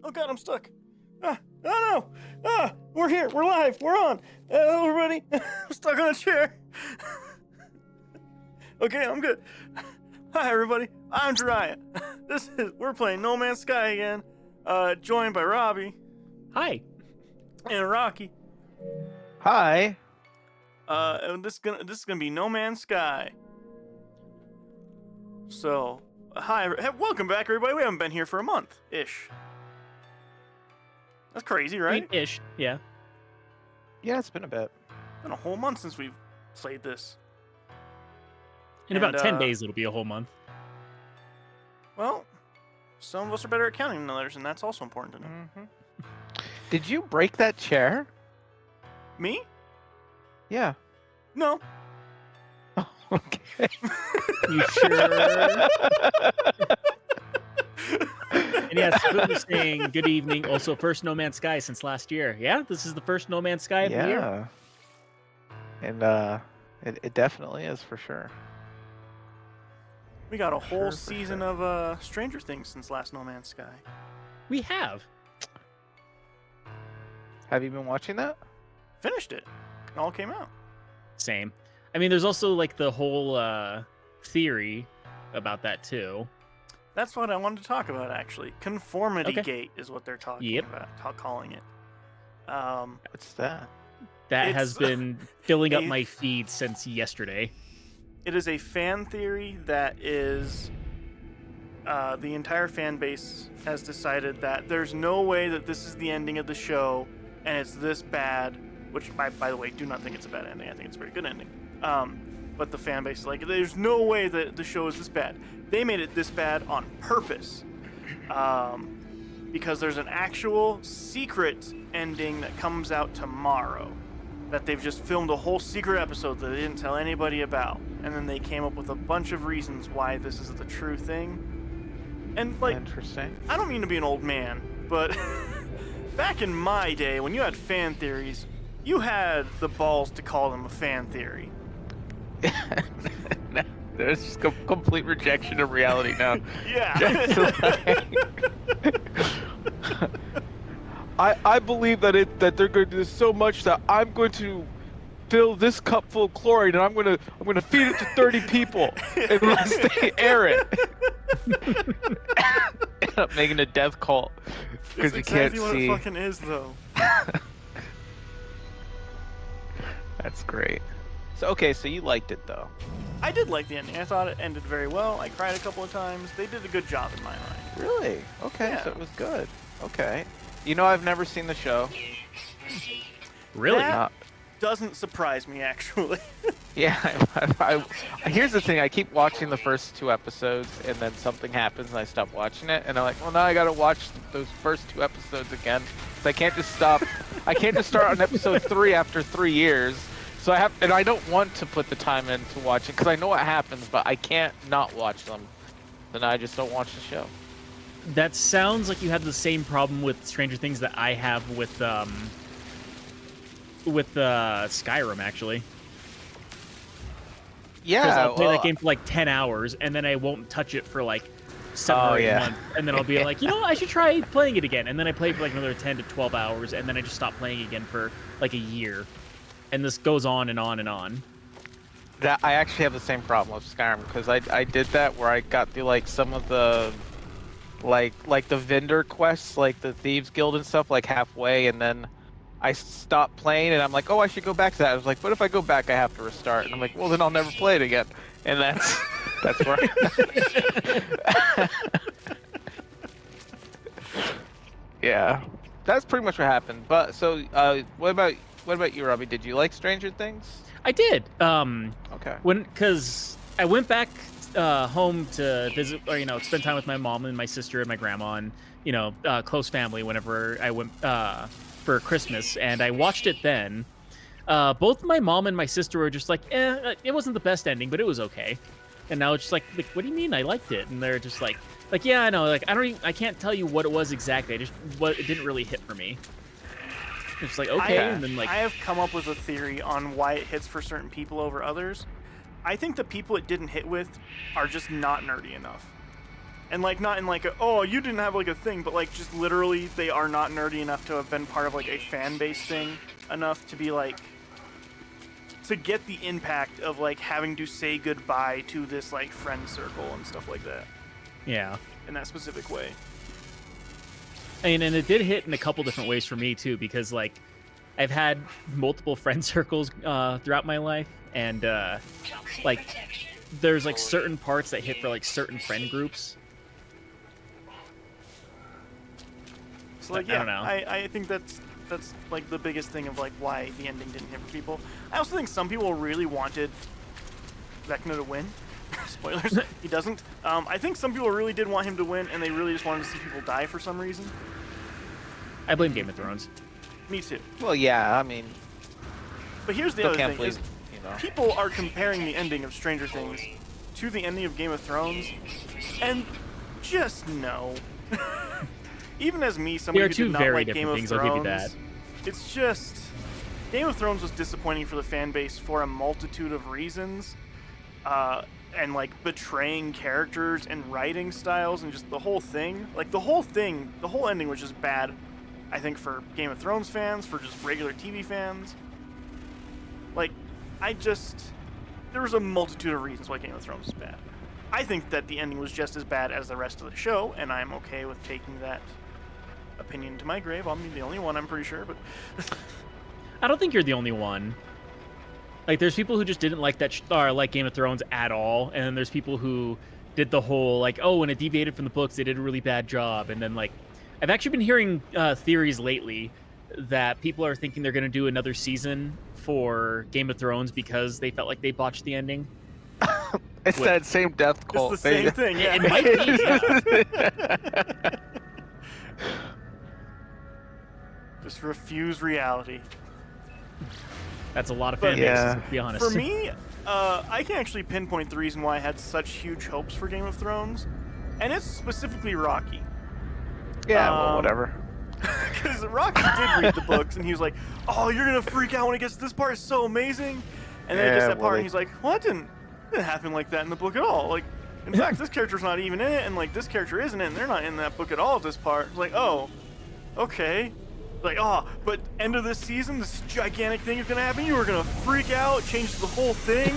Oh god, I'm stuck. Oh no! We're here. We're live. We're on. Hello, everybody. I'm stuck on a chair. Okay, I'm good. Hi, everybody. I'm Jiraiya. We're playing No Man's Sky again. Joined by Robbie. Hi. And Rocky. Hi. And this is gonna be No Man's Sky. So, welcome back, everybody. We haven't been here for a month-ish. That's crazy, right? Ish, yeah. Yeah, it's been a bit. Been a whole month since we've played this. In about 10 days, it'll be a whole month. Well, some of us are better at counting than others, and that's also important to know. Mm-hmm. Did you break that chair? Me? Yeah. No. Okay. You sure? And yes, Food was saying good evening. Also, first No Man's Sky since last year. Yeah, this is the first No Man's Sky of the year. And it definitely is for sure. We got a whole season of Stranger Things since last No Man's Sky. We have. Have you been watching that? Finished it. It all came out. Same. I mean, there's also like the whole theory about that too. That's what I wanted to talk about, actually. Conformity Gate is what they're talking about, calling it. What's that? That has been filling up my feed since yesterday. It is a fan theory that is... the entire fan base has decided that there's no way that this is the ending of the show, and it's this bad, which, by the way, do not think it's a bad ending. I think it's a very good ending. But the fan base is like, there's no way that the show is this bad. They made it this bad on purpose. Because there's an actual secret ending that comes out tomorrow that they've just filmed a whole secret episode that they didn't tell anybody about. And then they came up with a bunch of reasons why this is the true thing. And, like, interesting. I don't mean to be an old man, but back in my day, when you had fan theories, you had the balls to call them a fan theory. There's just complete rejection of reality now. Yeah. I believe that they're going to do this so much that I'm going to fill this cup full of chlorine and I'm going to feed it to 30 people unless they air it. End up making a death cult because you can't see. That's exactly what it fucking is, though. That's great. So okay, so you liked it though. I did like the ending. I thought it ended very well. I cried a couple of times. They did a good job in my mind. Really? Okay, Yeah. so it was good. Okay. You know, I've never seen the show. Really? That doesn't surprise me, actually. Yeah, here's the thing. I keep watching the first 2 episodes, and then something happens, and I stop watching it. And I'm like, well, now I gotta watch those first 2 episodes again. So I can't just stop. I can't just start on episode 3 after 3 years. So I don't want to put the time into watching because I know what happens, but I can't not watch them. Then I just don't watch the show. That sounds like you have the same problem with Stranger Things that I have with Skyrim, actually. Yeah, because I'll play that game for like 10 hours and then I won't touch it for like 7 or 8 months, and then I'll be like, I should try playing it again, and then I play for like another 10 to 12 hours, and then I just stop playing again for like a year. And this goes on and on and on. That I actually have the same problem with Skyrim because I did that where I got through like some of the like the vendor quests, like the Thieves Guild and stuff, like halfway, and then I stopped playing, and I'm like, oh, I should go back to that. I was like, but if I go back, I have to restart, and I'm like, well, then I'll never play it again, and that's where. Yeah, that's pretty much what happened. But so, what about you, Robbie? Did you like Stranger Things? I did. Okay. Because I went back home to visit, or spend time with my mom and my sister and my grandma and close family whenever I went for Christmas, and I watched it then. Both my mom and my sister were just like, it wasn't the best ending, but it was okay. And now it's just like, what do you mean I liked it? And they're just like, yeah, I know, like I can't tell you what it was exactly. It didn't really hit for me. It's like, okay, and then like... I have come up with a theory on why it hits for certain people over others. I think the people it didn't hit with are just not nerdy enough. And like not in like a, oh, you didn't have like a thing, but like just literally they are not nerdy enough to have been part of like a fan base thing enough to be like to get the impact of like having to say goodbye to this like friend circle and stuff like that. Yeah. In that specific way. And it did hit in a couple different ways for me too, because like I've had multiple friend circles throughout my life, and like there's like certain parts that hit for like certain friend groups. So like, I don't know. I think that's like the biggest thing of like why the ending didn't hit for people. I also think some people really wanted Vecna to win. Spoilers, he doesn't. I think some people really did want him to win, and they really just wanted to see people die for some reason. I blame Game of Thrones. Me too. Well, yeah, I mean, But here's the still other can't thing: believe, is you know. people are comparing the ending of Stranger Things to the ending of Game of Thrones, and just no. Even as me, somebody who did not like Game of things, Thrones, I'll give you that. it's just Game of Thrones was disappointing for the fan base for a multitude of reasons, and like betraying characters and writing styles and just the whole thing. Like the whole ending was just bad. I think for Game of Thrones fans, for just regular TV fans. Like, there was a multitude of reasons why Game of Thrones is bad. I think that the ending was just as bad as the rest of the show, and I'm okay with taking that opinion to my grave. I'm the only one, I'm pretty sure, but... I don't think you're the only one. Like, there's people who just didn't like that or like Game of Thrones at all, and then there's people who did the whole, like, oh, when it deviated from the books, they did a really bad job, and then, like, I've actually been hearing theories lately that people are thinking they're going to do another season for Game of Thrones because they felt like they botched the ending. It's that same death cult. It's the same thing, yeah. It might be, yeah. Just refuse reality. That's a lot of fan bases, yeah. to be honest. For me, I can actually pinpoint the reason why I had such huge hopes for Game of Thrones, and it's specifically Rocky. Yeah, well, whatever. Because Rocky did read the books, and he was like, oh, you're going to freak out when it gets to this part. It's so amazing. And then it gets to that part, and he's like, well, it didn't happen like that in the book at all. Like, in fact, this character's not even in it, and, like, this character isn't in it, and they're not in that book at all at this part. It's like, oh, okay. Like, oh, but end of this season, this gigantic thing is going to happen. You were going to freak out, change the whole thing.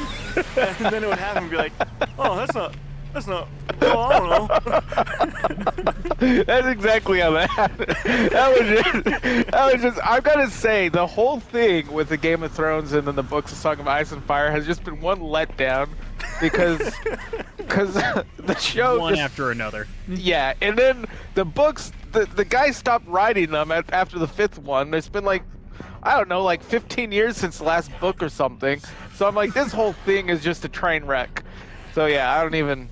And then it would happen and be like, oh, that's not, well, I don't know. That's exactly how that happened. That was just, I've got to say, the whole thing with the Game of Thrones and then the books of Song of Ice and Fire has just been one letdown because the show one just, after another. Yeah, and then the books, the guy stopped writing them after the 5th one. It's been like, I don't know, like 15 years since the last book or something. So I'm like, this whole thing is just a train wreck. So yeah, I don't even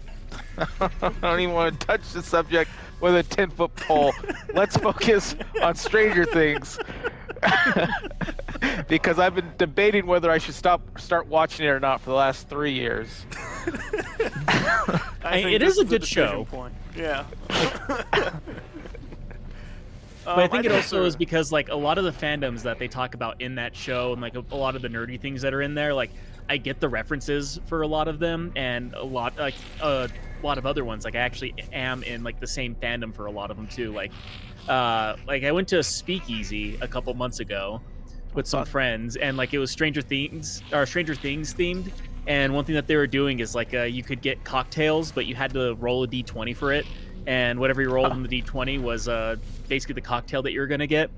want to touch the subject with a 10-foot pole. Let's focus on Stranger Things. Because I've been debating whether I should start watching it or not for the last 3 years. It is a good show. Point. Yeah. But I think it also is because, like, a lot of the fandoms that they talk about in that show and, like, a lot of the nerdy things that are in there, like, I get the references for a lot of them, and a lot of other ones. Like, I actually am in, like, the same fandom for a lot of them, too. Like I went to a speakeasy a couple months ago with some friends, and, like, it was Stranger Things themed, and one thing that they were doing is, like, you could get cocktails, but you had to roll a d20 for it, and whatever you rolled in the d20 was basically the cocktail that you were going to get.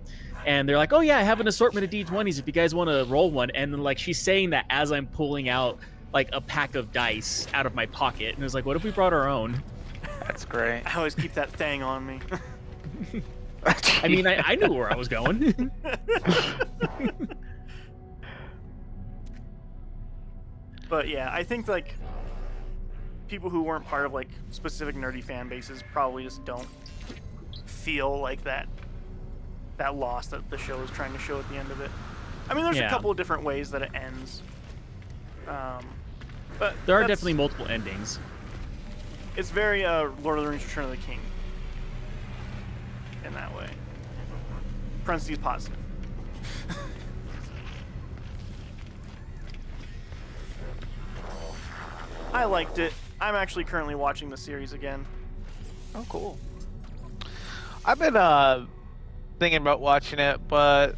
And they're like, oh yeah, I have an assortment of d20s if you guys want to roll one. And then, like, she's saying that as I'm pulling out, like, a pack of dice out of my pocket. And it's like, what if we brought our own? That's great. I always keep that thing on me. I mean, I knew where I was going. But yeah, I think, like, people who weren't part of, like, specific nerdy fan bases probably just don't feel like that loss that the show is trying to show at the end of it. I mean, there's a couple of different ways that it ends. But there are definitely multiple endings. It's very Lord of the Rings Return of the King in that way. Parentheses positive. I liked it. I'm actually currently watching the series again. Oh, cool. I've been thinking about watching it, but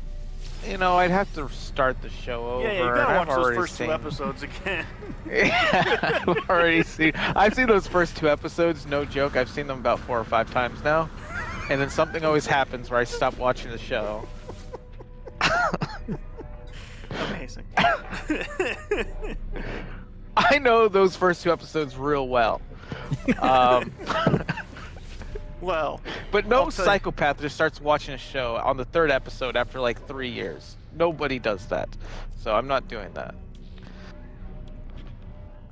you know, I'd have to start the show over. Yeah, you gotta and watch I've those already first seen... two episodes again. Yeah, I've seen those first 2 episodes, no joke. I've seen them about 4 or 5 times now. And then something always happens where I stop watching the show. Amazing. I know those first 2 episodes real well. Um, Well, but no I'll tell you- psychopath just starts watching a show on the 3rd episode after like 3 years. Nobody does that. So I'm not doing that.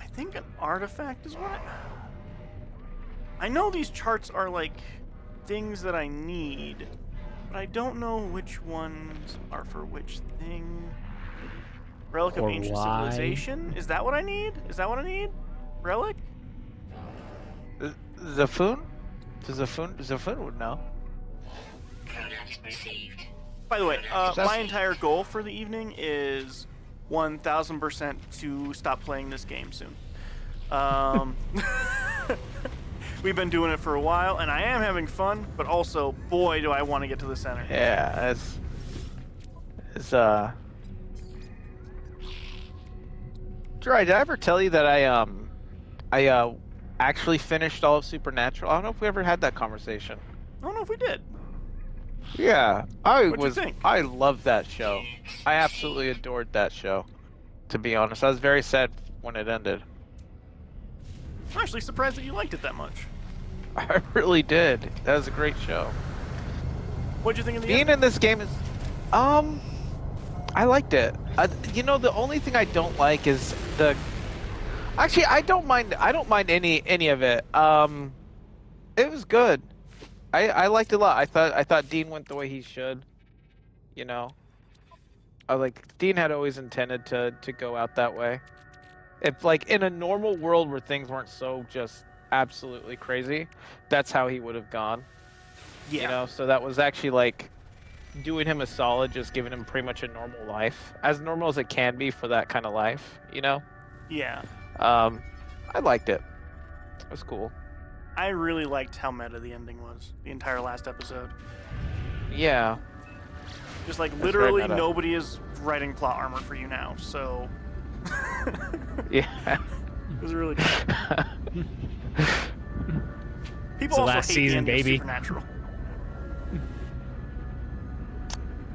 I think an artifact is what I know these charts are like things that I need, but I don't know which ones are for which thing. Relic of Or Ancient why. Civilization? Is that what I need? Is that what I need? Relic? Zafun? Zafun would know. By the way, That's- my entire goal for the evening is 1000% to stop playing this game soon. We've been doing it for a while, and I am having fun, but also, boy, do I want to get to the center. Yeah, it's Dry, did I ever tell you that I actually finished all of Supernatural? I don't know if we ever had that conversation. I don't know if we did. Yeah, What'd you think? I loved that show. I absolutely adored that show. To be honest, I was very sad when it ended. I'm actually surprised that you liked it that much. I really did. That was a great show. What'd you think of the Being end? in this game is, I liked it. You know, the only thing I don't like is the. Actually, I don't mind any of it. It was good. I liked it a lot. I thought Dean went the way he should. You know, Dean had always intended to go out that way. If like in a normal world where things weren't so just absolutely crazy, that's how he would have gone. Yeah. You know, so that was actually like doing him a solid, just giving him pretty much a normal life, as normal as it can be for that kind of life. You know. Yeah. I liked it. It was cool. I really liked how meta the ending was, the entire last episode. Yeah. Just like very literally meta. nobody is writing plot armor for you now, so Yeah. it was really good. People It's the also last hate season, the ending baby. of Supernatural.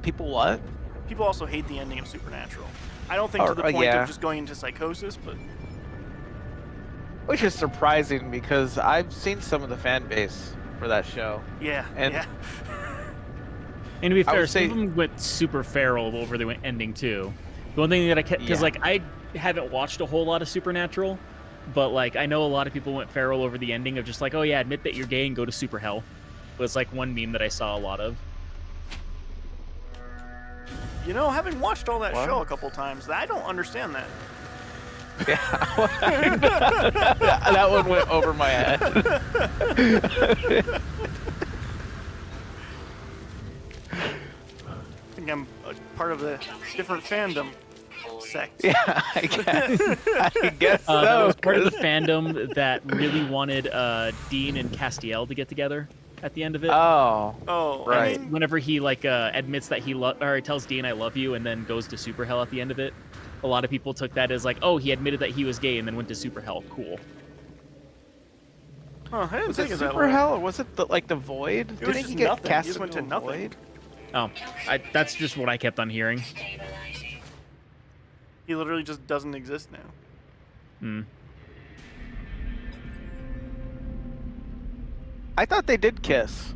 People what? People also hate the ending of Supernatural. I don't think Oh, to the point yeah. of just going into psychosis, but Which is surprising because I've seen some of the fan base for that show. yeah, And- yeah. And to be I fair, would some say- of them went super feral over the ending too. The one thing that I kept, because Yeah. like I haven't watched a whole lot of Supernatural, but like I know a lot of people went feral over the ending of just like, oh yeah, admit that you're gay and go to super hell. Was like one meme that I saw a lot of. You know, having watched all that What? show a couple times, I don't understand that. Yeah. That one went over my head. I think I'm a part of a different fandom sect. Yeah, I guess so. That was part of the 'cause- fandom that really wanted Dean and Castiel to get together at the end of it. Oh, Oh, Right. I mean, Whenever he like admits that or he tells Dean I love you and then goes to super hell at the end of it, a lot of people took that as like, oh, he admitted that he was gay and then went to super hell. Cool. I didn't was think it of that Super way. Hell or was it the Void? was Didn't just he get nothing. He cast just went into to a nothing. Void? Oh, that's just what I kept on hearing. He literally just doesn't exist now. Hmm. I thought they did kiss.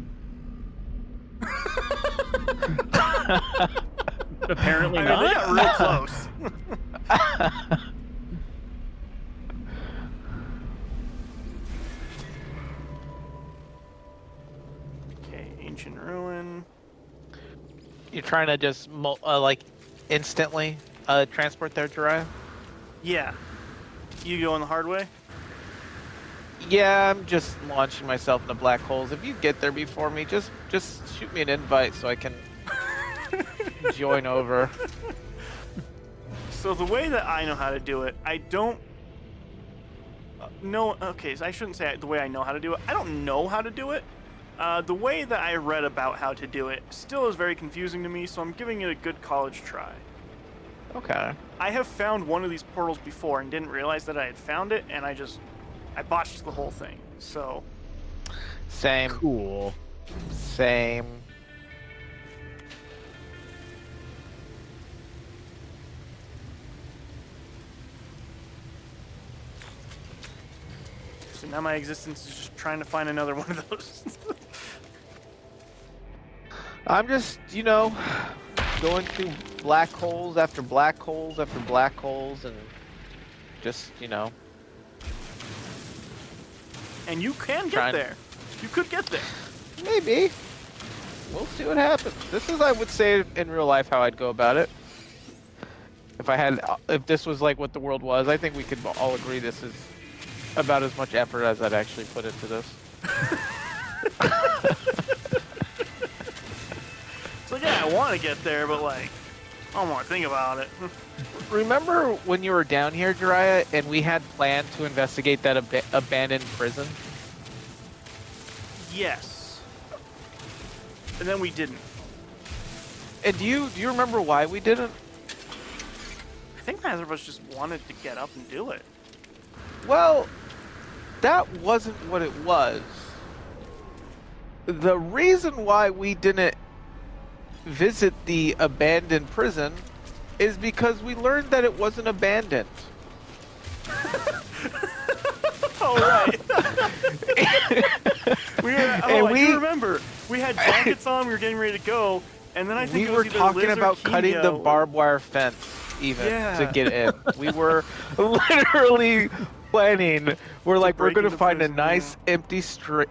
Apparently I mean, not. they got real close. Okay, ancient ruin. You're trying to just like instantly transport their drive? Yeah. You going the hard way? Yeah, I'm just launching myself into black holes. If you get there before me, just shoot me an invite so I can join over. So the way that I know how to do it, I don't No, okay, so I shouldn't say the way I know how to do it. I don't know how to do it. The way that I read about how to do it still is very confusing to me, so I'm giving it a good college try. Okay. I have found one of these portals before and didn't realize that I had found it, and I botched the whole thing. So Same. Cool. Same. So now my existence is just trying to find another one of those. I'm just, going through black holes after black holes after black holes and just, And you can get Trying- there. You could get there. maybe. We'll see what happens. This is, I would say, in real life how I'd go about it. If this was like what the world was, I think we could all agree this is about as much effort as I'd actually put into this. So yeah, I want to get there, but like, I don't want to think about it. Remember when you were down here, Jiraiya, and we had planned to investigate that abandoned prison? Yes. And then we didn't. And do you remember why we didn't? I think neither of us just wanted to get up and do it. Well, that wasn't what it was. The reason why we didn't visit the abandoned prison is because we learned that it wasn't abandoned. Oh, right. I do remember. We had jackets on, we were getting ready to go, and then I think we it were was either talking Liz or about cutting the Kenyo. barbed wire fence even Yeah. to get in. We were literally planning. We're like, we're break gonna into find a prison, nice empty strip.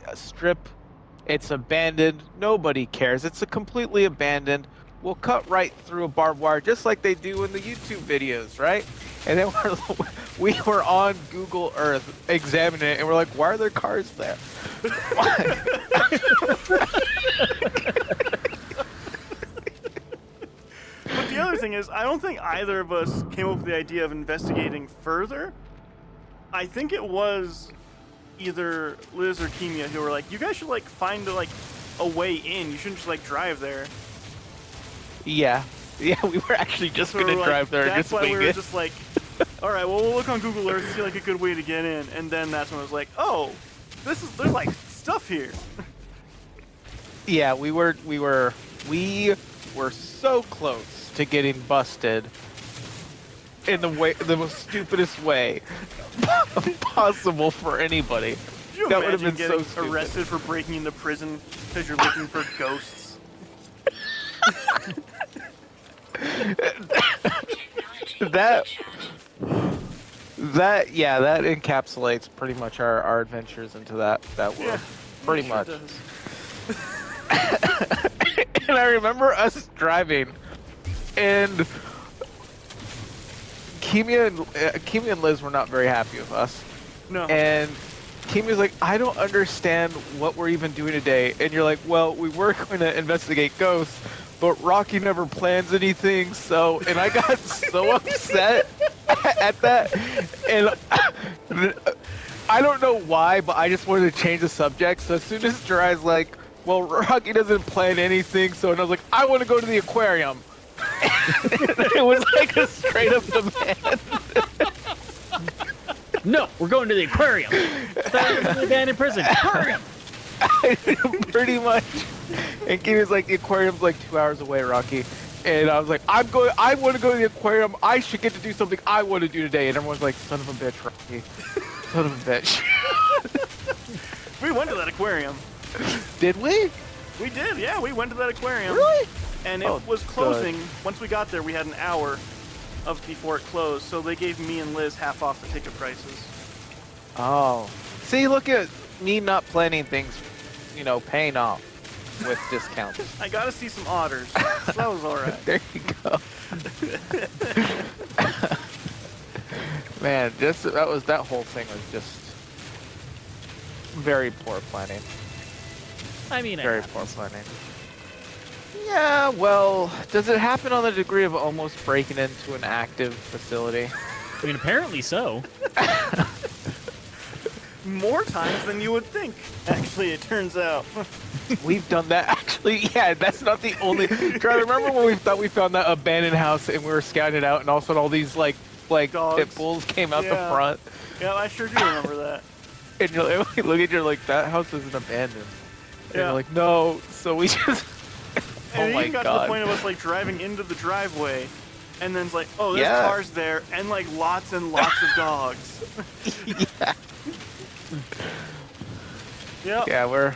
It's abandoned. Nobody cares. It's a completely abandoned. We'll cut right through a barbed wire just like they do in the YouTube videos, right? And then we were on Google Earth examining it, and we're like, why are there cars there? But the other thing is, I don't think either of us came up with the idea of investigating further. I think it was either Liz or Kimia who were like, you guys should like find a way in. You shouldn't just like drive there. Yeah, we were actually just So gonna we're drive like, there and that's just why wing we were it. just like, all right, well, we'll look on Google Earth and see like a good way to get in. And then that's when I was like, oh, there's like stuff here. Yeah, we were so close to getting busted in the most stupidest way possible for anybody. Could you That would have imagine been so getting stupid. arrested for breaking into prison because you're looking for ghosts? that encapsulates pretty much our adventures into that world. Yeah, pretty it sure much. does. And I remember us driving, and Kimia and Liz were not very happy with us. No. And Kimia's like, I don't understand what we're even doing today. And you're like, well, we were going to investigate ghosts, but Rocky never plans anything. So, and I got so upset at that. And I don't know why, but I just wanted to change the subject. So as soon as Jiraiya's like, well, Rocky doesn't plan anything. So, and I was like, I want to go to the aquarium. It was like a straight up demand. No, we're going to the aquarium. The abandoned prison. Aquarium. Pretty much. And Kimi's like, the aquarium's like 2 hours away, Rocky. And I was like, I want to go to the aquarium. I should get to do something I want to do today. And everyone's like, son of a bitch, Rocky. Son of a bitch. We went to that aquarium. Did we? We did, yeah. We went to that aquarium. Really? And it Oh, was good. closing. Once we got there, we had an hour before it closed. So they gave me and Liz half off the ticket prices. Oh. See, look at me not planning things, paying off with discounts. I got to see some otters. So that was all right. There you go. Man, that whole thing was just very poor planning. I mean, Very poor planning. Yeah, well, does it happen on the degree of almost breaking into an active facility? I mean, apparently so. More times than you would think. Actually, it turns out. We've done that. Actually, yeah, that's not the only. Try to remember when we thought we found that abandoned house and we were scouting it out, and all of a sudden all these like Dogs. pit bulls came out the front. Yeah, I sure do remember that. And you're like, look at you like, that house isn't abandoned. And Yeah. you're like, no. So we just. And Oh my it even got to God. the point of us like driving into the driveway, and then it's like, oh, there's Yeah. cars there, and like lots and lots of dogs. Yeah. Yep. Yeah, we're.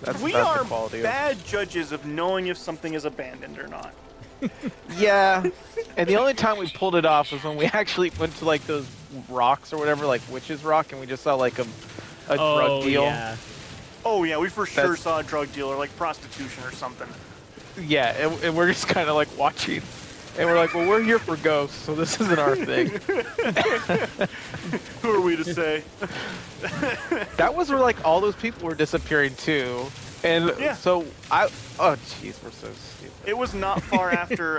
That's, We that's are the quality bad judges of knowing if something is abandoned or not. Yeah, and the only time we pulled it off was when we actually went to like those rocks or whatever, like Witch's Rock, and we just saw like a drug deal. Yeah. Oh yeah, we for sure That's- saw a drug dealer, like prostitution or something. Yeah, and we're just kind of like watching, and we're like, well, we're here for ghosts, so this isn't our thing. Who are we to say? That was where like all those people were disappearing too, and Yeah. so oh jeez, we're so stupid. It was not far after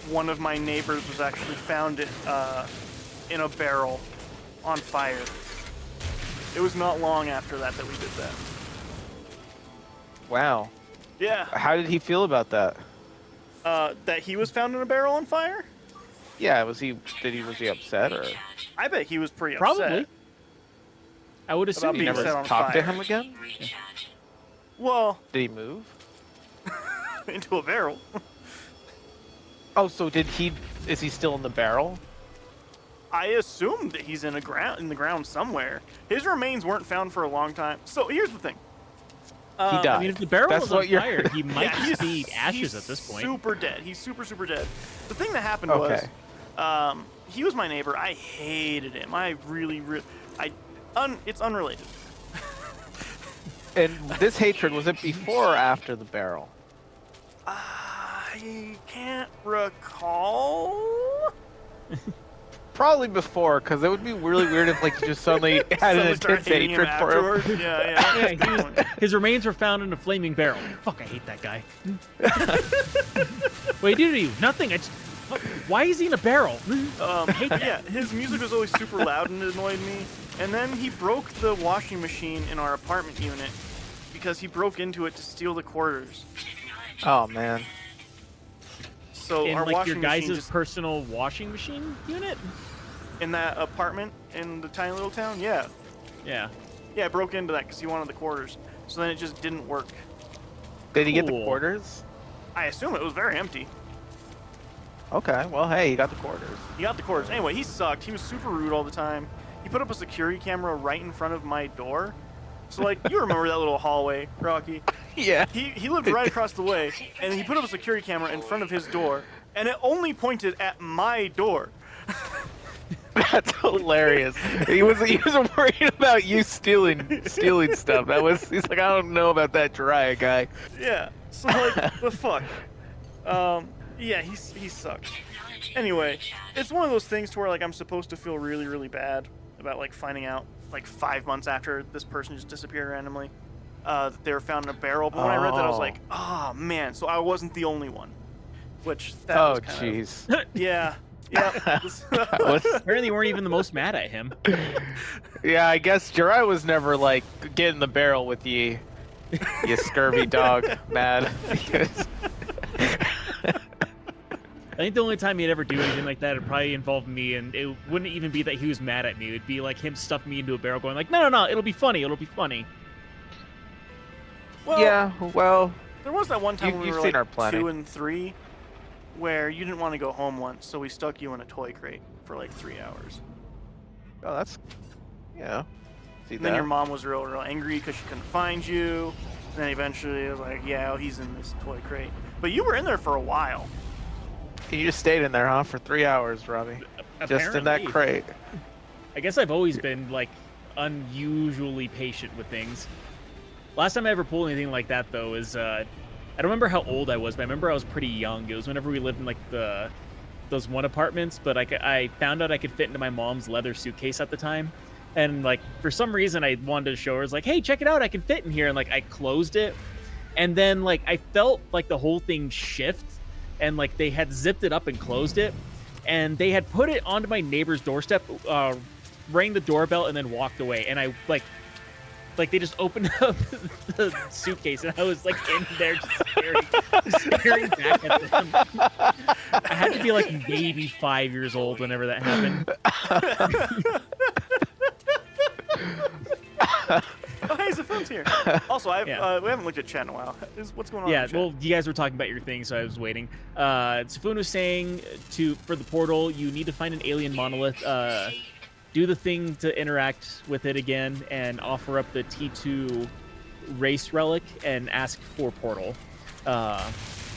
one of my neighbors was actually found in a barrel on fire. It was not long after that we did that. Wow, Yeah. how did he feel about that? That he was found in a barrel on fire? Yeah, was he upset or I bet he was pretty Probably. upset. I would About assume being he set was. on talk to fire. him again? Well, Did he move? into a barrel. Oh, so is he still in the barrel? I assume that he's in the ground somewhere. His remains weren't found for a long time. So here's the thing. He died. I mean, if the barrel That's was on what you're- fire, he might Yeah, just be he's ashes at this point. Super dead. He's super dead. The thing that happened Okay. was, he was my neighbor. I hated him. I really, it's unrelated. And this hatred, was it before or after the barrel? I can't recall. Probably before, because it would be really weird if like you just suddenly had an Someone started intense hating him hatred for him. afterwards. Yeah. Yeah, his remains were found in a flaming barrel. Fuck, I hate that guy. Wait, did he? Nothing. Fuck, why is he in a barrel? Hate that. Yeah, his music was always super loud and it annoyed me. And then he broke the washing machine in our apartment unit because he broke into it to steal the quarters. Oh man. So In our like washing your machine guys' just personal washing machine unit? in that apartment in the tiny little town. Yeah, Yeah. I broke into that because he wanted the quarters. So then it just didn't work. Did he get the Cool. quarters? I assume it was very empty. Okay, well hey, he got the quarters. He got the quarters. Anyway, he sucked. He was super rude all the time. He put up a security camera right in front of my door. So like you remember that little hallway, Rocky? Yeah. He lived right across the way, and he put up a security camera in front of his door, and it only pointed at my door. That's hilarious. He was worried about you stealing stuff. He's like, I don't know about that Jiraiya guy. Yeah. So like the fuck. Yeah, he sucked. Anyway, it's one of those things to where like I'm supposed to feel really, really bad about like finding out like 5 months after this person just disappeared randomly that they were found in a barrel. But when I read that, I was like, oh man. So I wasn't the only one. Which that Oh was kind of, jeez. yeah. Yeah. Apparently, you weren't even the most mad at him. Yeah, I guess Jiraiya was never like get in the barrel with you scurvy dog, mad. I think the only time he'd ever do anything like that would probably involve me, and it wouldn't even be that he was mad at me. It would be like him stuffing me into a barrel, going like, "No, it'll be funny. It'll be funny." Well, Yeah, well, there was that one time when we you've were seen our like plenty. 2 and 3, where you didn't want to go home once, so we stuck you in a toy crate for like 3 hours. oh, that's yeah. See And then that? your mom was real angry because she couldn't find you. And then eventually it was like, yeah, he's in this toy crate. But you were in there for a while. You just stayed in there, huh, for 3 hours, Robbie? Just in that Apparently. crate. I guess I've always been like unusually patient with things. Last time I ever pulled anything like that though is I don't remember how old I was, but I remember I was pretty young. It was whenever we lived in like those one apartments, but I found out I could fit into my mom's leather suitcase at the time. And like for some reason I wanted to show her, I was like, hey, check it out, I can fit in here. And like I closed it, and then like I felt like the whole thing shift, and like they had zipped it up and closed it, and they had put it onto my neighbor's doorstep rang the doorbell and then walked away. And I like they just opened up the suitcase, and I was like in there just staring back at them. I had to be like maybe 5 years old whenever that happened. Oh, hey, Zafoon's here. Also, we haven't looked at chat in a while. What's going on? Yeah, in chat? well, you guys were talking about your thing, so I was waiting. Zafoon was saying for the portal, you need to find an alien monolith, do the thing to interact with it again, and offer up the T2 race relic and ask for portal.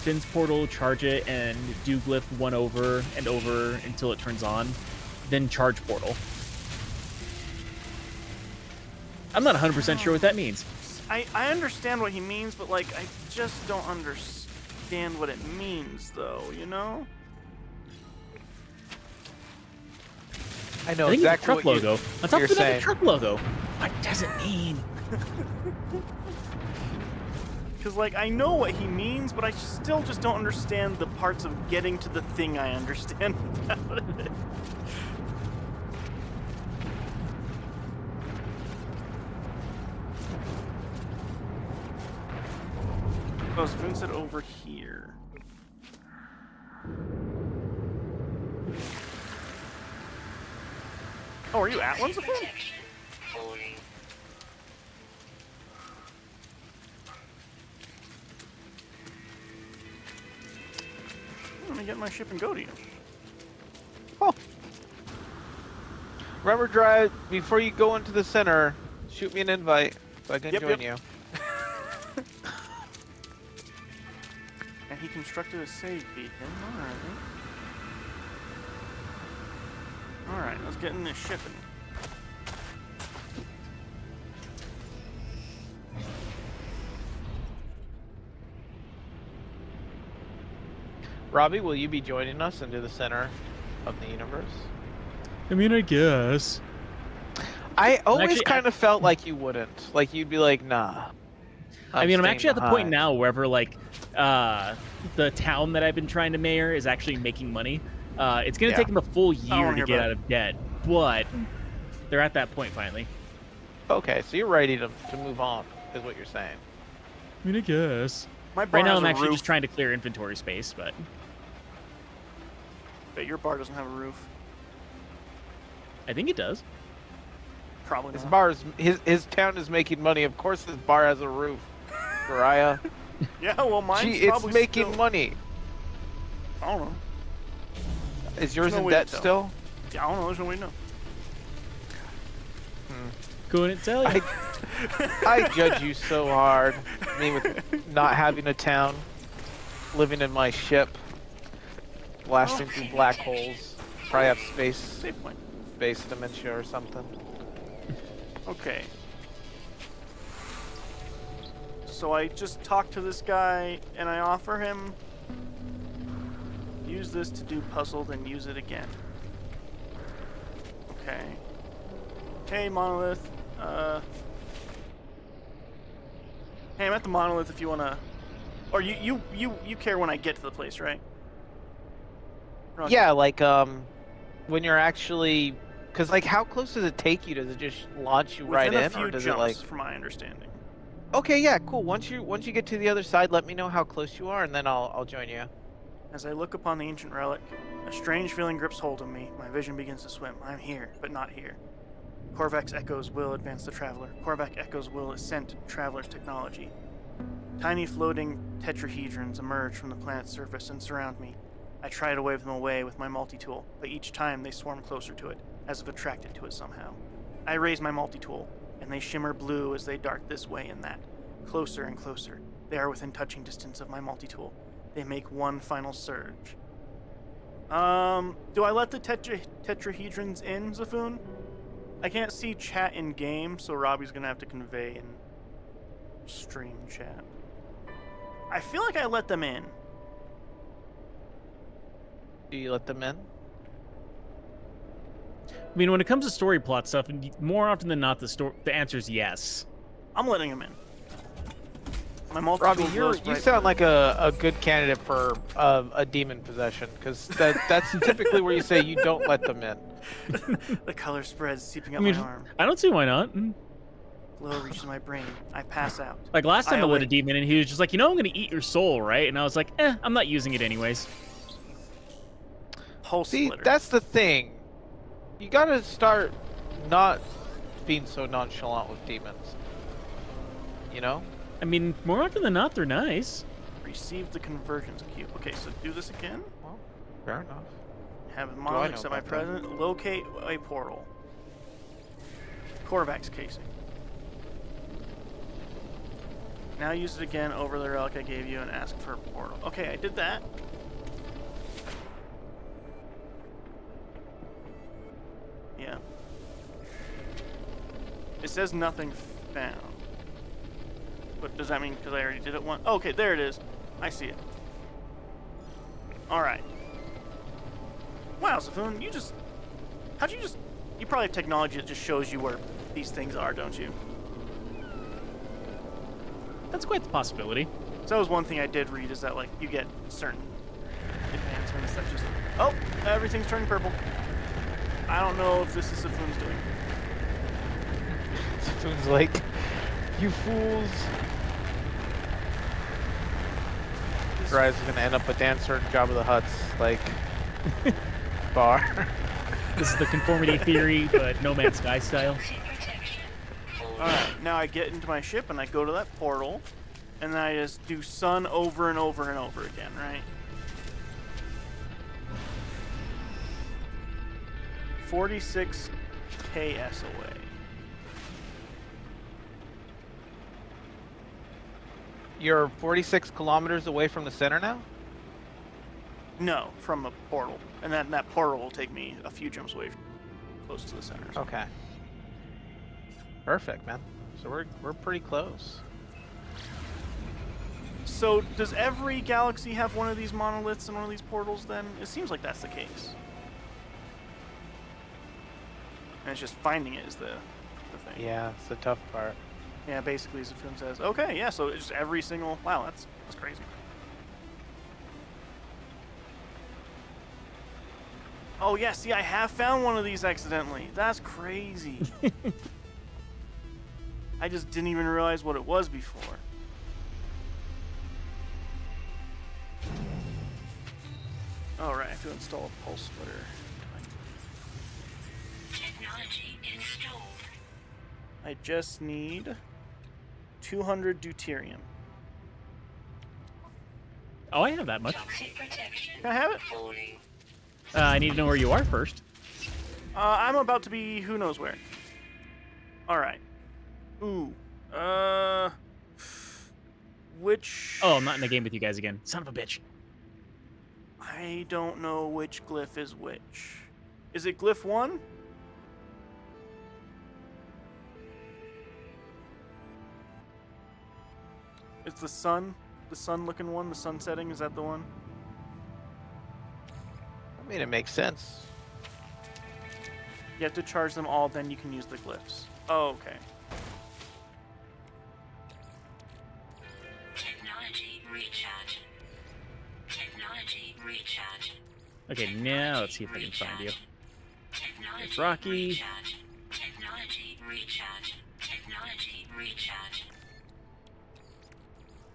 Finn's portal, charge it, and do glyph 1 over and over until it turns on. Then charge portal. I'm not 100% sure what that means. I understand what he means, but like I just don't understand what it means, though. You know? I know I think exactly it's a truck what logo. On top you're of another saying. truck logo. What does it mean? Because like I know what he means, but I still just don't understand the parts of getting to the thing I understand about it. Oh, Spoon said over here. Oh, are you at one, Spoon? Let me get my ship and go to you. Oh. Remember, Drive, before you go into the center, shoot me an invite so I can join you. And he constructed a save beacon. Alright, let's get in this shipping. Robbie, will you be joining us into the center of the universe? I mean, I guess. I always kind of felt like you wouldn't. Like, you'd be like, nah. I'm actually at the point now wherever, like, the town that I've been trying to mayor is actually making money. It's going to take them a full year to get out of debt, but they're at that point finally. Okay, so you're ready to move on, is what you're saying. I mean, I guess. My bar right now, has I'm a actually roof. just trying to clear inventory space, but... But your bar doesn't have a roof. I think it does. Probably His not. bar's his town is making money. Of course, his bar has a roof. Mariah. Yeah, well, mine's It's probably making still... money. I don't know. Is yours no in way to debt tell. still? Yeah, I don't know. There's no way to know. Couldn't tell you. I judge you so hard. Me with not having a town, living in my ship, blasting through black holes. Probably have space dementia or something. Okay. So I just talk to this guy and I offer him use this to do puzzle, then use it again. Okay. Hey, Monolith. Hey, I'm at the Monolith if you wanna... Or you care when I get to the place, right? Yeah, like, when you're actually... Because, like, how close does it take you? Does it just launch you right in? Within a few or does jumps, it, like... from my understanding. Okay, yeah, cool. Once you get to the other side, let me know how close you are, and then I'll join you. As I look upon the ancient relic, a strange feeling grips hold of me. My vision begins to swim. I'm here, but not here. Korvac's echoes will advance the traveler. Korvac echoes will ascent traveler's technology. Tiny floating tetrahedrons emerge from the planet's surface and surround me. I try to wave them away with my multi-tool, but each time they swarm closer to it, as if attracted to it somehow. I raise my multi-tool, and they shimmer blue as they dart this way and that. Closer and closer. They are within touching distance of my multi-tool. They make one final surge. Do I let the tetrahedrons in, Zafoon? I can't see chat in game, so Robbie's gonna have to convey in stream chat. I feel like I let them in. Do you let them in? I mean, when it comes to story plot stuff, more often than not, the answer is yes. I'm letting them in. My multi-tool Robbie, glows you bright sound blue. like a good candidate for a demon possession, because that's typically where you say you don't let them in. The color spreads, seeping I up mean, my arm. I don't see why not. Glow reaches my brain. I pass out. Like last time I let a awake. demon in, he was just like, I'm gonna eat your soul, right? And I was like, I'm not using it anyways. Pulse See, splitter. that's the thing. You gotta start not being so nonchalant with demons. You know? I mean, more often than not, they're nice. Receive the convergence cube. Okay, so do this again. Well, fair enough. Have a I model know accept my about that? present. Locate a portal. Korvax casing. Now use it again over the relic I gave you and ask for a portal. Okay, I did that. Yeah. It says nothing found. But does that mean because I already did it once? Oh, okay, there it is. I see it. Alright. Wow, Safun, how'd you just... You probably have technology that just shows you where these things are, don't you? That's quite the possibility. So that was one thing I did read, is that, like, you get certain advancements that just... Oh, everything's turning purple. I don't know if this is Safun's doing. Spoon's like, you fools. Your eyes are gonna end up a dancer in Jabba the Hutt's, like, bar. This is the conformity theory, but No Man's Sky style. Alright, now I get into my ship and I go to that portal, and then I just do sun over and over and over again, right? 46 KS away. You're 46 kilometers away from the center now? No, from a portal. And then that portal will take me a few jumps away close to the center. So. Okay. Perfect, man. So we're pretty close. So does every galaxy have one of these monoliths and one of these portals then? It seems like that's the case. And it's just finding it is the thing. Yeah, it's the tough part. Yeah, basically Zafun says, okay, yeah, so it's just every single... Wow, that's crazy. Oh, yeah, see, I have found one of these accidentally. That's crazy. I just didn't even realize what it was before. Alright, I have to install a pulse splitter. Technology installed. I just need 200 deuterium. Oh, I have that much. Toxic protection. Can I have it? Falling. I need to know where you are first. I'm about to be who knows where. Alright. Ooh. Which... Oh, I'm not in the game with you guys again. Son of a bitch. I don't know which glyph is which. Is it glyph 1? It's the sun? The sun-looking one? The sun setting? Is that the one? I mean, it makes sense. You have to charge them all, then you can use the glyphs. Oh, okay. Technology recharge. Technology recharge. Okay, now let's see if I can find you. Technology It's Rocky. recharge. Technology recharge. Technology recharge.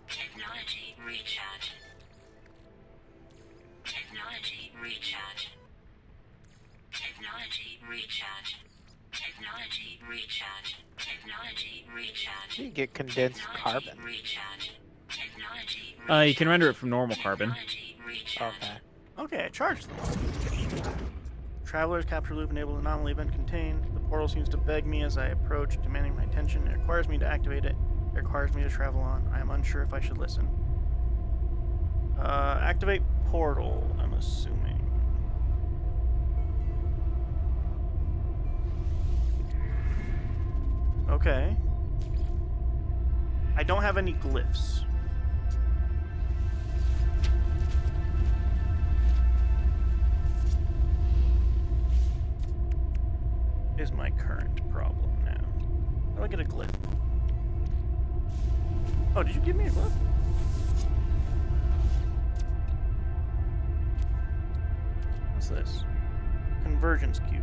Technology recharge. Technology recharge. Technology recharge. Technology recharge. Technology recharge. You get condensed Technology carbon. recharge. Technology You can render it from normal carbon. Technology recharge. Okay. Okay, I charged them. Traveler's capture loop enabled anomaly event contained. The portal seems to beg me as I approach, demanding my attention. It requires me to activate it. It requires me to travel on. I am unsure if I should listen. Activate portal, I'm assuming. Okay. I don't have any glyphs. Is my current problem now. How do I get a glyph? Oh, did you give me a glyph? What's this? Convergence cube.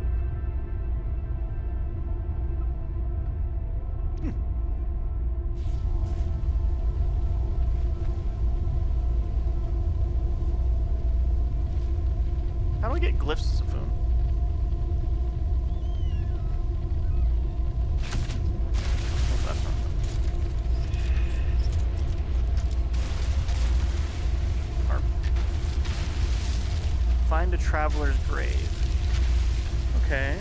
How do I get glyphs as a phone? Oh, that's not Harp. Find a traveler's grave. Okay.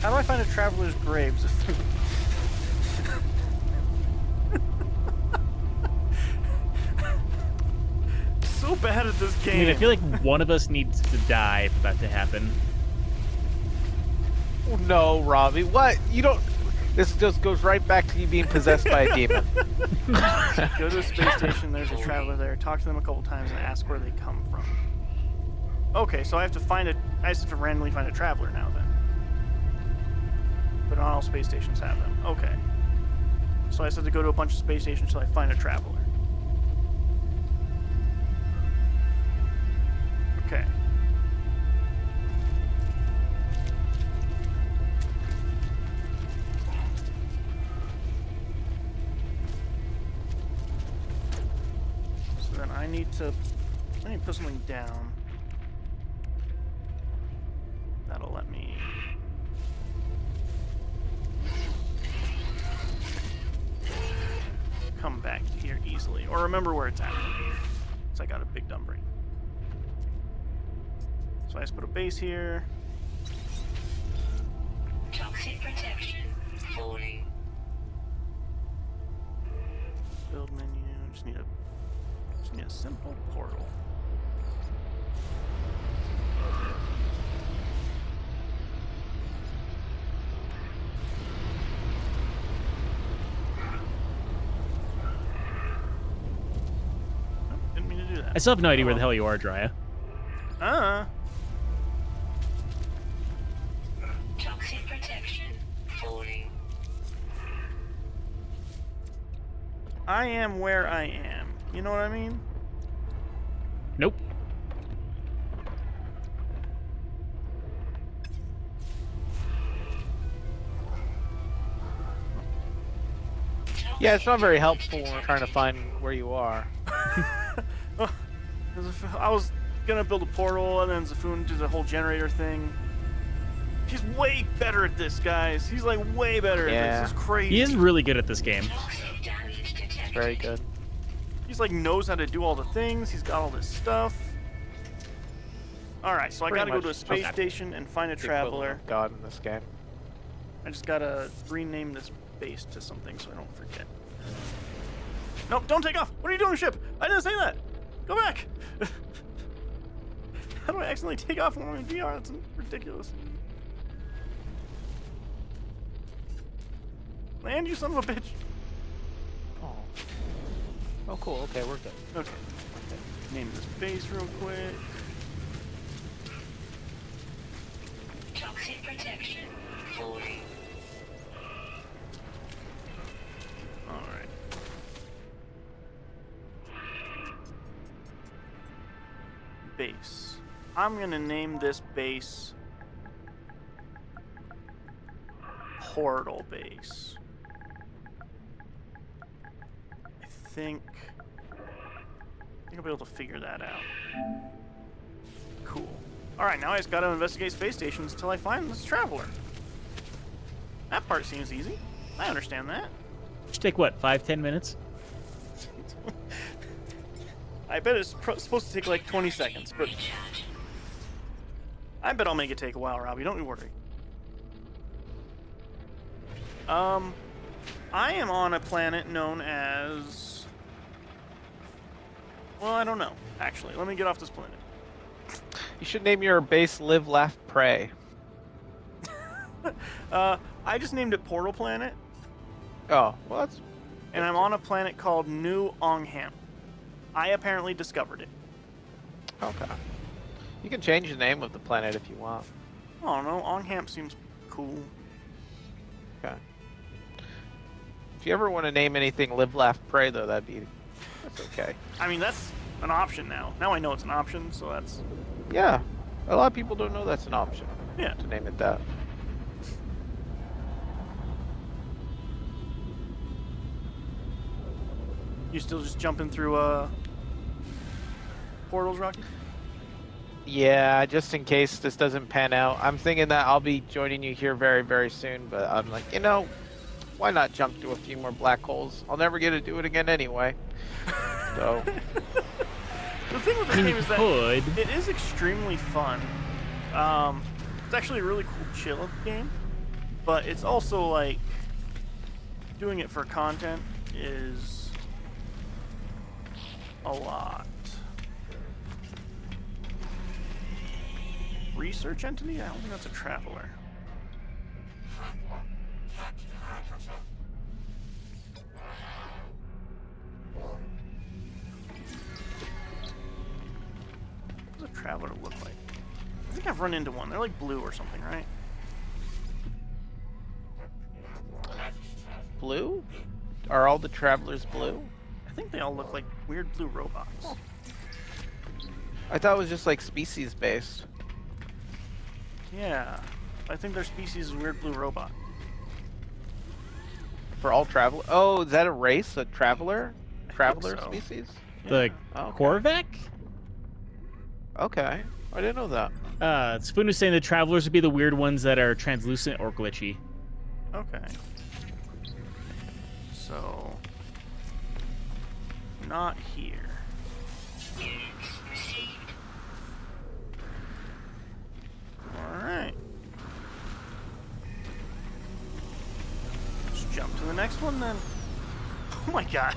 How do I find a traveler's grave? So bad at this game. I mean, I feel like one of us needs to die for that to happen. Oh, no, Robbie. What? You don't. This just goes right back to you being possessed by a demon. Go to a space station, there's a traveler there. Talk to them a couple times and ask where they come from. Okay, so I just have to randomly find a traveler now then. But not all space stations have them. Okay. So I just have to go to a bunch of space stations until I find a traveler. Okay. So then I need to put something down. That'll let me. Come back to here easily, or remember where it's at. So I got a big dumb brain. So I just put a base here. Toxic protection falling. Build menu. Just need a simple portal. Oh, didn't mean to do that. I still have no idea where the hell you are, Drya. Toxic protection falling. I am where I am. You know what I mean? Nope. Yeah, it's not very helpful when we're trying to find where you are. I was gonna build a portal, and then Zafun did the whole generator thing. He's way better at this, guys. He's like way better at Yeah. this. It's crazy. He is really good at this game. Toxic damage detected. Very good. He's like knows how to do all the things. He's got all this stuff. All right, so I Pretty gotta go to a much space okay. station and find a The equivalent traveler. of God in this game. I just gotta rename this base to something so I don't forget. Nope, don't take off. What are you doing, ship? I didn't say that. Go back. How do I accidentally take off when I'm in VR? That's ridiculous. Land, you son of a bitch. Oh. Oh, cool. Okay, we're good. Okay. Name this base real quick. Toxic protection falling. Alright. Base. I'm gonna name this base Portal Base. I think I'll be able to figure that out. Cool. Alright, now I just gotta investigate space stations until I find this traveler. That part seems easy. I understand that. Should take what, 5-10 minutes? I bet it's supposed to take like 20 seconds, but Recharge. I bet I'll make it take a while, Robbie. Don't you worry. I am on a planet known as... Well, I don't know, actually. Let me get off this planet. You should name your base Live, Laugh, Pray. I just named it Portal Planet, Oh, well, that's... and I'm on a planet called New Ongham. I apparently discovered it. Okay. You can change the name of the planet if you want. I don't know, Ongham seems cool. Okay. If you ever want to name anything Live, Laugh, Pray, though, that's okay. I mean, that's an option now. Now I know it's an option, so that's... Yeah. A lot of people don't know that's an option. Yeah. To name it that. You still just jumping through portals, Rocky? Yeah, just in case this doesn't pan out. I'm thinking that I'll be joining you here very, very soon, but I'm like, why not jump through a few more black holes? I'll never get to do it again anyway. So... The thing with this I mean, game you is that could. it is extremely fun. It's actually a really cool chill game, but it's also like doing it for content is a lot. Research entity? I don't think that's a traveler. What does a traveler look like? I think I've run into one. They're like blue or something, right? Blue? Are all the travelers blue? I think they all look like weird blue robots. I thought it was just like species based. Yeah. I think their species is weird blue robot. For all travel. Oh, is that a race? A traveler? Traveler so. species? The Okay. Korvac? Okay. I didn't know that. Spoon is saying the travelers would be the weird ones that are translucent or glitchy. Okay. So... not here. Alright. Let's jump to the next one then. Oh my god.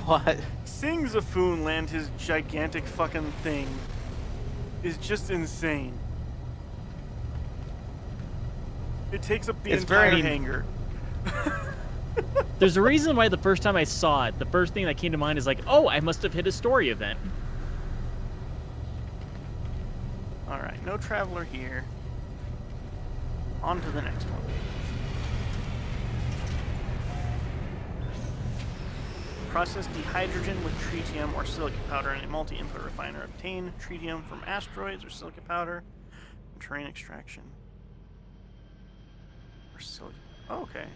What? Seeing Zafoon land his gigantic fucking thing is just insane. It takes up the It's entire very- hangar. There's a reason why the first time I saw it, the first thing that came to mind is like, oh, I must have hit a story event. Alright, no traveler here. On to the next one. Process dehydrogen with tritium or silica powder in a multi-input refiner. Obtain tritium from asteroids or silica powder from terrain extraction. Or silica. Oh, okay.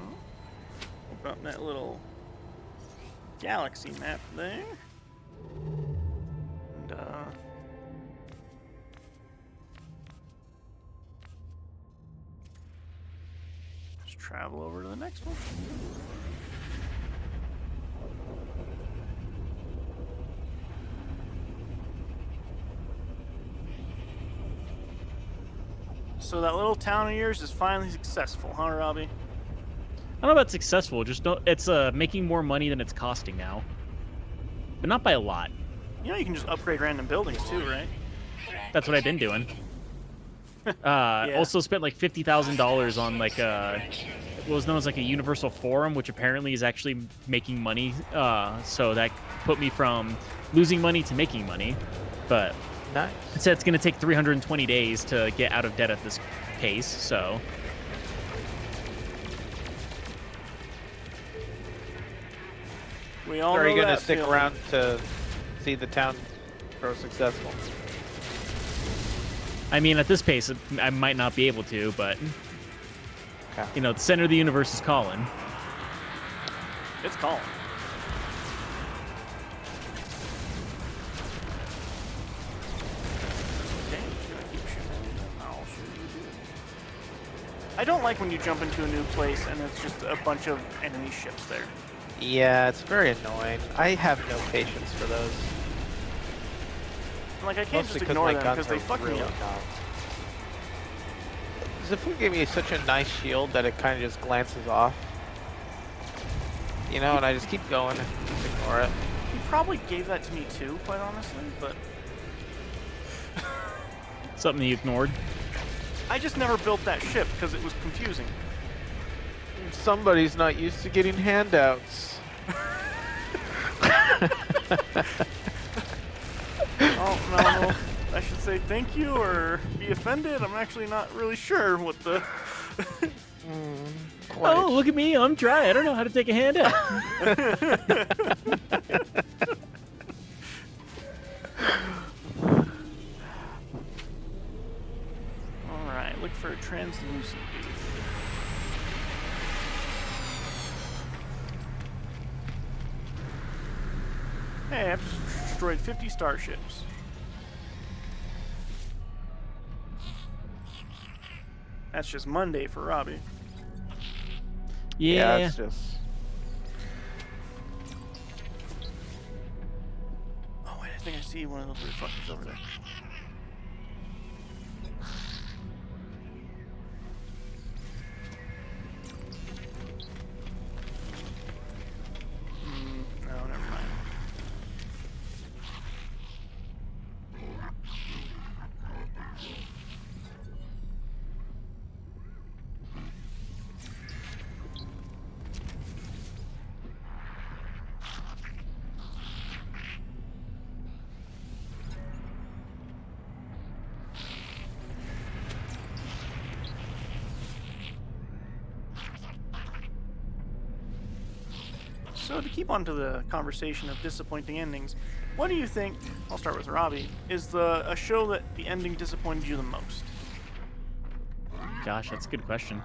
Oh. Open up that little galaxy map there. And, just travel over to the next one. So that little town of yours is finally successful, huh, Robbie? I don't know about successful, just don't, it's making more money than it's costing now. But not by a lot. You know you can just upgrade random buildings too, right? That's what I've been doing. Also spent like $50,000 on like what was known as like a universal forum, which apparently is actually making money. So that put me from losing money to making money. But Nice. it said it's going to take 320 days to get out of debt at this pace, so... We all So are know you going that to stick feeling. around to see the town grow successful? I mean, at this pace, I might not be able to, but, Okay. you know, the center of the universe is calling. It's calling. Okay, I'm just gonna keep shooting. I'll shoot you too. I don't like when you jump into a new place and it's just a bunch of enemy ships there. Yeah, it's very annoying. I have no patience for those. Like, I can't Mostly just 'cause ignore my them guns because they are fuck really me up. dumb. Zafoon gave me such a nice shield that it kind of just glances off. You know, and I just keep going and just ignore it. He probably gave that to me too, quite honestly, but Something you ignored. I just never built that ship because it was confusing. Somebody's not used to getting handouts. Oh, no. I should say thank you or be offended. I'm actually not really sure what the. Oh, look at me. I'm dry. I don't know how to take a handout. All right, look for a translucent dude. Hey, I've destroyed 50 starships. That's just Monday for Robbie. Yeah. it's just. Oh wait, I think I see one of those little fuckers over there. No, never mind. So to keep on to the conversation of disappointing endings, what do you think, I'll start with Robbie, is a show that the ending disappointed you the most? Gosh, that's a good question.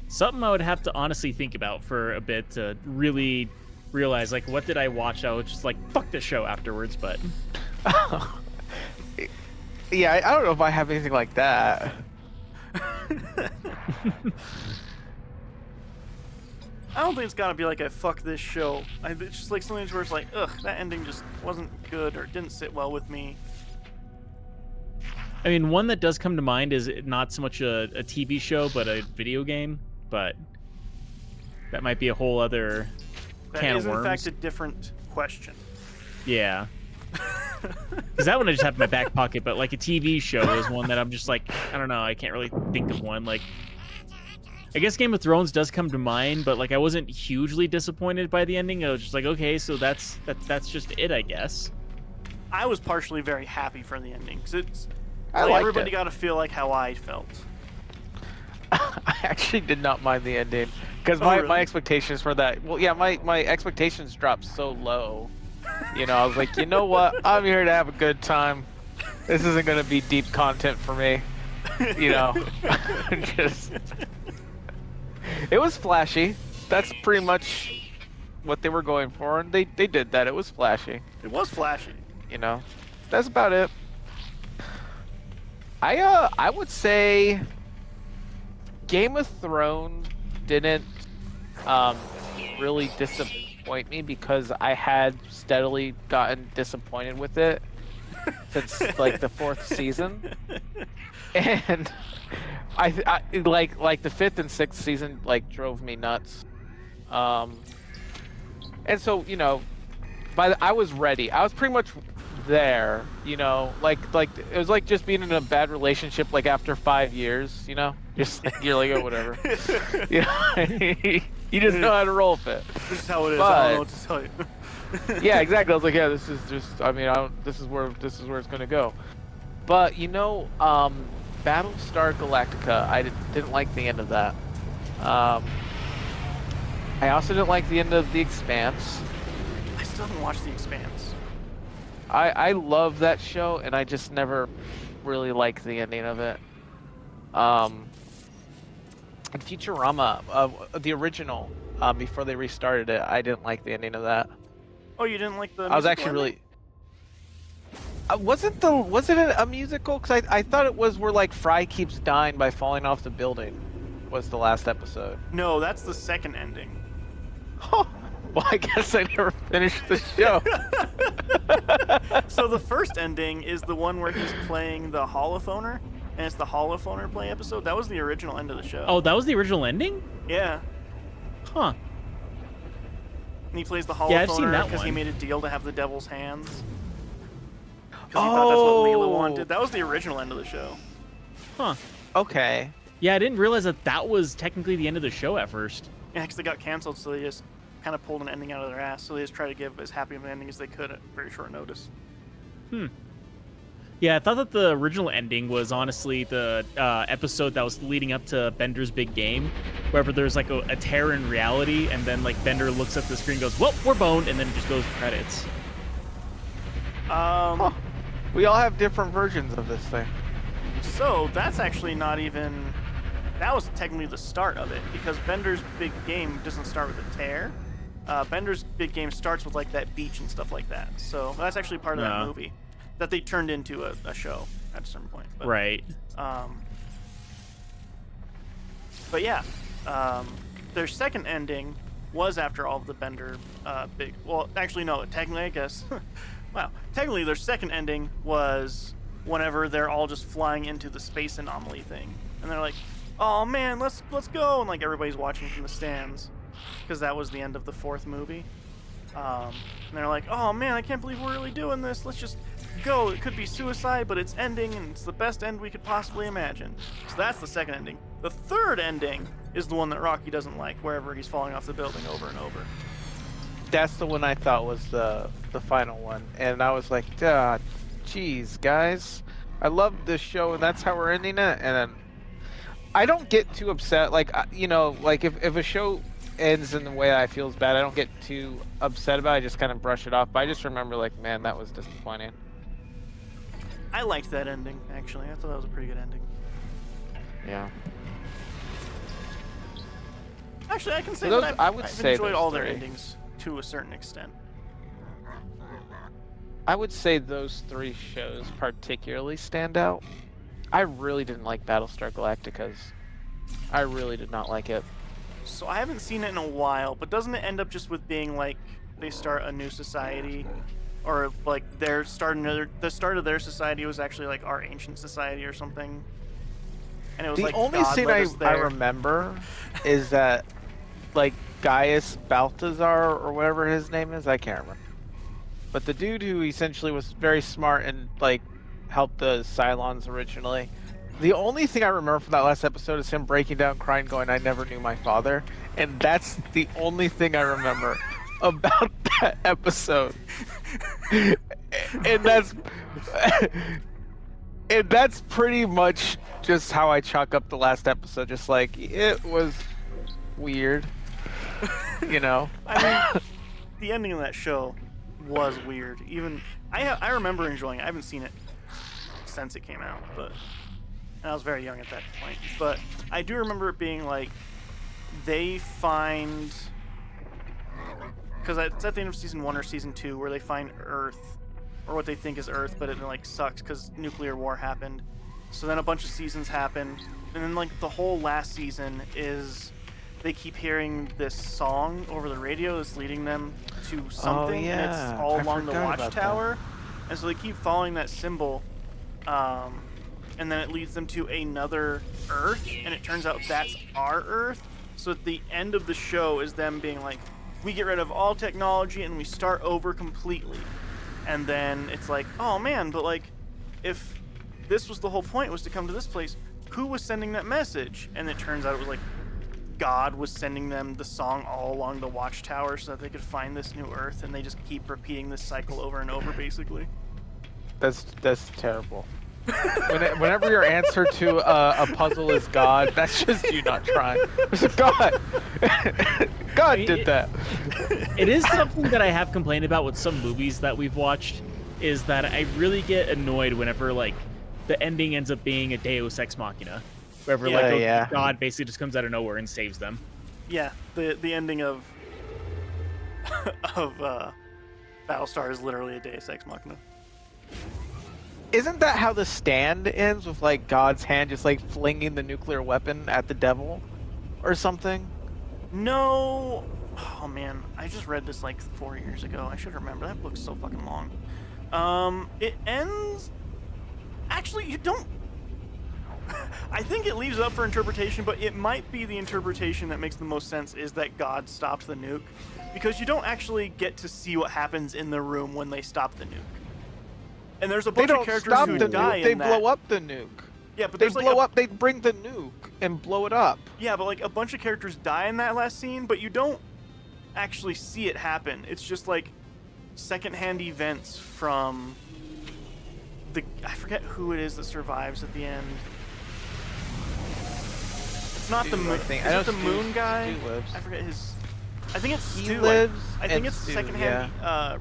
Something I would have to honestly think about for a bit to really realize, like, what did I watch? I was just like, fuck this show afterwards, but... Yeah, I don't know if I have anything like that. I don't think it's gotta be like a fuck this show. It's just like something where it's like, ugh, that ending just wasn't good or didn't sit well with me. I mean, one that does come to mind is not so much a TV show, but a video game. But that might be a whole other can That is, of worms. in fact, a different question. Yeah. Because that one I just have in my back pocket, but like a TV show is one that I'm just like, I don't know, I can't really think of one. Like, I guess Game of Thrones does come to mind, but like I wasn't hugely disappointed by the ending. I was just like, okay, so that's just it, I guess. I was partially very happy for the ending because it's I like, liked everybody it. got to feel like how I felt. I actually did not mind the ending because Oh, my really? expectations for that. Well, yeah, my expectations dropped so low. You know, I was like, you know what? I'm here to have a good time. This isn't gonna be deep content for me. You know, just. It was flashy. That's pretty much what they were going for, and they did that. It was flashy. It was flashy. You know, that's about it. I would say Game of Thrones didn't really disappoint me because I had steadily gotten disappointed with it since like the 4th season, and I like the 5th and 6th season like drove me nuts, and so you know, I was ready. I was pretty much there, you know, like it was like just being in a bad relationship like after 5 years, you know, just like you're like, oh, whatever. You know, you just know how to roll with it. This is how it is. I don't know what to tell you. Yeah, exactly. I was like, yeah, this is just, I mean, this is where it's gonna go. But you know, Battlestar Galactica, I didn't like the end of that. I also didn't like the end of The Expanse. I still haven't watched The Expanse. I love that show, and I just never really liked the ending of it. And Futurama, the original, before they restarted it, I didn't like the ending of that. Oh, you didn't like the I was actually musical really. Was it a musical? Because I thought it was where like Fry keeps dying by falling off the building. Was the last episode? ending? No, that's the second ending. Oh, well, I guess I never finished the show. So the first ending is the one where he's playing the holophoner, and it's the holophoner play episode. That was the original end of the show. Oh, that was the original ending? Yeah. Huh. And he plays the Yeah, I've seen holophoner that because he one. made a deal to have the devil's hands. Because he thought that's what Leela wanted. That was the original end of the show. Huh. Okay. Yeah, I didn't realize that was technically the end of the show at first. Yeah, because they got canceled, so they just kind of pulled an ending out of their ass. So they just tried to give as happy of an ending as they could at very short notice. Yeah, I thought that the original ending was honestly the episode that was leading up to Bender's big game, wherever there's like a tear in reality, and then like Bender looks at the screen, and goes, "Well, we're boned," and then it just goes to credits. Huh. We all have different versions of this thing. So that's actually not even. That was technically the start of it, because Bender's big game doesn't start with a tear. Bender's big game starts with like that beach and stuff like that. So that's actually part of that movie that they turned into a show at a certain point. But, Right. But yeah, their second ending was after all of the Bender big. Well, actually, no. Technically, I guess. Wow. Technically, their second ending was whenever they're all just flying into the space anomaly thing, and they're like, "Oh man, let's go!" And like everybody's watching from the stands, because that was the end of the fourth movie. And they're like, "Oh man, I can't believe we're really doing this. Let's just go. It could be suicide, but it's ending, and it's the best end we could possibly imagine." So that's the second ending. The third ending is the one that Rocky doesn't like, wherever he's falling off the building over and over. That's the one I thought was the final one, and I was like, "Duh, geez, guys, I love this show, and that's how we're ending it." And then I don't get too upset, like like if a show ends in the way I feel is bad, I don't get too upset about it. I just kind of brush it off. But I just remember, like, man, that was disappointing. I liked that ending, actually. I thought that was a pretty good ending. Yeah. Actually, I can say So that I would I've say enjoyed those all their three. endings to a certain extent. I would say those three shows particularly stand out. I really didn't like Battlestar Galactica's. I really did not like it. So I haven't seen it in a while, but doesn't it end up just with being like they start a new society, or like the start of their society was actually like our ancient society or something? And it was The like only God scene led I us there. remember is that, like, Gaius Balthazar or whatever his name is, I can't remember. But the dude who essentially was very smart and like helped the Cylons originally. The only thing I remember from that last episode is him breaking down, crying, going, "I never knew my father," and that's the only thing I remember about that episode. and that's pretty much just how I chalk up the last episode. Just like, it was weird, you know. I mean, the ending of that show was weird. Even I remember enjoying it. I haven't seen it since it came out, but and I was very young at that point. But I do remember it being like they find, because it's at the end of season 1 or season 2 where they find Earth, or what they think is Earth, but it like sucks because nuclear war happened. So then a bunch of seasons happen, and then like the whole last season is they keep hearing this song over the radio that's leading them to something, and it's yeah. all I along the forgot about watchtower. And so they keep following that symbol, and then it leads them to another Earth, and it turns out that's our Earth. So at the end of the show is them being like, we get rid of all technology and we start over completely. And then it's like, oh man, but like, if this was the whole point, was to come to this place, who was sending that message? And it turns out it was like God was sending them the song all along the watchtower so that they could find this new Earth, and they just keep repeating this cycle over and over, basically. That's terrible. Whenever your answer to a puzzle is God, that's just you not trying. It's God. God did that. It is something that I have complained about with some movies that we've watched, is that I really get annoyed whenever like the ending ends up being a Deus Ex Machina, wherever God basically just comes out of nowhere and saves them. Yeah, the ending of Battlestar is literally a Deus Ex Machina. Isn't that how The Stand ends, with like God's hand just like flinging the nuclear weapon at the devil or something? No. Oh man, I just read this like 4 years ago. I should remember. That book's so fucking long. It ends. Actually, you don't. I think it leaves up for interpretation, but it might be the interpretation that makes the most sense, is that God stopped the nuke, because you don't actually get to see what happens in the room when they stop the nuke. And there's a bunch of characters who die They in that. blow up the nuke. Yeah, but They there's like blow up. They bring the nuke and blow it up. Yeah, but like a bunch of characters die in that last scene, but you don't actually see it happen. It's just like secondhand events from I forget who it is that survives at the end. It's not the moon. Is it the moon guy? Stu lives. I forget his. I think it's He Stu. lives I think and it's Stu, secondhand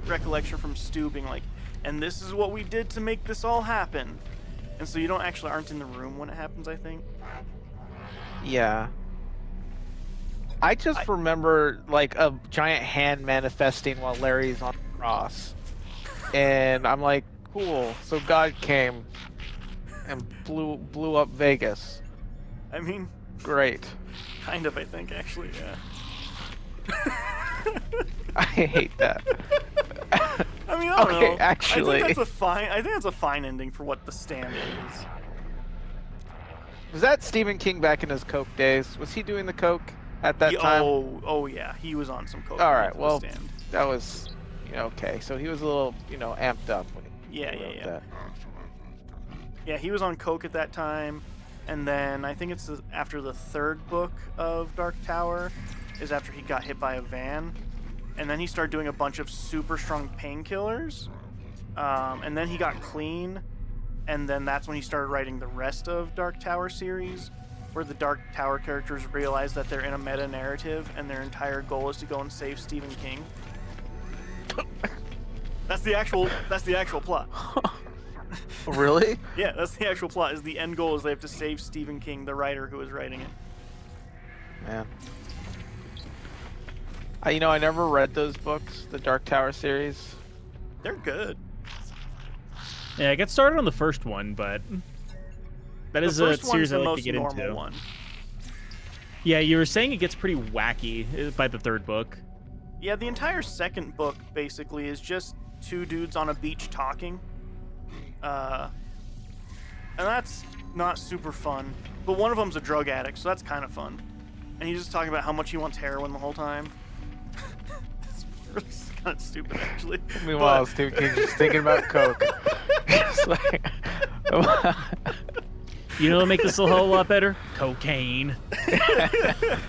recollection from Stu being like, and this is what we did to make this all happen. And so you don't actually aren't in the room when it happens, I think. Yeah. I just remember like a giant hand manifesting while Larry's on the cross. And I'm like, cool. So God came and blew up Vegas. I mean, Great. kind of, I think, actually, yeah. I hate that. I mean, I don't know. Actually. I think that's a fine ending for what The Stand is. Was that Stephen King back in his coke days? Was he doing the coke at that time? Oh yeah, he was on some coke. All right, for well, The Stand. that was, okay. So he was a little, amped up when he wrote that. Yeah, he was on coke at that time, and then I think it's after the third book of Dark Tower is after he got hit by a van, and then he started doing a bunch of super strong painkillers, and then he got clean, and then that's when he started writing the rest of Dark Tower series, where the Dark Tower characters realize that they're in a meta narrative and their entire goal is to go and save Stephen King. That's the actual plot. Really? Yeah, that's the actual plot. Is the end goal is they have to save Stephen King, the writer who is writing it. Man. I never read those books, the Dark Tower series. They're good. Yeah, I got started on the first one, but that is a series I like to get into. One. Yeah, you were saying it gets pretty wacky by the third book. Yeah, the entire second book basically is just two dudes on a beach talking. And that's not super fun. But one of them's a drug addict, so that's kind of fun. And he's just talking about how much he wants heroin the whole time. It's kind of stupid, actually. Meanwhile, Stephen King's just thinking about coke. It's like, You know what make this a whole lot better? Cocaine.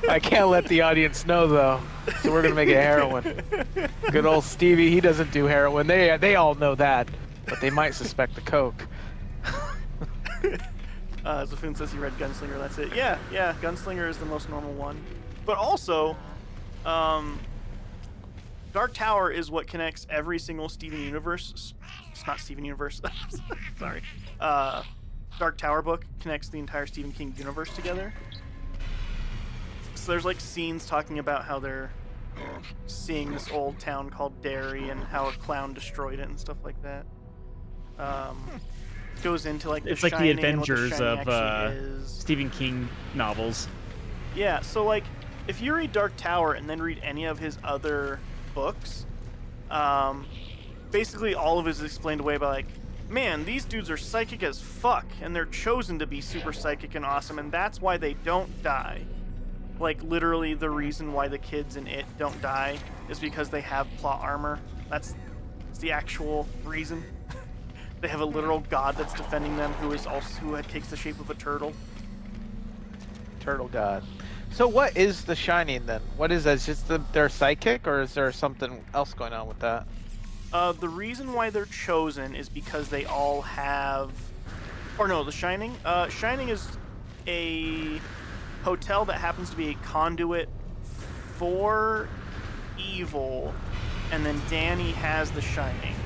I can't let the audience know though, so we're gonna make it heroin. Good old Stevie, he doesn't do heroin. They all know that, but they might suspect the coke. Zafun says he read Gunslinger. That's it. Yeah, Gunslinger is the most normal one. But also, Dark Tower is what connects every single Steven Universe. It's not Steven Universe. Sorry. Dark Tower book connects the entire Stephen King universe together. So there's like scenes talking about how they're seeing this old town called Derry and how a clown destroyed it and stuff like that. Goes into like It's like the Avengers of is. Stephen King novels. Yeah, so like if you read Dark Tower and then read any of his other books, basically all of it is explained away by like, man, these dudes are psychic as fuck, and they're chosen to be super psychic and awesome, and that's why they don't die. Like, literally, the reason why the kids in it don't die is because they have plot armor. That's the actual reason. They have a literal god that's defending them who takes the shape of a turtle. Turtle god. So what is The Shining then? What is that? Is just they're psychic, or is there something else going on with that? The reason why they're chosen is because they all have... Or no, The Shining? Shining is a hotel that happens to be a conduit for evil, and then Danny has The Shining.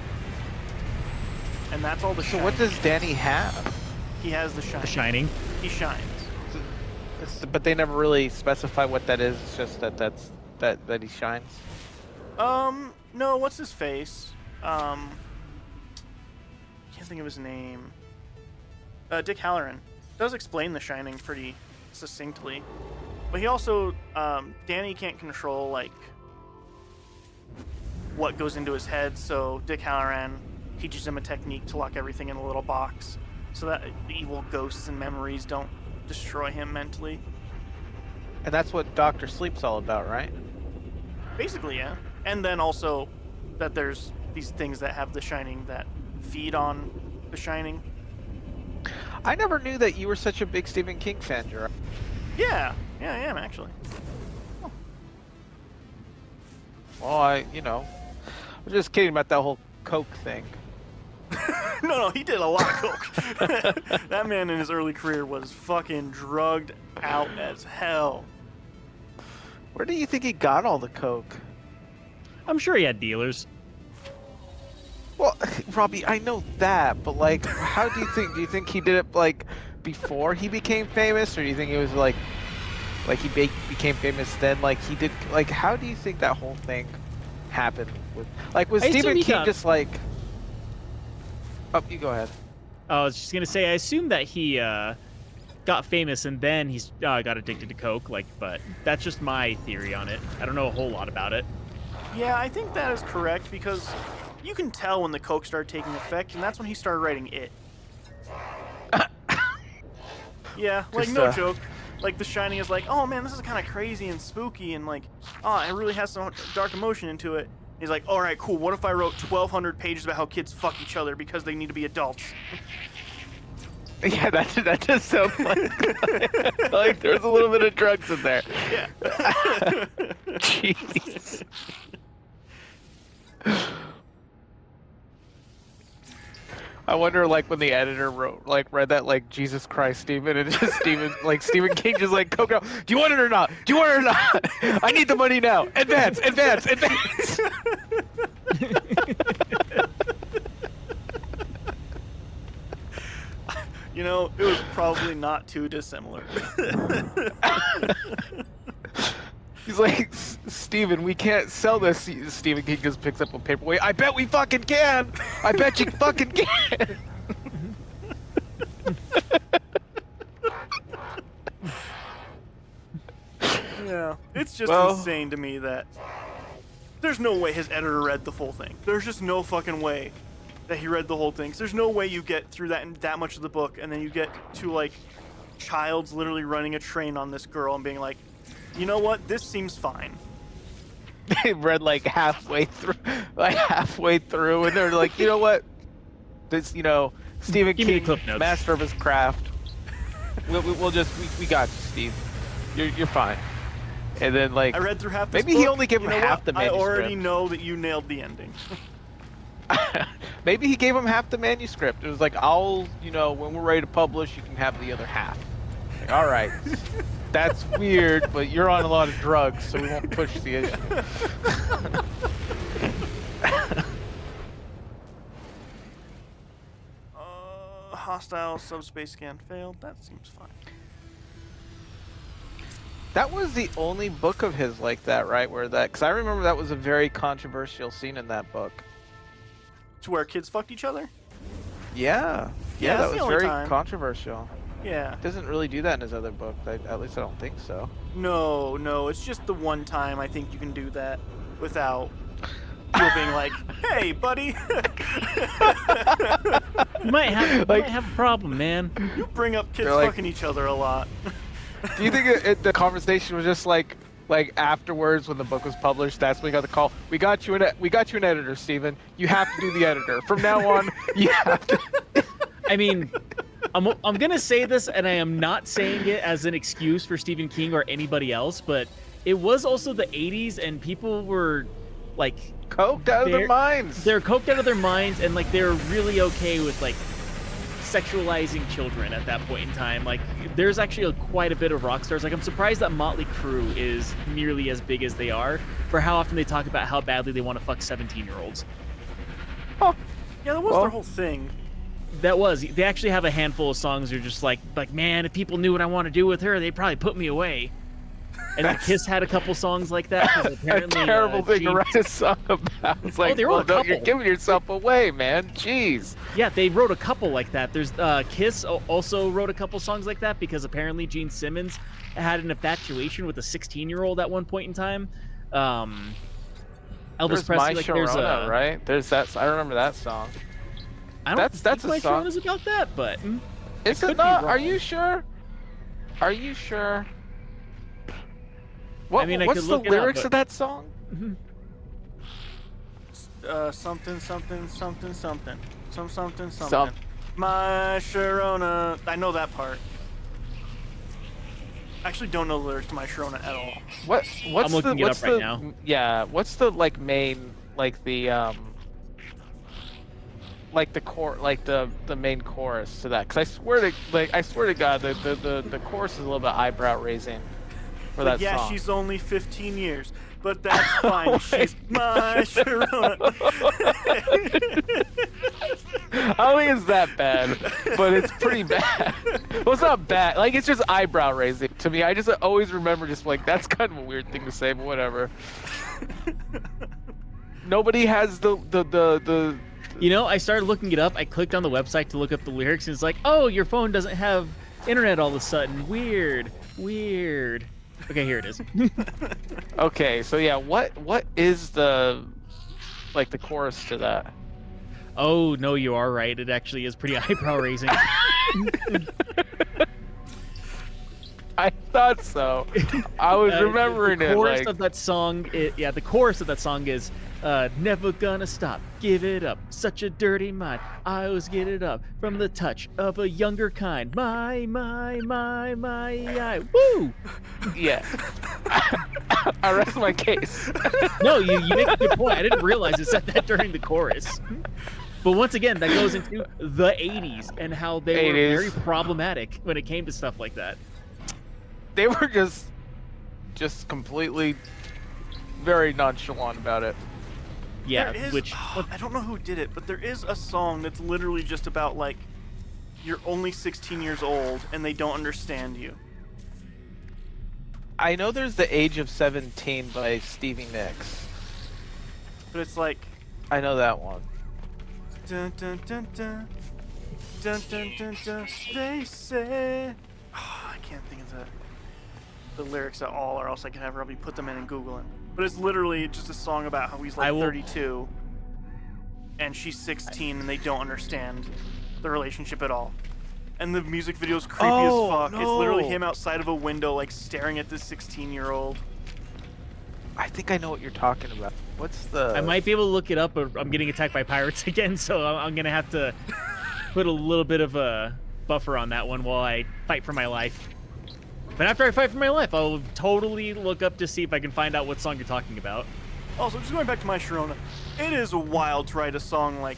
And that's all The Shining. So what does Danny have? He has The Shining. The Shining. He shines. But they never really specify what that is. It's just that he shines. No, what's his face? Can't think of his name. Dick Halloran does explain The Shining pretty succinctly, but he also, Danny can't control like what goes into his head, so Dick Halloran teaches him a technique to lock everything in a little box, so that the evil ghosts and memories don't destroy him mentally. And that's what Dr. Sleep's all about, right? Basically, yeah. And then also that there's these things that have The Shining that feed on The Shining. I never knew that you were such a big Stephen King fan, Gerard. Yeah, I am actually. Well, I'm just kidding about that whole Coke thing. No, he did a lot of coke. That man in his early career was fucking drugged out as hell. Where do you think he got all the coke? I'm sure he had dealers. Well, Robbie, I know that, but like, how do you think? Do you think he did it like before he became famous, or do you think it was like he became famous then? Like he did. Like, how do you think that whole thing happened? Was I assume Stephen he King got- just like? Oh, you go ahead. I was just gonna say, I assume that he got famous and then he's got addicted to coke. Like, but that's just my theory on it. I don't know a whole lot about it. Yeah, I think that is correct because you can tell when the coke started taking effect, and that's when he started writing It. Yeah, like Just, no joke. Like The Shining is like, oh man, this is kind of crazy and spooky, and like, oh, it really has some dark emotion into it. He's like, all right, cool. What if I wrote 1,200 pages about how kids fuck each other because they need to be adults? Yeah, that just sounds like there's a little bit of drugs in there. Yeah. Jeez. I wonder, like, when the editor read that, like, Jesus Christ, Stephen, and it's just Stephen King just like, Coke out. Do you want it or not? Do you want it or not? I need the money now. Advance. You know, it was probably not too dissimilar. He's like, Steven, we can't sell this. Stephen King just picks up a paperweight. I bet we fucking can. I bet you fucking can. Yeah, it's just Well- insane to me that there's no way his editor read the full thing. There's just no fucking way that he read the whole thing. 'Cause there's no way you get through that much of the book and then you get to like Childs literally running a train on this girl and being like, you know what, this seems fine. They read like halfway through, and they're like, you know what? This, Stephen Give me the King, clip notes. master of his craft. We'll just we got you, Steve. You're fine. And then like, I read through half this maybe he book. only gave You him know half what? the manuscript. I already know that you nailed the ending. Maybe he gave him half the manuscript. It was like, when we're ready to publish, you can have the other half. Like, all right. That's weird, but you're on a lot of drugs, so we won't push the issue. Hostile subspace scan failed. That seems fine. That was the only book of his like that, right? Because I remember that was a very controversial scene in that book. To where kids fucked each other? Yeah, Yeah, that that's the was only very time. controversial. Yeah. He doesn't really do that in his other book. At least I don't think so. No, it's just the one time I think you can do that without people being like, hey, buddy, You might have a problem, man. you bring up kids They're like- fucking each other a lot. Do you think the conversation was just like afterwards when the book was published? That's when we got the call. We got you an editor, Steven. You have to do the editor from now on. You have to. I mean, I'm gonna say this, and I am not saying it as an excuse for Stephen King or anybody else, but it was also the 80s, and people were like Coked out of their minds. They're coked out of their minds, and like they're really okay with like sexualizing children at that point in time. Like, there's actually quite a bit of rock stars. Like, I'm surprised that Motley Crue is nearly as big as they are for how often they talk about how badly they want to fuck 17-year-olds. Oh, Yeah, that was Well- their whole thing. They actually have a handful of songs that are just like, man, if people knew what I want to do with her, they'd probably put me away. And then Kiss had a couple songs like that. 'Cause a apparently, terrible thing to Gene- write a song about. It's like, they wrote a no, you're couple. giving yourself away, man. Jeez. Yeah, they wrote a couple like that. There's Kiss also wrote a couple songs like that because apparently Gene Simmons had an infatuation with a 16-year-old at one point in time. Elvis There's Presley, My like there's Sharona, a right? There's that. I remember that song. I don't That's think a My song. Sharona's about that, but Is could it be not? Are wrong. you sure? Are you sure? What, I mean, I what's could the look it up, lyrics but- of that song? Something, something, something, something. Something. Some- My Sharona. I know that part. I actually don't know the lyrics to My Sharona at all. What's I'm looking the it what's up right the now. yeah? What's the like main like the like the core, like the main chorus to that, because I swear to God, the chorus is a little bit eyebrow raising for Like, that yeah, song. she's only 15 years, but that's fine. She's my Sharona. I don't think it's that bad, but it's pretty bad. Well, it's not bad. Like, it's just eyebrow raising to me. I just always remember just like, that's kind of a weird thing to say, but whatever. Nobody has the. You know, I started looking it up. I clicked on the website to look up the lyrics, and it's like, oh, your phone doesn't have internet all of a sudden. Weird. Okay, here it is. Okay, so yeah, what is the chorus to that? Oh, no, you are right. It actually is pretty eyebrow raising. I thought so. I was remembering the it. chorus Like, of that song, the chorus of that song is, never gonna stop, give it up, such a dirty mind. I always get it up from the touch of a younger kind. My, woo! yeah. I rest my case. No, you make a good point. I didn't realize it said that during the chorus. But once again, that goes into the 80s and how they were very problematic when it came to stuff like that. They were just completely very nonchalant about it. Yeah, There is, which I don't know who did it, but there is a song that's literally just about like you're only 16 years old and they don't understand you. I know there's The Age of 17 by Stevie Nicks. But it's like I know that one. dun dun dun dun dun dun dun dun. They say I can't think of the lyrics at all, or else I can have Robbie put them in and Google it. But it's literally just a song about how he's like 32 and she's 16 and they don't understand the relationship at all. And the music video's creepy as fuck. No. It's literally him outside of a window like staring at this 16-year-old. I think I know what you're talking about. What's the... I might be able to look it up, but I'm getting attacked by pirates again, so I'm gonna have to put a little bit of a buffer on that one while I fight for my life. But after I fight for my life, I'll totally look up to see if I can find out what song you're talking about. Also, just going back to My Sharona, it is wild to write a song like,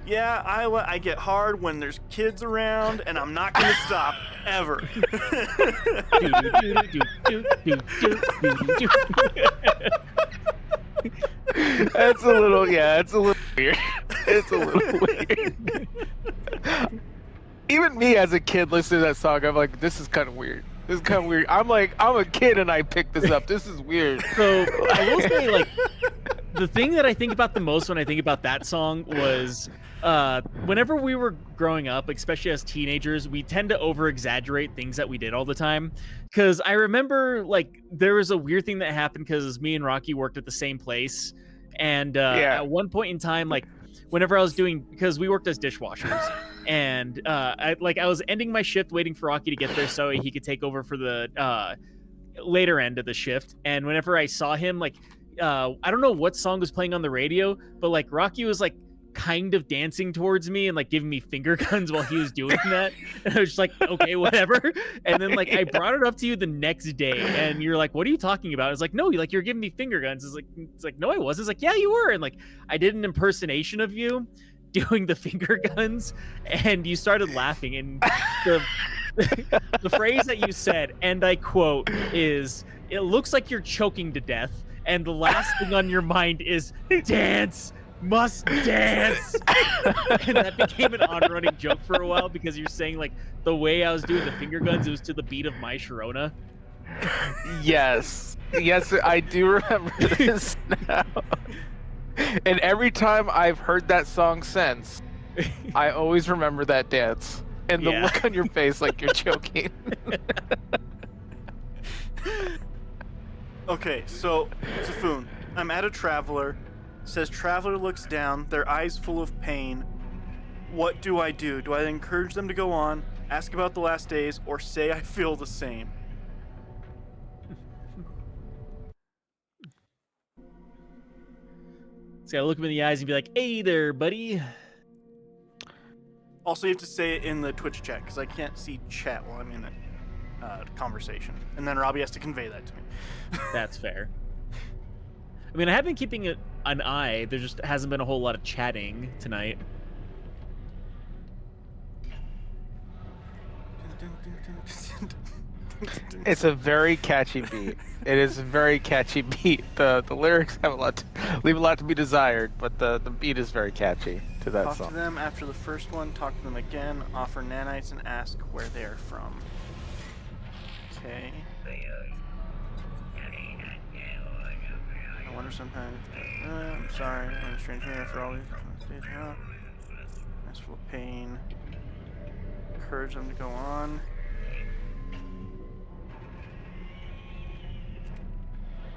yeah, I get hard when there's kids around, and I'm not gonna stop, ever. That's a little, yeah, it's a little weird. It's a little weird. Even me as a kid listening to that song, I'm like, this is kind of weird. This is kind of weird. I'm like, I'm a kid and I picked this up. This is weird. So I will say, like, the thing that I think about the most when I think about that song was whenever we were growing up, especially as teenagers, we tend to over-exaggerate things that we did all the time. Because I remember, like, there was a weird thing that happened because me and Rocky worked at the same place. And at one point in time, like, whenever I was doing, because we worked as dishwashers, and I was ending my shift waiting for Rocky to get there so he could take over for the later end of the shift. And whenever I saw him, like, I don't know what song was playing on the radio, but like Rocky was like kind of dancing towards me and like giving me finger guns while he was doing that. And I was just like, okay, whatever. And then like I brought it up to you the next day and you're like, what are you talking about? I was like, no, like you're giving me finger guns. It's like, no, I wasn't. It's like, yeah, you were. And like I did an impersonation of you doing the finger guns and you started laughing. And the phrase that you said, and I quote, is, "It looks like you're choking to death." And the last thing on your mind is dance, must dance. And that became an on-running joke for a while because you're saying like the way I was doing the finger guns, it was to the beat of My Sharona. Yes, I do remember this now. And every time I've heard that song since, I always remember that dance and the look on your face like you're choking. Okay, so, Zafun, I'm at a traveler. Says traveler looks down, their eyes full of pain. What do I do? Do I encourage them to go on, ask about the last days, or say I feel the same? So I look him in the eyes and be like, hey there, buddy. Also, you have to say it in the Twitch chat, because I can't see chat while I'm in a conversation. And then Robbie has to convey that to me. That's fair. I mean, I have been keeping an eye. There just hasn't been a whole lot of chatting tonight. It's a very catchy beat. It is a very catchy beat. The lyrics have leave a lot to be desired, but the beat is very catchy to that Talk song. to them after the first one. Talk to them again. Offer nanites and ask where they're from. Okay. I wonder sometimes. I'm sorry. I'm a stranger for all these days. That's full of pain. Encourage them to go on.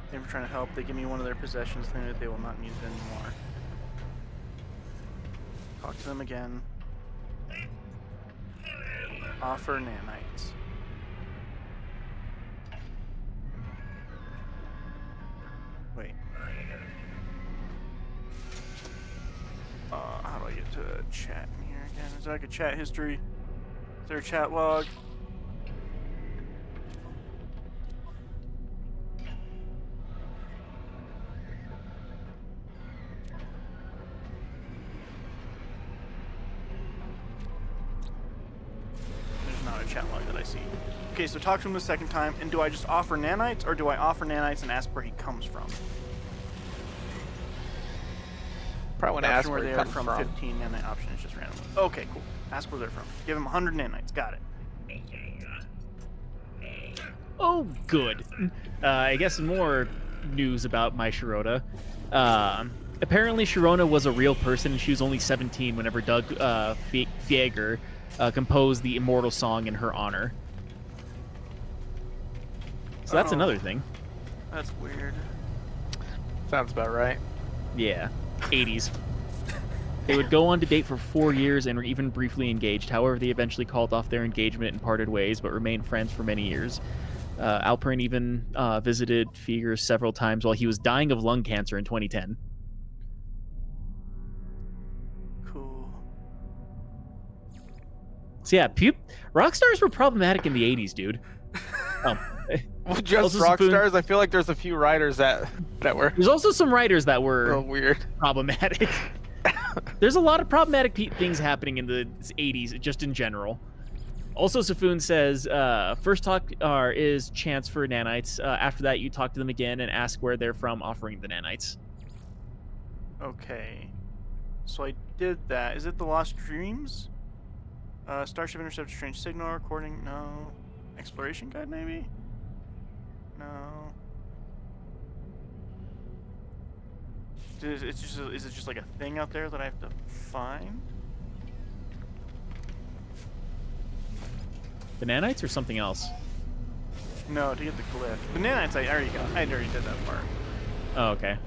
Thank you for trying to help. They give me one of their possessions, thinking that they will not need it anymore. Talk to them again. Offer nanites. Wait. How do I get to chat in here again? Is there like a chat history? Is there a chat log? There's not a chat log that I see. Okay, so talk to him the second time, and do I just offer nanites, or do I offer nanites and ask where he comes from? Probably want to ask where where he they are comes from. 15 nanite option is just random. Okay, cool. Ask where they're from. Give him 100 nanites. Got it. Oh, good. I guess more news about my Sharona. Apparently, Sharona was a real person, and she was only 17 whenever Doug Fieger composed the immortal song in her honor. So that's another thing. That's weird. Sounds about right. Yeah, 80s. They would go on to date for 4 years and were even briefly engaged. However, they eventually called off their engagement and parted ways, but remained friends for many years. Alpern even visited Fieger several times while he was dying of lung cancer in 2010. Cool. So yeah, rock stars were problematic in the 80s, dude. Oh. Well, just rock stars. I feel like there's a few writers that were. There's also some writers that were a little weird, problematic. There's a lot of problematic things happening in the 80s, just in general. Also, Safoon says, first talk is chance for nanites. After that, you talk to them again and ask where they're from, offering the nanites. Okay. So I did that. Is it the Lost Dreams? Starship intercepted strange signal recording? No. Exploration guide, maybe? No. Is it just like a thing out there that I have to find? The nanites or something else? No, to get the glyph. The nanites I already got. I already did that part. Oh, okay.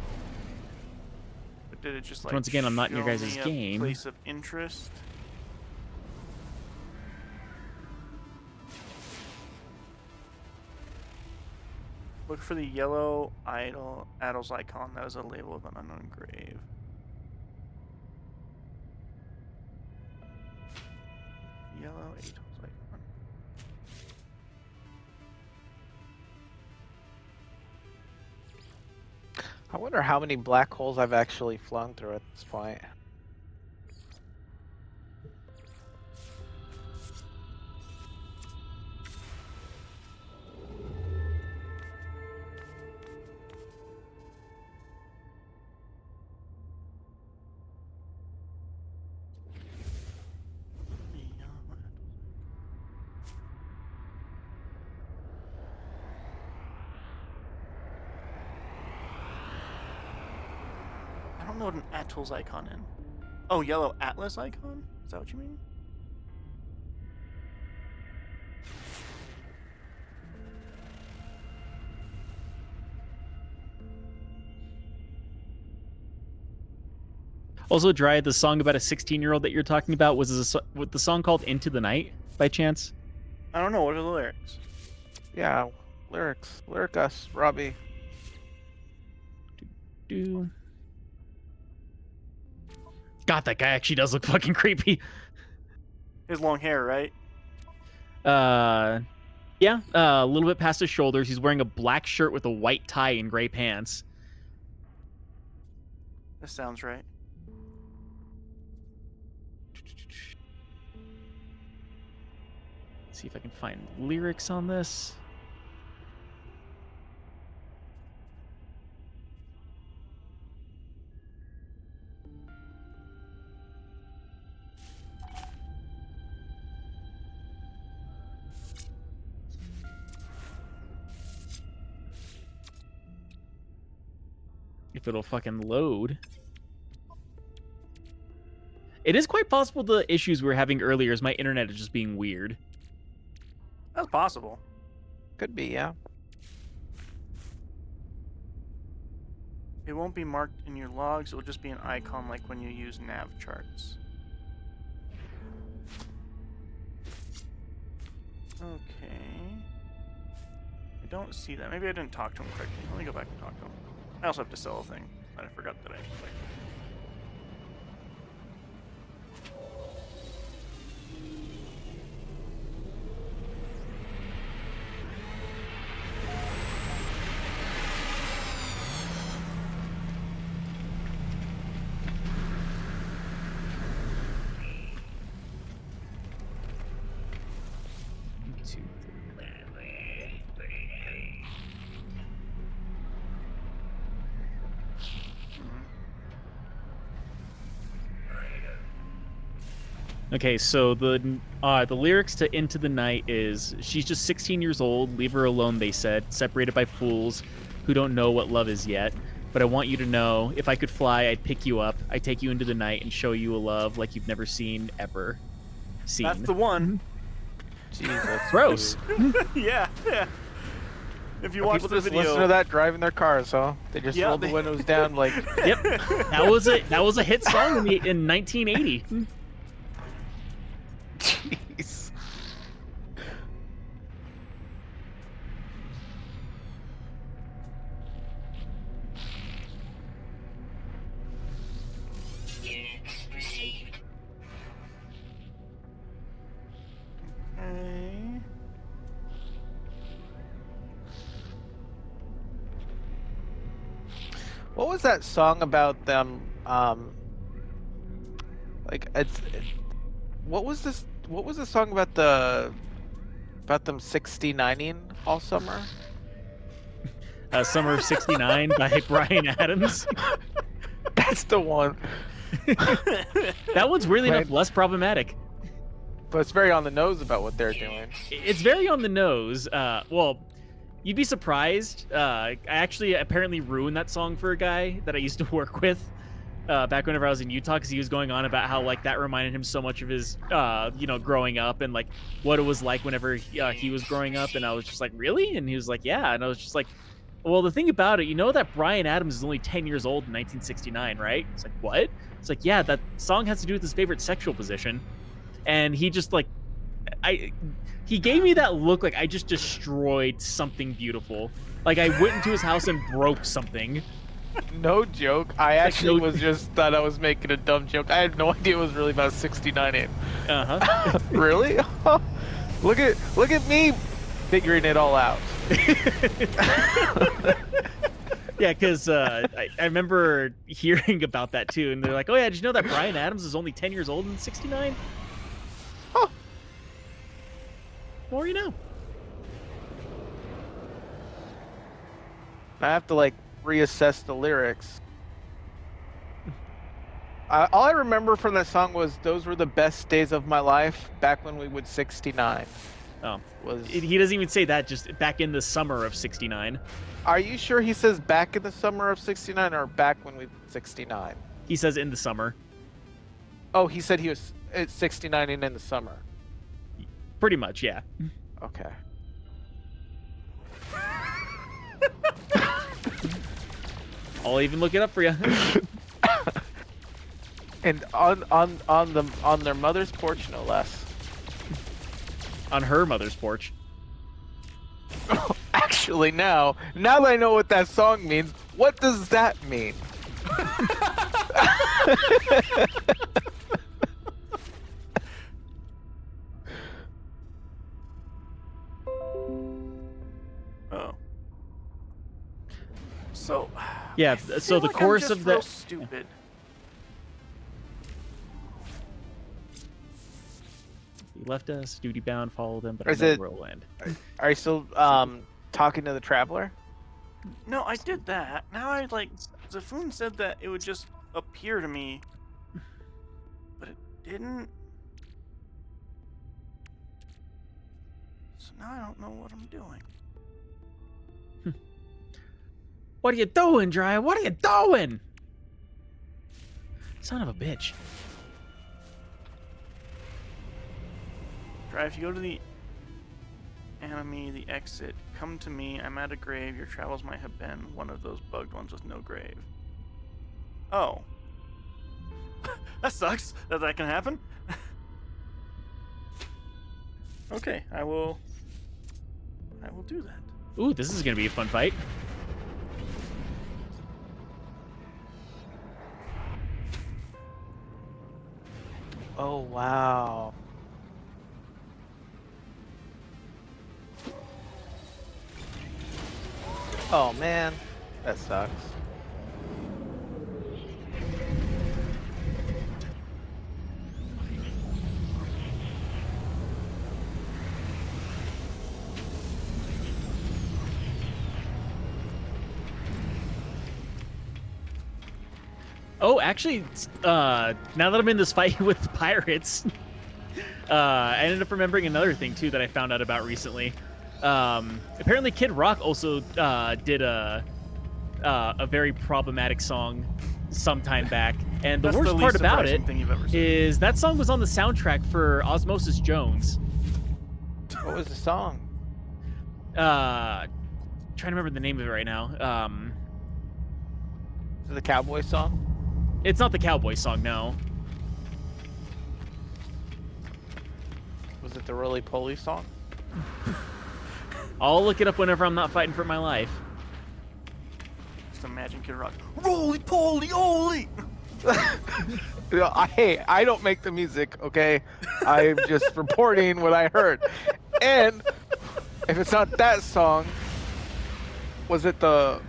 But did it just like Once again, I'm not in your show guys' me a game. place of interest? Look for the yellow Idol's icon. That was a label of an unknown grave. Yellow Idol's icon. I wonder how many black holes I've actually flown through at this point. I don't know what an Atol's icon is. Oh, yellow Atlas icon? Is that what you mean? Also, Dry, the song about a 16-year-old that you're talking about was the song called Into the Night, by chance? I don't know. What are the lyrics? Yeah, lyrics. Lyric us, Robbie. God, that guy actually does look fucking creepy. His long hair, right? Yeah, a little bit past his shoulders. He's wearing a black shirt with a white tie and gray pants. This sounds right. See if I can find lyrics on this. If it'll fucking load. It is quite possible the issues we were having earlier is my internet is just being weird. That's possible. Could be, yeah. It won't be marked in your logs. It will just be an icon like when you use nav charts. Okay. I don't see that. Maybe I didn't talk to him correctly. Let me go back and talk to him. I also have to sell a thing that I forgot that I like. Okay, so the lyrics to Into the Night is, she's just 16 years old, leave her alone, they said, separated by fools who don't know what love is yet. But I want you to know, if I could fly, I'd pick you up, I'd take you into the night and show you a love like you've never seen, ever seen. That's the one. Jesus. Gross. Yeah. If you watch People the just video, listen to that driving their cars, huh? They just roll the windows down like. Yep, that was a hit song in 1980. Jeez. Units received. okay. What was that song about them? Like what was this? What was the song about them 69ing all summer? Summer of '69 by Bryan Adams. That's the one. That one's really Right. enough less problematic. But it's very on the nose about what they're doing. It's very on the nose. Well, you'd be surprised. I actually apparently ruined that song for a guy that I used to work with back whenever I was in Utah, because he was going on about how like that reminded him so much of his growing up and like what it was like whenever he was growing up. And I was just like, really? And he was like, yeah. And I was just like, well, the thing about it, you know that Bryan Adams is only 10 years old in 1969, right? It's like, what? It's like, yeah, that song has to do with his favorite sexual position. And he just like, he gave me that look like I just destroyed something beautiful. Like I went into his house and broke something. No joke. I actually was just thought I was making a dumb joke. I had no idea it was really about 69ing. Uh-huh. Really? Look at me figuring it all out. Yeah, because I remember hearing about that too, and they're like, "Oh yeah, did you know that Bryan Adams is only 10 years old in '69?" Huh. More you know. I have to like reassess the lyrics. All I remember from that song was those were the best days of my life back when we would 69. Oh, Was he doesn't even say that. Just back in the summer of '69. Are you sure he says back in the summer of 69 or back when we 69? He says in the summer. Oh, he said he was 69 in the summer. Pretty much, yeah. Okay. I'll even look it up for you. And on their mother's porch, no less. On her mother's porch. Actually, now that I know what that song means, what does that mean? Oh. So. Yeah. I So feel the like chorus I'm just of real the stupid. left us. Duty bound, follow them, but Is I know it- where we'll land. Are you still talking to the traveler? No, I did that. Now I like. Zafun said that it would just appear to me, but it didn't. So now I don't know what I'm doing. What are you doing, Dry? What are you doing? Son of a bitch. Try if you go to the enemy, the exit, come to me. I'm at a grave. Your travels might have been one of those bugged ones with no grave. Oh. That sucks that can happen. Okay, I will do that. Ooh, this is gonna be a fun fight. Oh wow. Oh man, that sucks. Oh, actually, now that I'm in this fight with the pirates, I ended up remembering another thing too that I found out about recently. Apparently, Kid Rock also did a very problematic song sometime back, and the That's worst the part least about surprising it thing you've ever seen. is that song was on the soundtrack for Osmosis Jones. What was the song? Trying to remember the name of it right now. Is it the cowboy song? It's not the cowboy song, no. Was it the Roly Poly song? I'll look it up whenever I'm not fighting for my life. Just imagine Kid Rock. Roly poly oly! Hey, I don't make the music, okay? I'm just reporting what I heard. And if it's not that song, was it the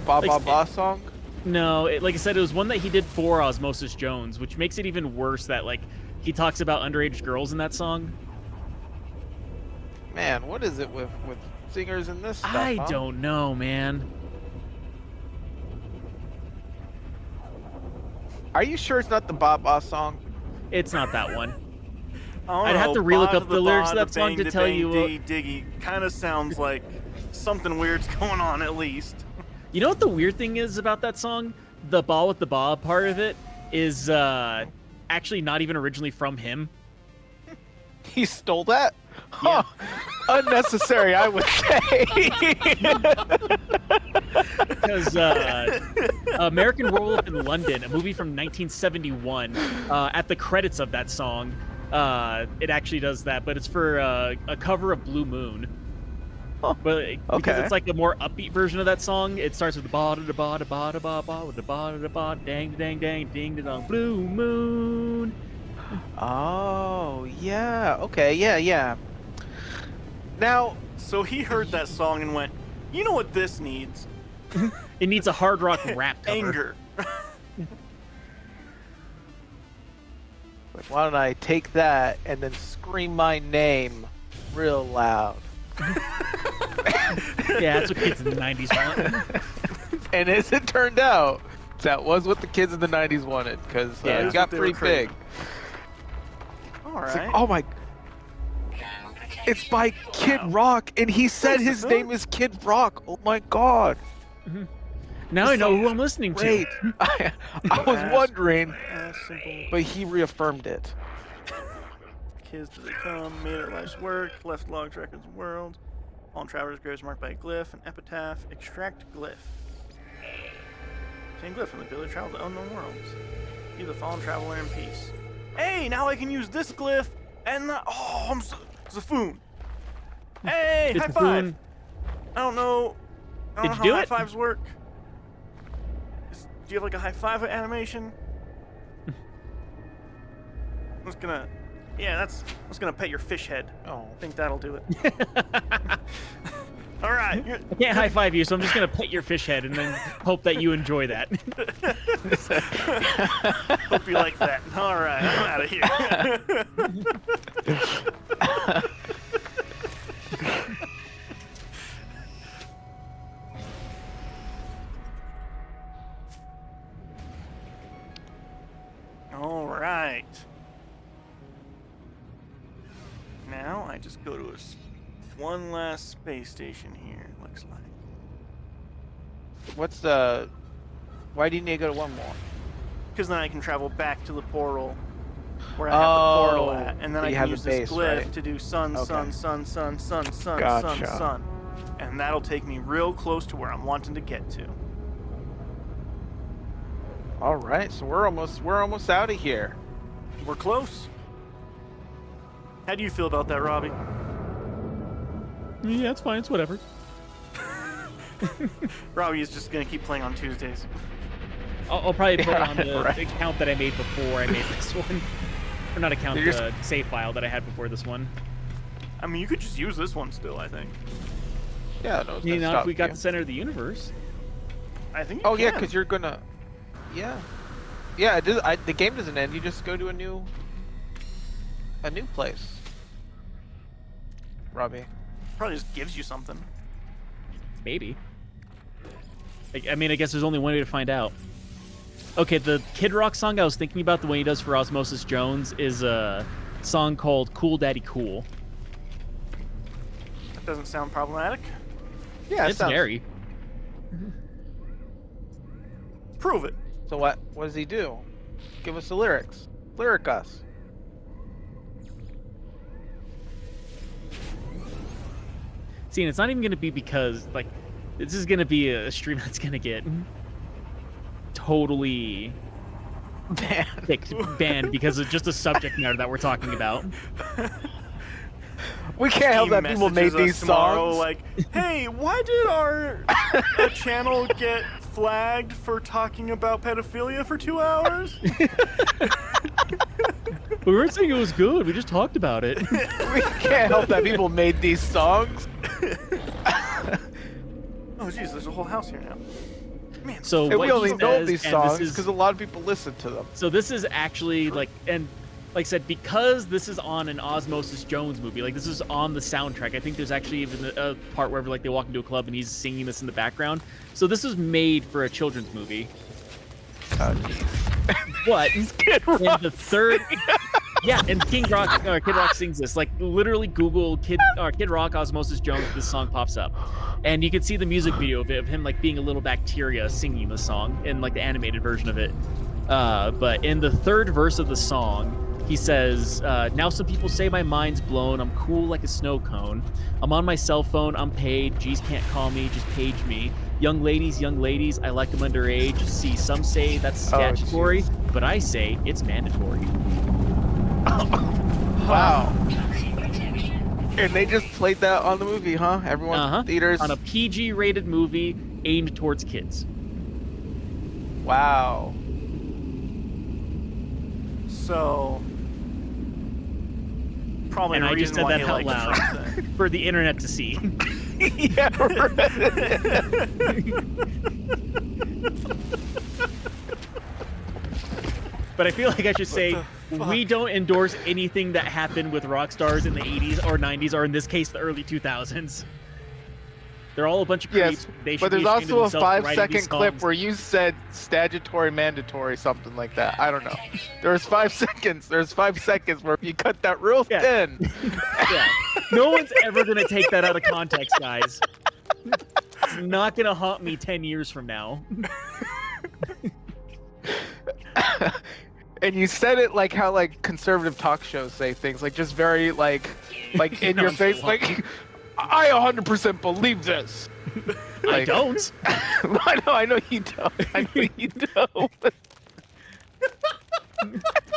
Ba Ba Ba song? No, like I said, it was one that he did for Osmosis Jones, which makes it even worse that like he talks about underage girls in that song. Man, what is it with singers in this stuff? I huh? don't know, man. Are you sure it's not the Ba Ba song? It's not that one. I I'd don't have know, to relook ba up the lyrics of ba that song bang to da tell bang you. diggy diggy kind of sounds like something weird's going on at least. You know what the weird thing is about that song? The ball with the ba part of it is actually not even originally from him. He stole that? Yeah. Huh. Unnecessary, I would say. Because American Werewolf in London, a movie from 1971, at the credits of that song, it actually does that, but it's for a cover of Blue Moon. Huh. But because Okay. it's like a more upbeat version of that song, it starts with the ba da ba da ba da ba ba with the ba da ba dang dang dang ding dong Blue Moon. Oh, yeah. Okay, yeah. Now, So he heard that song and went, you know what this needs? It needs a hard rock rap cover. Anger. like, why don't I take that and then scream my name real loud? Yeah, that's what kids in the 90s want. And as it turned out, that was what the kids in the 90s wanted, because Yeah, it that's got what they were pretty big. craving. All It's right. like, oh my, it's by Kid Rock, and he said Thanks, his Phil. name is Kid Rock. Oh my god. Now I know who I'm listening to. Great. I was As- wondering, as simple but he reaffirmed it. kids do they come, made it life's work, left logs, records, and world. Fallen travelers' graves marked by a glyph, an epitaph, extract glyph. Obtain glyph from the ability to travel to unknown worlds. Be the fallen traveler in peace. Hey, now I can use this glyph and the, oh, I'm Zafoon. Hey, It's high a five. boon. I don't know. I don't Did know you how do high it? fives work. Do you have like a high five animation? I'm just gonna, yeah, I'm just gonna pet your fish head. Oh. I think that'll do it. All right. I can't high five you, so I'm just gonna pet your fish head and then hope that you enjoy that. Hope you like that. All right, I'm out of here. All right. Now I just go to one last space station here, looks like. What's the? Why do you need to go to one more? Because then I can travel back to the portal where I have the portal Oh, at, and then so I you can have use the this base, glyph right? to do sun, Okay. sun, sun, sun, sun, sun, Gotcha. sun, sun, and that'll take me real close to where I'm wanting to get to. All right, so we're almost out of here. We're close. How do you feel about that, Robbie? Yeah, it's fine. It's whatever. Robbie is just gonna keep playing on Tuesdays. I'll probably put it on the right. account that I made before I made this one. Or not account, You're the save file that I had before this one. I mean, you could just use this one still, I think. Yeah, no. You know, if we got the center of the universe. I think you Oh yeah, can. because you're gonna. Yeah. Yeah, it does, the game doesn't end. You just go to a new place. Robbie. Probably just gives you something. Maybe. I mean, I guess there's only one way to find out. Okay, the Kid Rock song I was thinking about, the one he does for Osmosis Jones, is a song called Cool Daddy Cool. That doesn't sound problematic. Yeah, It's scary. Prove it. So what does he do? Give us the lyrics. Lyric us. See, and it's not even going to be because, like, this is going to be a stream that's going to get totally banned because of just the subject matter that we're talking about. We can't help He that people made messages us these tomorrow, songs. like, hey, why did our channel get flagged for talking about pedophilia for 2 hours? We weren't saying it was good. We just talked about it. We can't help that people made these songs. Oh, jeez, there's a whole house here now. Man, So And what we only he know says, these and this songs is- because a lot of people listen to them. So this is actually like, and like I said, because this is on an Osmosis Jones movie, like this is on the soundtrack. I think there's actually even a part where like they walk into a club and he's singing this in the background. So this was made for a children's movie. Oh, jeez. But Kid in Rock. the third, yeah, and Kid Rock sings this. Like literally, Google Kid Rock Osmosis Jones. This song pops up, and you can see the music video of it, of him like being a little bacteria singing the song in like the animated version of it. But in the third verse of the song, he says, now some people say my mind's blown. I'm cool like a snow cone. I'm on my cell phone. I'm paid. G's can't call me. Just page me. Young ladies, I like them underage. See, some say that's statutory, but I say it's mandatory. Wow. And they just played that on the movie, huh? Everyone in theaters. On a PG-rated movie aimed towards kids. Wow. so probably And the I just reason said why that he out liked the loud Trump thing. for the internet to see. Yeah, But I feel like I should say we don't endorse anything that happened with rock stars in the 80s or 90s, or in this case, the early 2000s. They're all a bunch of creeps. Yes, They should but there's be ashamed of also a themselves for writing these 5-second clip songs. where you said statutory, mandatory, something like that. I don't know. There's 5 seconds. There's 5 seconds where if you cut that real Yeah. thin. Yeah. No one's ever going to take that out of context, guys. It's not going to haunt me 10 years from now. And you said it like how like conservative talk shows say things, like just very like in your face, like I 100% believe this. I Like- don't. I know you don't. I know you don't.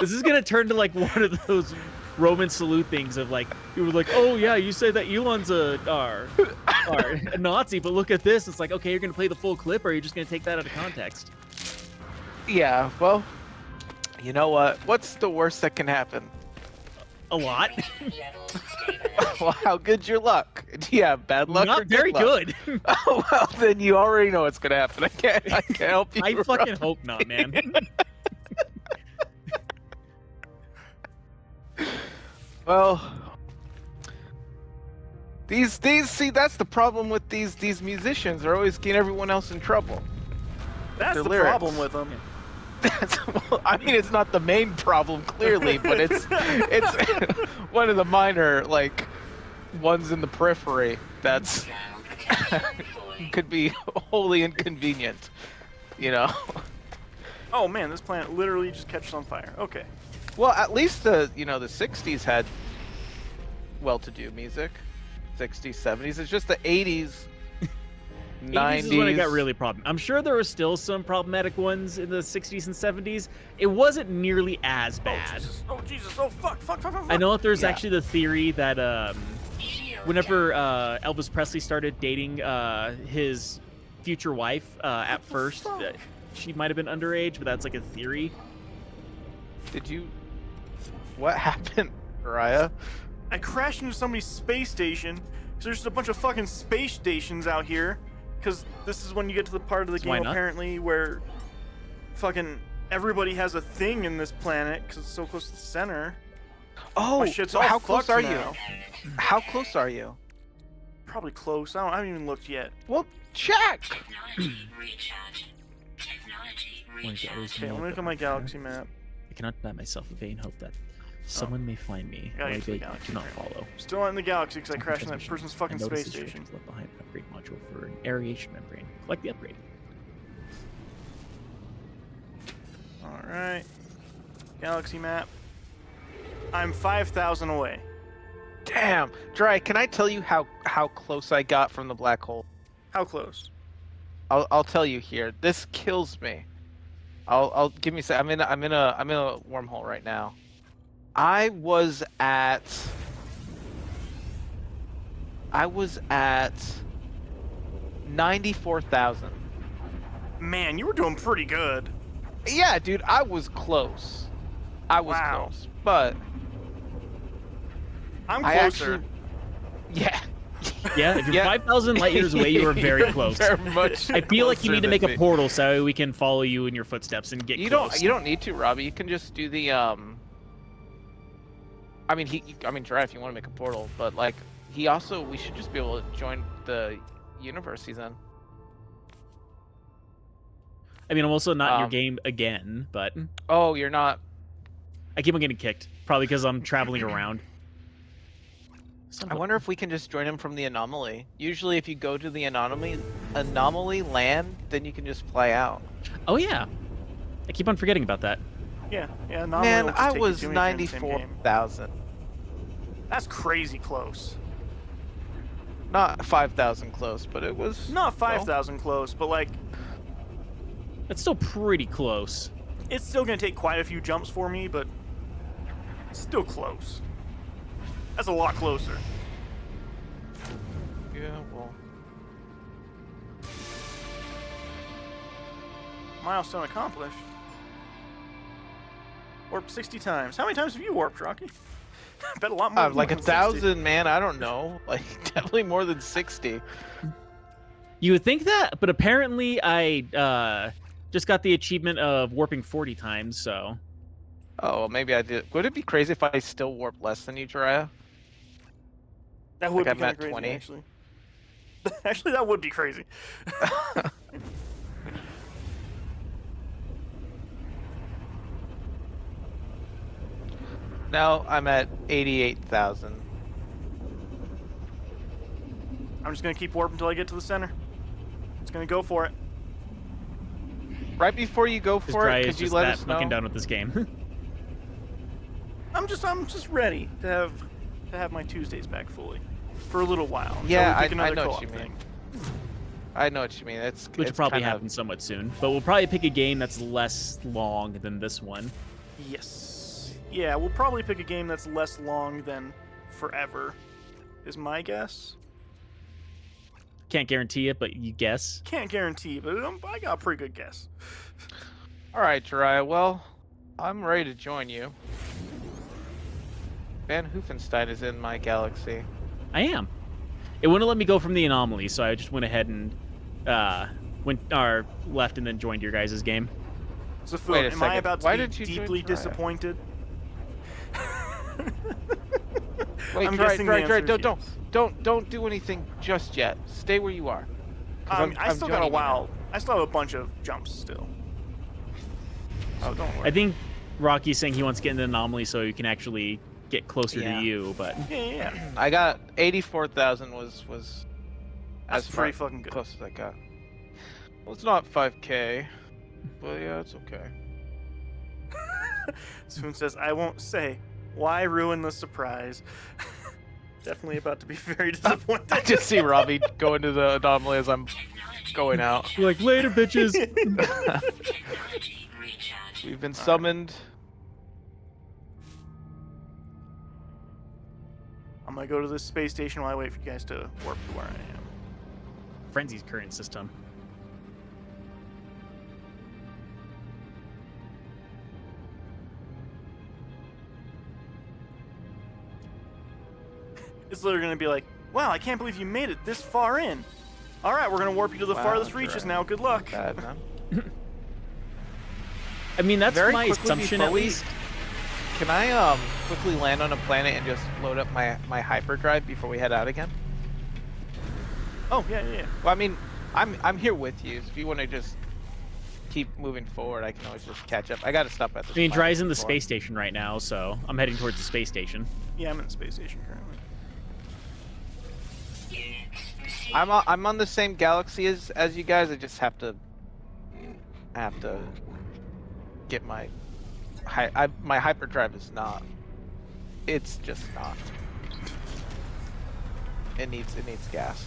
This is going to turn to like one of those Roman salute things of like, you were like, oh yeah, you say that Elon's a Nazi, but look at this. It's like, okay, you're going to play the full clip, or are you just going to take that out of context? Yeah, well, you know what? What's the worst that can happen? A lot. Well, how good's your luck? Do you have bad luck or Not very luck? good. Oh, well, then you already know what's gonna happen. I can't help you. I Rob. fucking hope not, man. Well, these see that's the problem with these musicians. They're always getting everyone else in trouble. That's their the lyrics. problem with them. Well, I mean, it's not the main problem clearly, but it's one of the minor like ones in the periphery that's could be wholly inconvenient. You know. Oh man, this planet literally just catches on fire. Okay. Well, at least the 60s had well-to-do music. 60s, 70s. It's just the 80s, 90s. 80s is when it got really problem. I'm sure there were still some problematic ones in the 60s and 70s. It wasn't nearly as bad. Oh Jesus! Oh fuck! I know that there's Yeah. actually the theory that whenever Elvis Presley started dating his future wife at first, fuck? she might have been underage, but that's like a theory. Did you? What happened, Mariah? I crashed into somebody's space station. So there's just a bunch of fucking space stations out here. Because this is when you get to the part of the So why game not? apparently where fucking everybody has a thing in this planet because it's so close to the center. Oh, My shit's so all how close fucked are now. you? How close are you? Probably close. I haven't even looked yet. Well, check. Technology recharge. Technology recharge. Okay, I'm gonna look at my galaxy map. I cannot deny myself a vain hope that someone may find me. Gotta Or get to the they galaxy cannot apparently. follow. Still not in the galaxy because I Some crashed in that transmission. person's fucking I noticed space the station. instructions left behind an upgrade module for an aeration membrane. Collect the upgrade. Alright. Galaxy map. I'm 5,000 away. Damn, Dry. Can I tell you how close I got from the black hole? How close? I'll tell you here. This kills me. I'll give me a sec. I'm in a wormhole right now. I was at 94,000. Man, you were doing pretty good. Yeah, dude, I was close. I was Wow. close, but I'm I closer. actually, yeah, Yeah, if you're Yeah. 5,000 light years away, you are very close. Very much I feel like you closer need to than make a me. portal so we can follow you in your footsteps and get You close. don't need to, Robbie. You can just do the I mean, Dry, if you want to make a portal, but like we should just be able to join the universe he's in. I mean, I'm also not in your Um, game again, but Oh, you're not. I keep on getting kicked. Probably because I'm traveling around. Son I of a- wonder if we can just join him from the anomaly. Usually, if you go to the anomaly land, then you can just fly out. Oh, yeah. I keep on forgetting about that. Yeah, normally Man, it'll just I take you was to me if you're in the same game. 94,000, That's crazy close. not 5,000 close, but it was Not 5,000 close, but like, That's still pretty close. it's still gonna take quite a few jumps for me, but it's still close. That's a lot closer. Yeah, well, Milestone accomplished. Warped 60 times. How many times have you warped, Rocky? I bet a lot more. like than 1,000, man. I don't know. Like definitely more than 60. You would think that, but apparently I just got the achievement of warping 40 times, so... Oh, well, maybe I did. Would it be crazy if I still warp less than you, Jiraiya? That would Like be I'm kind of at crazy, 20. actually. Actually, that would be crazy. Now I'm at 88,000. I'm just gonna keep warping until I get to the center. Just gonna go for it. Right before you go This for dry it, is could you just let that us fucking know? done with this game. I'm just ready to have my Tuesdays back fully for a little while. until Yeah, we pick I another know what co-op you mean. thing. I know what you mean. Which it's probably kinda- happens somewhat soon. But we'll probably pick a game that's less long than this one. Yes. Yeah, we'll probably pick a game that's less long than forever, is my guess. Can't guarantee it, but you guess. Can't guarantee, but I got a pretty good guess. All right, Jiraiya. Well, I'm ready to join you. Van Hoofenstein is in my galaxy. I am. It wouldn't let me go from the anomaly, so I just went ahead and left and then joined your guys' game. So, Wait a am I second. about Why to be did you join deeply Jiraiya? disappointed? Wait, I'm guessing the answer right. is yes. Don't do anything just yet. Stay where you are. 'Cause I still got a joining you now. while. I still have a bunch of jumps still. So don't worry. I think Rocky's saying he wants to get in the anomaly so he can actually get closer Yeah. to you, but Yeah. I got 84,000 was That's as pretty fucking good. close as I got. Well, it's not 5K, but yeah, it's okay. Spoon says, I won't say. Why ruin the surprise? Definitely about to be very disappointed. I just see Robbie go into the anomaly as I'm going out. you're like, later, bitches. Technology recharge. We've been summoned. I'm gonna go to this space station while I wait for you guys to warp to where I am. Frenzy's current system. It's literally gonna be like, wow, I can't believe you made it this far in. All right, we're gonna warp you to the Wow, farthest reaches Jiraiya. now. Good luck. Bad, man. I mean, that's Very my quickly assumption before at we- least. Can I quickly land on a planet and just load up my hyperdrive before we head out again? Oh yeah. Well, I mean, I'm here with you. So if you want to just keep moving forward, I can always just catch up. I got to stop at this. I mean, planet Dry's in the before. space station right now, so I'm heading towards the space station. Yeah, I'm in the space station currently. Units received. I'm on the same galaxy as you guys. I just have to get my my hyperdrive is not. It's just not. It needs gas.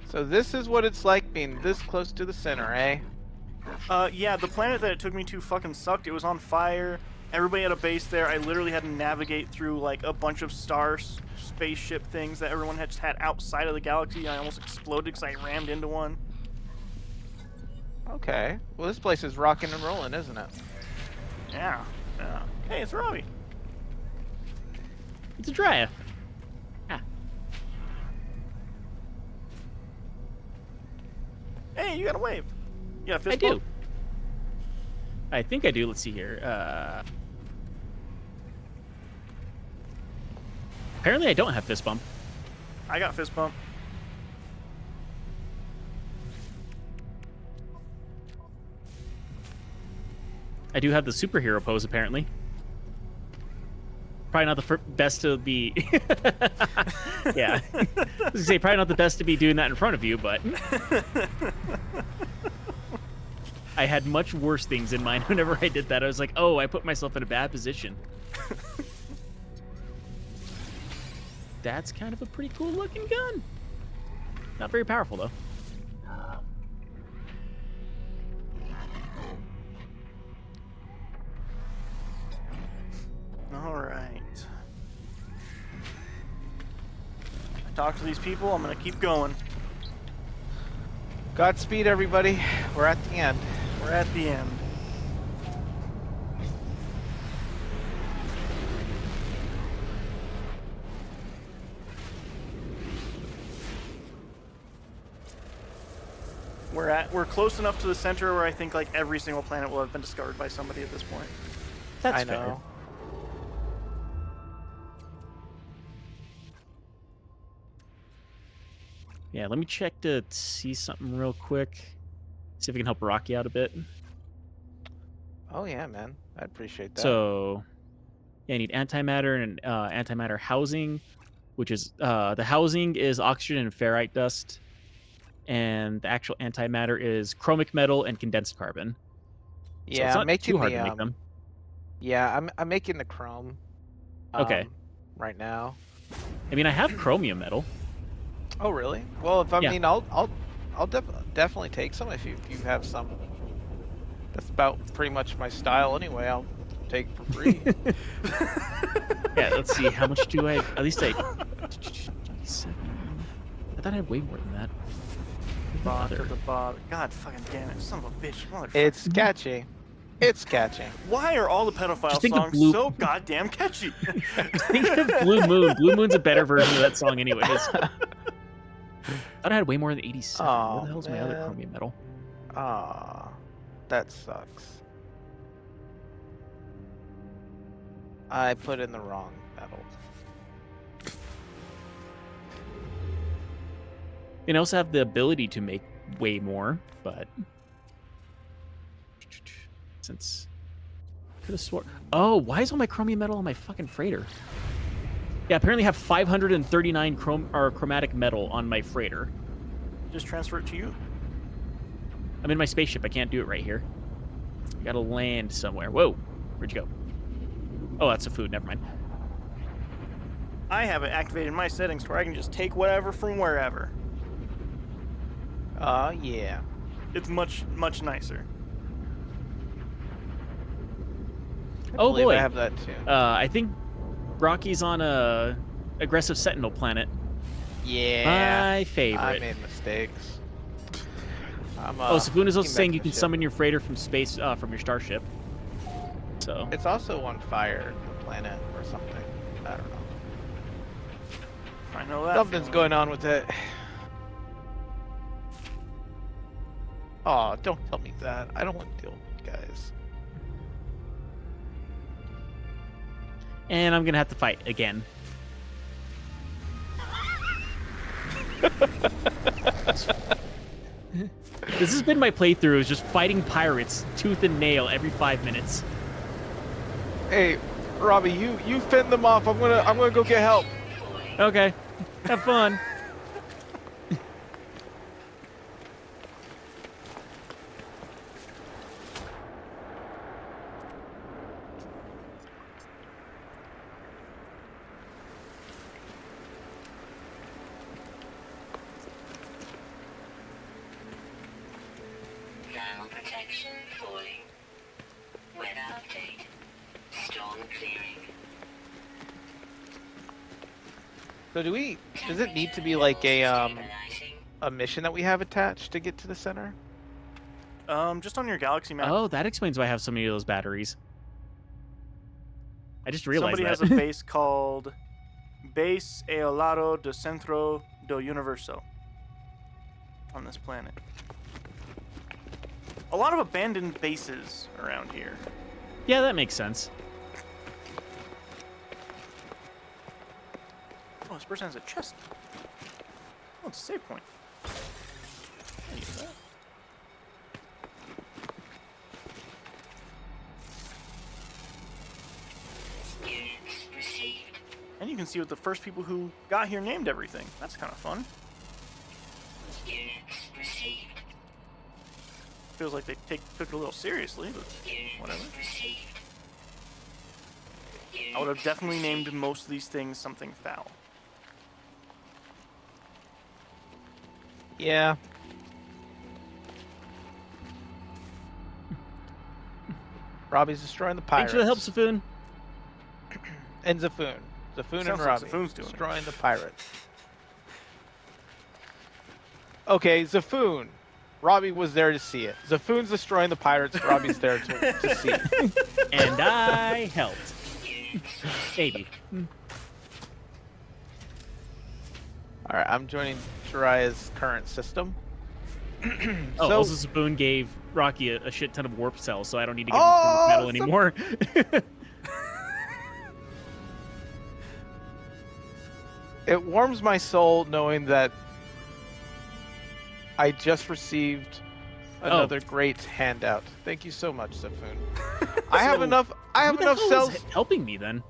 So this is what it's like being this close to the center, eh? Yeah, the planet that it took me to fucking sucked. It was on fire. Everybody had a base there. I literally had to navigate through like a bunch of spaceship things that everyone had just had outside of the galaxy. I almost exploded because I rammed into one. Okay. Well, this place is rocking and rolling, isn't it? Yeah. Hey, it's Robbie. It's a Drya. Hey, you got a wave. You got a fist I do. bump? I think I do. Let's see here. Apparently, I don't have fist bump. I got fist bump. I do have the superhero pose, apparently. Probably not the best to be. Yeah. I was gonna say, probably not the best to be doing that in front of you, but. I had much worse things in mind whenever I did that. I was like, oh, I put myself in a bad position. That's kind of a pretty cool looking gun. Not very powerful, though. All right. I talked to these people. I'm gonna keep going. Godspeed, everybody. We're at the end. We're at the end. We're close enough to the center where I think like every single planet will have been discovered by somebody at this point. That's I fair. know. Yeah, let me check to see something real quick. See if we can help Rocky out a bit. Oh yeah, man. I appreciate that. So, yeah, I need antimatter and antimatter housing, which is the housing is oxygen and ferrite dust, and the actual antimatter is chromic metal and condensed carbon. So yeah, it's not I'm making too hard the to make them. yeah, I'm making the chrome. Okay. Right now. I mean, I have chromium metal. Oh really? Well, if I Yeah. mean, I'll definitely take some if you have some. That's about pretty much my style anyway. I'll take for free. Yeah, let's see. How much do I? At least I. 7. I thought I had way more than that. Ba to the ba. God fucking damn it, son of a bitch, motherfucker. It's catchy. It's catchy. Why are all the pedophile Just think of songs Blue- so goddamn catchy? Think of Blue Moon. Blue Moon's a better version of that song, anyways. Thought I had way more than 87. Where Oh, the hell's my other man. chromium metal? Ah, that sucks. I put in the wrong metal. They also have the ability to make way more, but since could have swore. Oh, why is all my chromium metal on my fucking freighter? Yeah, apparently I have 539 chromatic metal on my freighter. Just transfer it to you. I'm in my spaceship. I can't do it right here. I gotta land somewhere. Whoa, where'd you go? Oh, that's the food. Never mind. I have it activated in my settings where I can just take whatever from wherever. Yeah. It's much nicer. I Oh, believe boy. I have that too. I think Rocky's on a aggressive sentinel planet. Yeah. My favorite. I made mistakes. Oh, Sabun is also team saying you can ship. summon your freighter from space, from your starship. So It's also on fire, the planet, or something. I don't know. I know that. Something's feeling. going on with it. Oh, don't tell me that. I don't want to deal with you guys. and I'm gonna have to fight again. This has been my playthrough, is just fighting pirates tooth and nail every 5 minutes. Hey, Robbie, you fend them off. I'm gonna go get help. Okay, have fun. Thermal protection falling. Weather update. Storm clearing. So does it need to be like a Stabilizing. mission that we have attached to get to the center? Just on your galaxy map. Oh, that explains why I have so many of those batteries. I just realized Somebody that. has a base called Base Eolado do Centro do Universo on this planet. A lot of abandoned bases around here. Yeah, that makes sense. Oh, this person has a chest. Oh, it's a save point. I'll use that. Units received. And you can see what the first people who got here named everything. That's kind of fun. Units received. Feels like they took it a little seriously, but Units whatever. received. I would have definitely named most of these things something foul. Yeah. Robbie's destroying the pirates. Thanks for the help, Safun. And Zafoon. Zafoon and Sounds like Robbie. Zafoon's doing it. destroying the pirates. Okay, Zafoon. Robbie was there to see it. Zafoon's destroying the pirates. Robbie's there to see it. And I helped. Maybe. Alright, I'm joining Jiraya's current system. Oh, So- also Spoon gave Rocky a shit ton of warp cells, so I don't need to give Oh, him metal some- anymore. It warms my soul knowing that I just received another great handout. Thank you so much, Zafoon. I have So, enough Who the hell cells. was helping me then?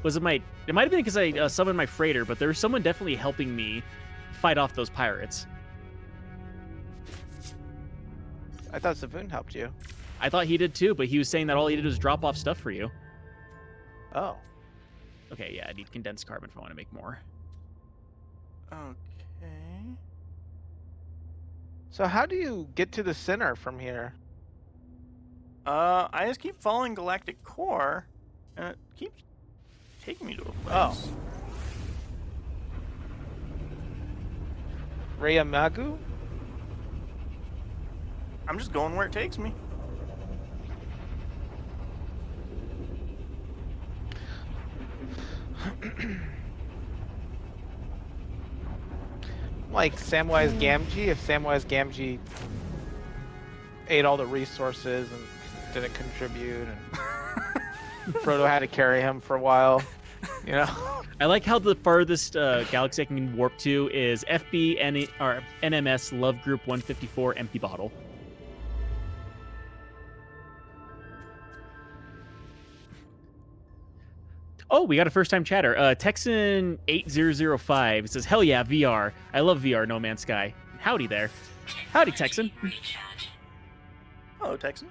Was it my? It might have been because I summoned my freighter, but there was someone definitely helping me fight off those pirates. I thought Zafoon helped you. I thought he did too, but he was saying that all he did was drop off stuff for you. Oh. Okay, yeah, I need condensed carbon if I want to make more. Okay. So how do you get to the center from here? I just keep following Galactic Core, and it keeps taking me to a place. Oh. Raya Magu? I'm just going where it takes me. Like Samwise Gamgee, if Samwise Gamgee ate all the resources and didn't contribute, and Frodo had to carry him for a while, you know? I like how the farthest galaxy I can warp to is or NMS Love Group 154 Empty Bottle. Oh, we got a first-time chatter. Texan8005. It says, hell yeah, VR. I love VR, No Man's Sky. Howdy there. Howdy, Texan. Recharge. Hello, Texan.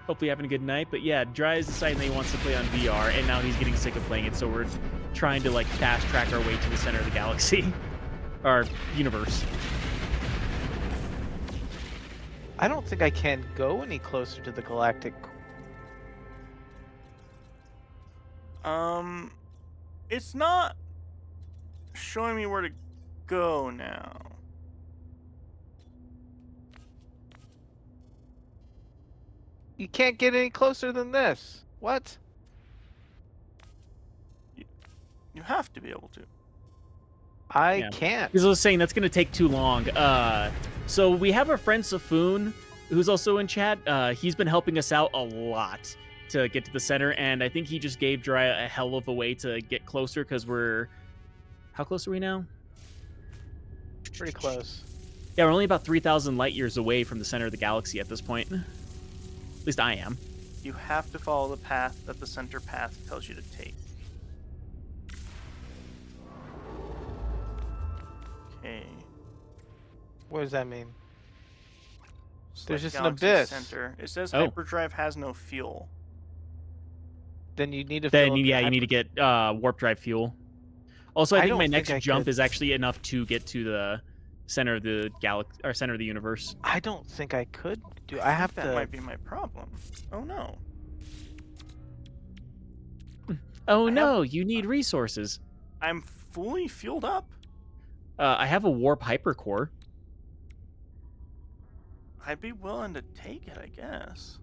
Hopefully having a good night. But yeah, Dry is deciding that he wants to play on VR, and now he's getting sick of playing it, so we're trying to, like, fast-track our way to the center of the galaxy. Our universe. I don't think I can go any closer to the galactic. It's not showing me where to go now. You can't get any closer than this. What? You have to be able to. I Yeah. can't. Because I was saying that's going to take too long. So we have our friend Safoon, who's also in chat. He's been helping us out a lot to get to the center, and I think he just gave Dry a hell of a way to get closer, because we're... How close are we now? Pretty close. Yeah, we're only about 3,000 light years away from the center of the galaxy at this point. At least I am. You have to follow the path that the center path tells you to take. Okay. What does that mean? There's Select just an galaxy abyss. Center. It says Oh. hyperdrive has no fuel. Then you need to. Then, fill up yeah, your you need to get warp drive fuel. Also, I I think don't my think next I jump could. is actually enough to get to the center of the galaxy, or center of the universe. I don't think I could do. I think have that to. might be my problem. Oh no. Oh I no, you need resources. I'm fully fueled up. I have a warp hypercore. I'd be willing to take it, I guess.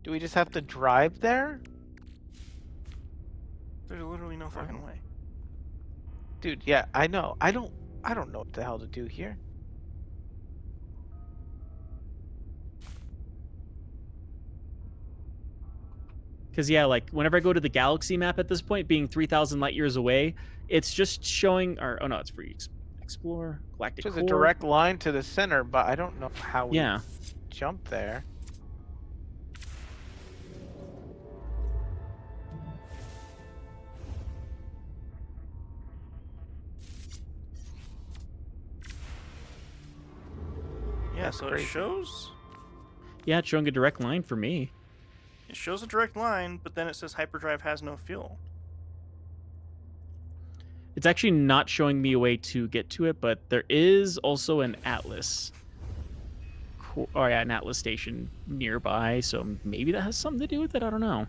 Do we just have to drive there? There's literally no fucking way. Dude, yeah, I know. I don't know what the hell to do here. Because, yeah, like, whenever I go to the galaxy map at this point, being 3,000 light years away, it's just showing... Or, oh, no, it's free. Explore, galactic There's core. a direct line to the center, but I don't know how we Yeah. jump there. Yeah, That's so crazy. it shows Yeah, it's showing a direct line for me. a direct line, but then it says hyperdrive has no fuel. It's actually not showing me a way to get to it, but there is also an Atlas. Oh, yeah, an Atlas station nearby, so maybe that has something to do with it. I don't know.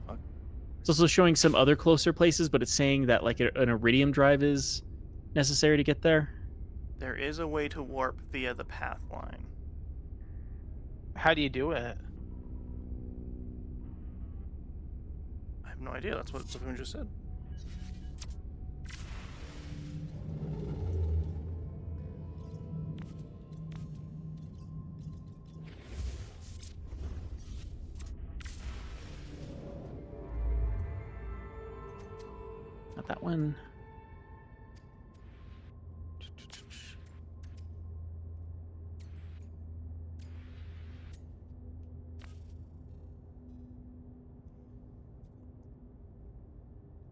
Fuck. It's also showing some other closer places, but it's saying that like an iridium drive is necessary to get there. There is a way to warp via the path line. How do you do it? I have no idea. That's what Safoon just said. Not that one.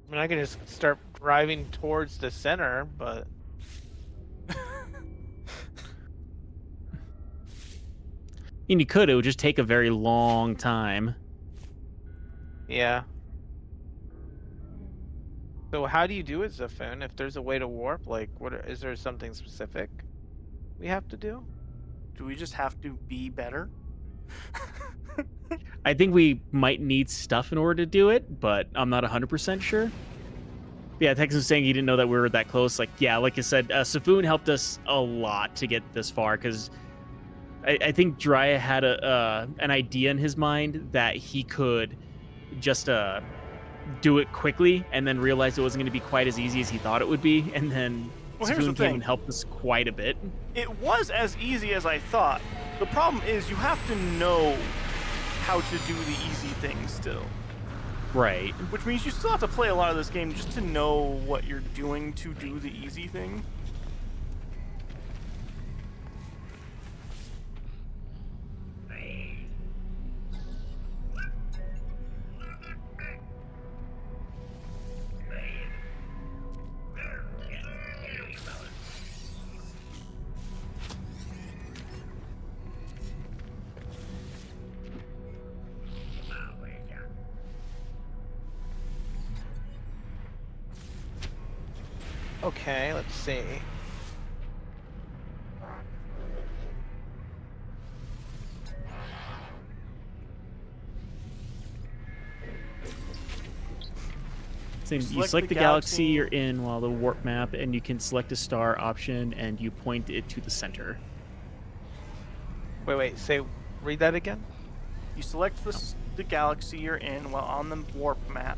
I mean, I can just start driving towards the center, but And you could, it would just take a very long time. yeah. So how do you do it, Zafun? If there's a way to warp, like, is there something specific we have to do? Do we just have to be better? I think we might need stuff in order to do it, but I'm not 100% sure. Yeah, Texas was saying he didn't know that we were that close. Like, yeah, like I said, Safoon helped us a lot to get this far because I think Drya had an idea in his mind that he could just do it quickly and then realized it wasn't going to be quite as easy as he thought it would be. And then Well, here's the Safoon came thing. and helped us quite a bit. It was as easy as I thought. The problem is you have to know how to do the easy things still. Right. Which means you still have to play a lot of this game just to know what you're doing to do the easy thing. Okay, let's see. You select the galaxy you're in while the warp map, and you can select a star option, and you point it to the center. Wait, read that again? You select the galaxy you're in while on the warp map,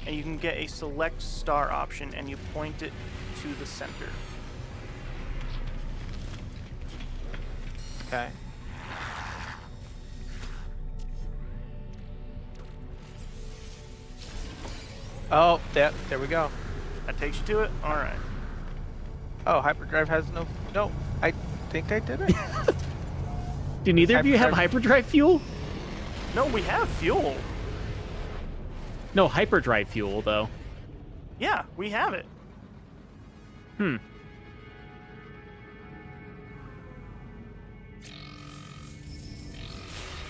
and you can get a select star option, and you point it to the center. Okay. Oh, there we go. That takes you to it? Alright. Oh, hyperdrive has no, I think I did it. Do neither of you have hyperdrive fuel? No, we have fuel. No, hyperdrive fuel, though. Yeah, we have it.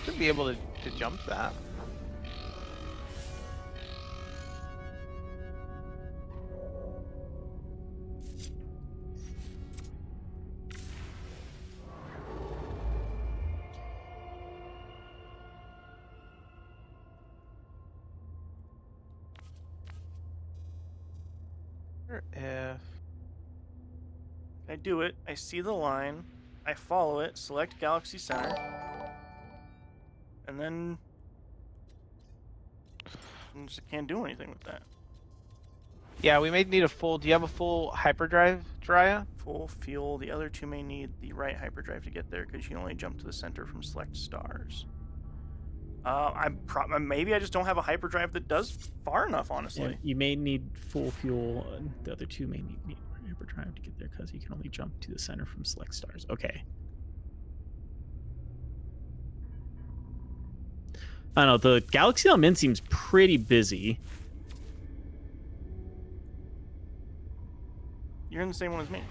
Should be able to jump that. If I do it, I see the line, I follow it, select Galaxy Center, and then I just can't do anything with that. yeah, we may need a full. Do you have a full hyperdrive, Drya? Full fuel. The other two may need the right hyperdrive to get there because you can only jump to the center from select stars. Maybe I just don't have a hyperdrive that does far enough, honestly. Yeah, you may need full fuel. The other two may need hyperdrive to get there because you can only jump to the center from select stars. Okay. I don't know. The galaxy I'm in seems pretty busy. You're in the same one as me.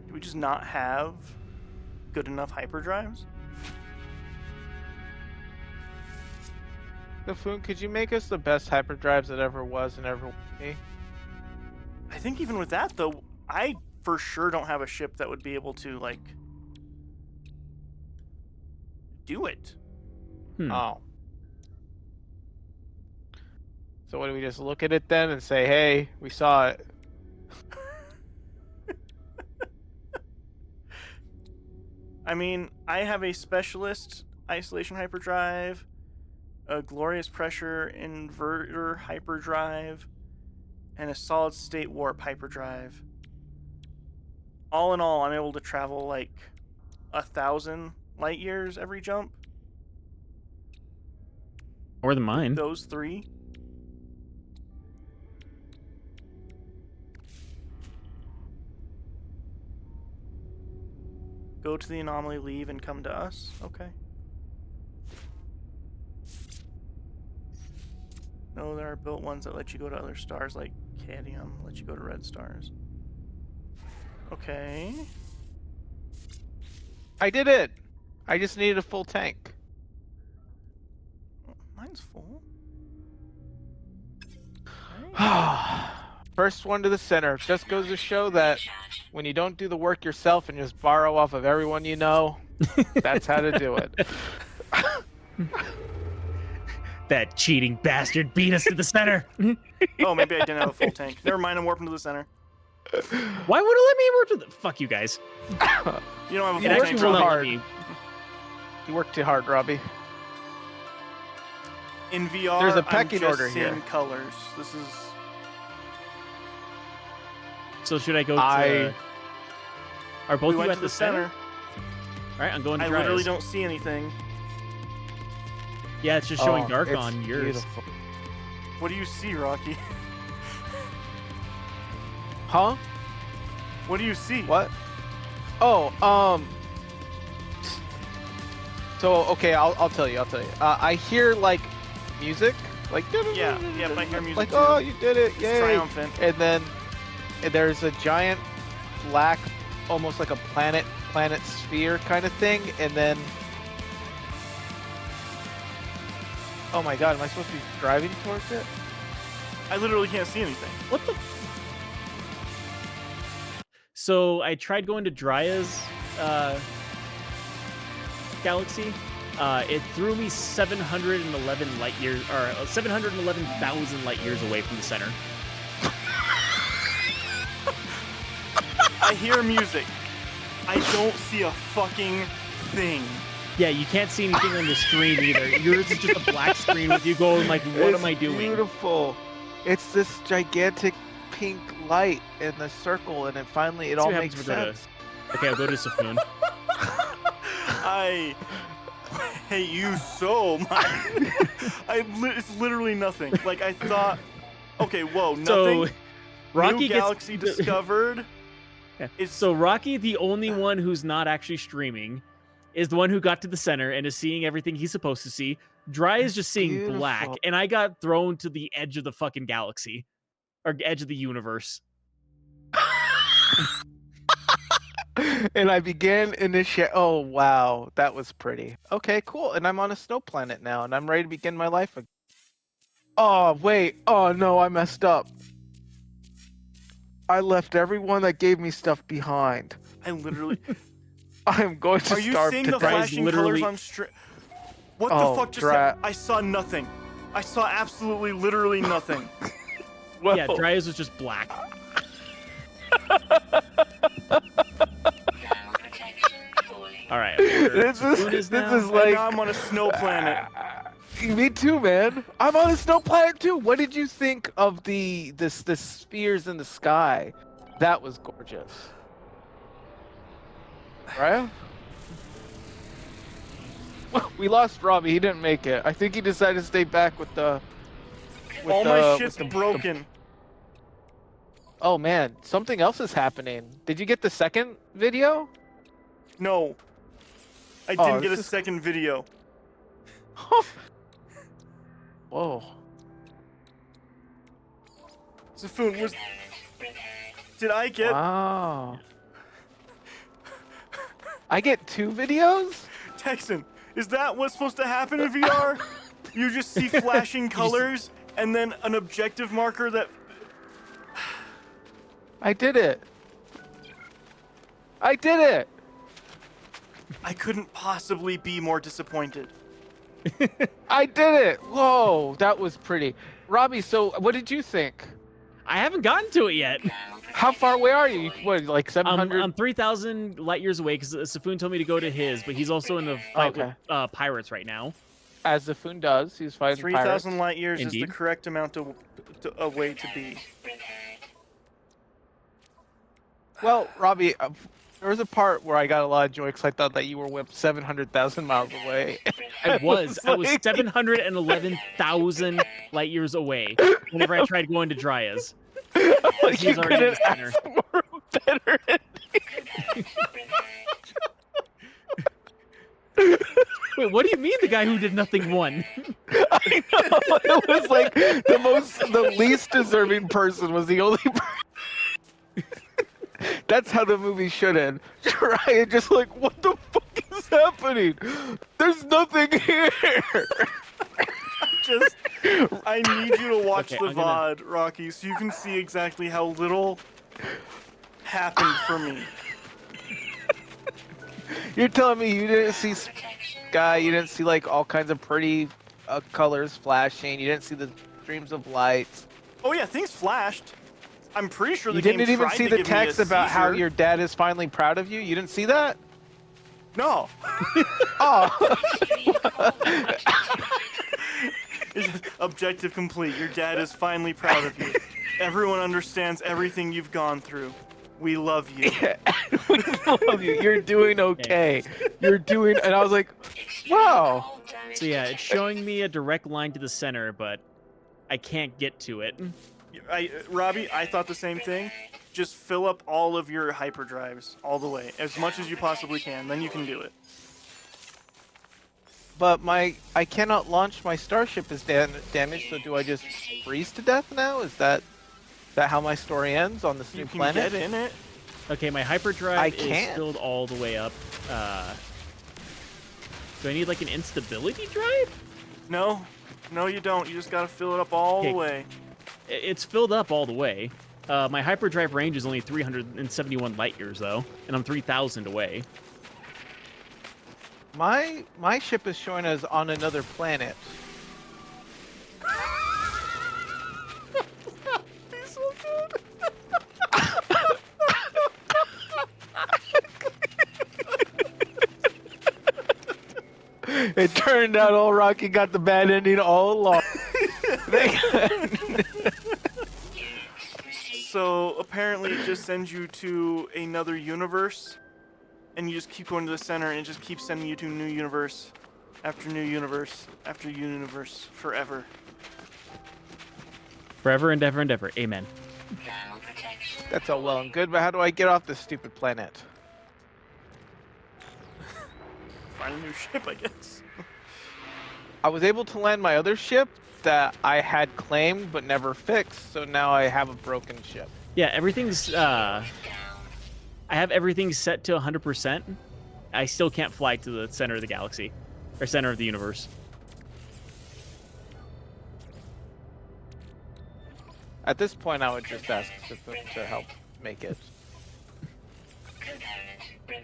Do we just not have good enough hyperdrives? Safoon, could you make us the best hyperdrives that ever was and ever will be? I think even with that, though, I for sure don't have a ship that would be able to, like, do it. Oh. So what do we just look at it then and say, hey, we saw it? I mean, I have a specialist isolation hyperdrive, a glorious pressure inverter hyperdrive, and a solid state warp hyperdrive. All in all, I'm able to travel like 1,000 light years every jump. More than mine. Those three. Go to the anomaly, leave, and come to us. Okay. No, there are built ones that let you go to other stars, like Cadmium, let you go to red stars. Okay. I did it! I just needed a full tank. Mine's full. First one to the center. Just goes to show that when you don't do the work yourself and just borrow off of everyone you know, that's how to do it. That cheating bastard beat us to the center. Oh, maybe I didn't have a full tank. Never mind, I'm warping to the center. Why would it let me warp to the... Fuck you guys. You don't have a It full actually tank. will not let hard. me. You work too hard, Robbie. In VR, There's a I'm pecking just order seeing here. colors. This is... So should I go to... Are both We you went at to the center? All right, I'm going to I Dryas. literally don't see anything. Yeah, it's just showing dark it's on yours. beautiful. What do you see, Rocky? Huh? What do you see? What? Oh, So okay, I'll tell you. I hear like music, like Yeah, I hear music like too. oh, you did it, It's yay! triumphant. And then there's a giant black, almost like a planet sphere kind of thing, and then oh my god, am I supposed to be driving towards it? I literally can't see anything. What the? So I tried going to Dryas galaxy. It threw me 711 light years, or 711,000 light years away from the center. I hear music. I don't see a fucking thing. Yeah, you can't see anything on the screen either. Yours is just a black screen with you going like, "What am I doing?" Beautiful. It's this gigantic pink light in the circle, and then finally it Let's see all what makes happens if we go to- sense. Okay, I'll go to Safoon. I hate you so much. It's literally nothing. Like I thought. Okay, whoa, nothing. So Rocky New gets galaxy discovered. Yeah. It's So Rocky, the only one who's not actually streaming, is the one who got to the center and is seeing everything he's supposed to see. Dry is just seeing black, Beautiful. and I got thrown to the edge of the fucking galaxy, or edge of the universe. And I began initiate. Oh wow, that was pretty. Okay, cool. And I'm on a snow planet now, and I'm ready to begin my life again. Oh wait. Oh no, I messed up. I left everyone that gave me stuff behind. I literally. I'm going to Are you starve seeing to the death. flashing literally- colors on stream? What Oh, the fuck just dra- happened? I saw nothing. I saw absolutely, literally nothing. Whoa. Yeah, Dryas was just black. Thermal protection falling. All right. This is And like now I'm on a snow planet. Me too, man. I'm on a snow planet too. What did you think of the spheres in the sky? That was gorgeous. Right? We lost Robbie. He didn't make it. I think he decided to stay back with the. All my shit's broken. Oh man, something else is happening. Did you get the second video? No. I Oh, didn't get a this is- second video. Whoa. Safoon, was... Prepared. Did I get... Wow. I get 2 videos? Texan, is that what's supposed to happen in VR? You just see flashing colors and then an objective marker that... I did it. I did it. I couldn't possibly be more disappointed. I did it. Whoa, that was pretty. Robbie, so what did you think? I haven't gotten to it yet. How far away are you? What, like 700? I'm 3,000 light years away because Safoon told me to go to his, but he's also in the fight Okay. with pirates right now. As the Foon does, he's fighting 3,000 light years is Indeed. the correct amount away to be. Prepared. Well, Robbie, there was a part where I got a lot of joy because I thought that you were whipped 700,000 miles away. I was. I was like- 711,000 light years away whenever I tried going to Dryas. Like He's you already couldn't in the ask for better. Wait, what do you mean the guy who did nothing won? I know. It was like the least deserving person was the only person. That's how the movie should end. Ryan just like, what the fuck is happening? There's nothing here. Just, I need you to watch Okay, the VOD, Rocky, so you can see exactly how little happened for me. You're telling me you didn't see sky, you didn't see like all kinds of pretty colors flashing, you didn't see the streams of lights. Oh yeah, things flashed. I'm pretty sure the You game didn't even tried see to the give me a text about how seizure. your dad is finally proud of you? You didn't see that? No. Oh. It's just objective complete. Your dad is finally proud of you. Everyone understands everything you've gone through. We love you. We love you. You're doing okay. You're doing, and I was like, wow. So yeah, it's showing me a direct line to the center, but I can't get to it. Robbie, I thought the same thing. Just fill up all of your hyperdrives all the way, as much as you possibly can. Then you can do it. But I cannot launch. My starship is damaged. So do I just freeze to death now? Is that how my story ends on this new You can planet? get in it. Okay, my hyperdrive I is can't. filled all the way up. Do I need like an instability drive? No, you don't. You just gotta fill it up all the Okay. way. It's filled up all the way. My hyperdrive range is only 371 light years though, and I'm 3,000 away. My ship is showing us on another planet. Be so good. It turned out old Rocky got the bad ending all along. So apparently it just sends you to another universe, and you just keep going to the center, and it just keeps sending you to new universe, after new universe, after universe, forever. Forever and ever and ever. Amen. Thermal protection. That's all well and good, but how do I get off this stupid planet? Find a new ship, I guess. I was able to land my other ship that I had claimed but never fixed, so now I have a broken ship. Yeah, everything's. I have everything set to 100%. I still can't fly to the center of the galaxy, or center of the universe. At this point, I would just ask them to help make it. Component repaired.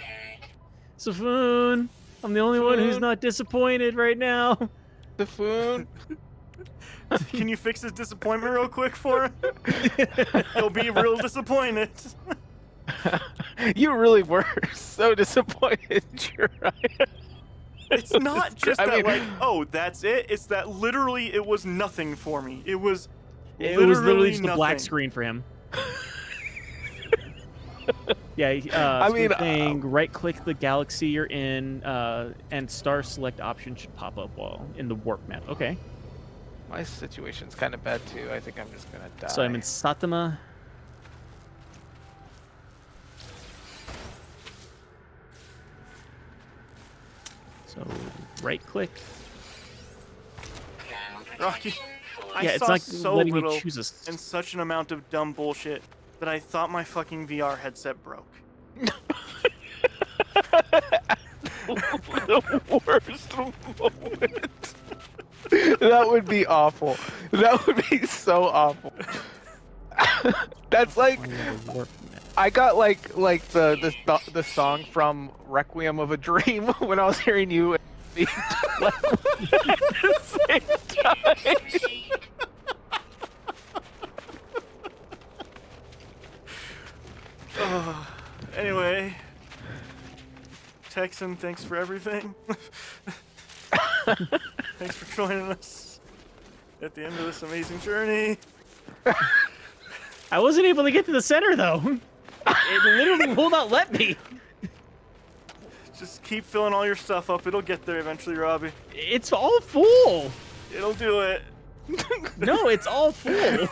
Safoon, I'm the only one who's Safoon. not disappointed right now. Typhoon. Can you fix his disappointment real quick for him? He'll be real disappointed. You really were so disappointed, Jiraiya. It's not just I that, mean- like, oh, that's it. It's that literally it was nothing for me. It was It was literally just nothing. a black screen for him. Yeah, I mean, saying right-click the galaxy you're in, and star select option should pop up while in the warp map. Okay, My situation's kind of bad too. I think I'm just gonna die. so I'm in Saitama. So right-click. Thermal Rocky, protection fully. I Yeah, it's saw like so letting little me choose a. and such an amount of dumb bullshit that I thought my fucking VR headset broke. The worst moment. That would be awful. That would be so awful. That's like I got like the song from Requiem of a Dream when I was hearing you and me at the same time. Anyway, Texan, thanks for everything. Thanks for joining us at the end of this amazing journey. I wasn't able to get to the center though. It literally will not let me. Just keep filling all your stuff up. It'll get there eventually, Robbie. It's all full. It'll do it. No, it's all full.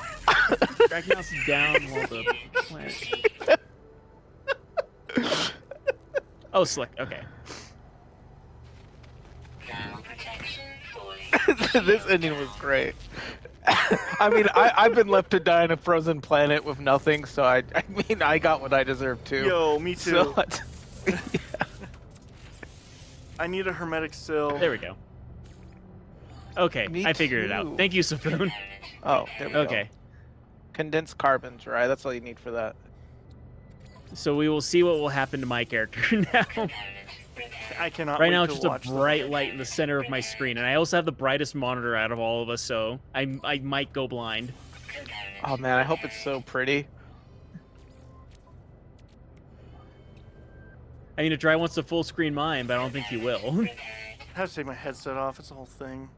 Dragging us down while the planet. Oh, slick. Okay. Thermal protection fully. This ending was great. I mean, I've been left to die on a frozen planet with nothing, so I mean, I got what I deserve too. Yo, me too. So, I need a hermetic sill. There we go. Okay, Me I figured it too. out. Thank you, Safoon. Oh, there we go. Okay, Condensed carbons, right? That's all you need for that. so we will see what will happen to my character now. I cannot Right wait now, to it's just a watch them. bright light in the center of my screen, and I also have the brightest monitor out of all of us, so I might go blind. Oh man, I hope it's so pretty. I mean, if Dry wants to full screen mine, but I don't think he will. I have to take my headset off. It's a whole thing.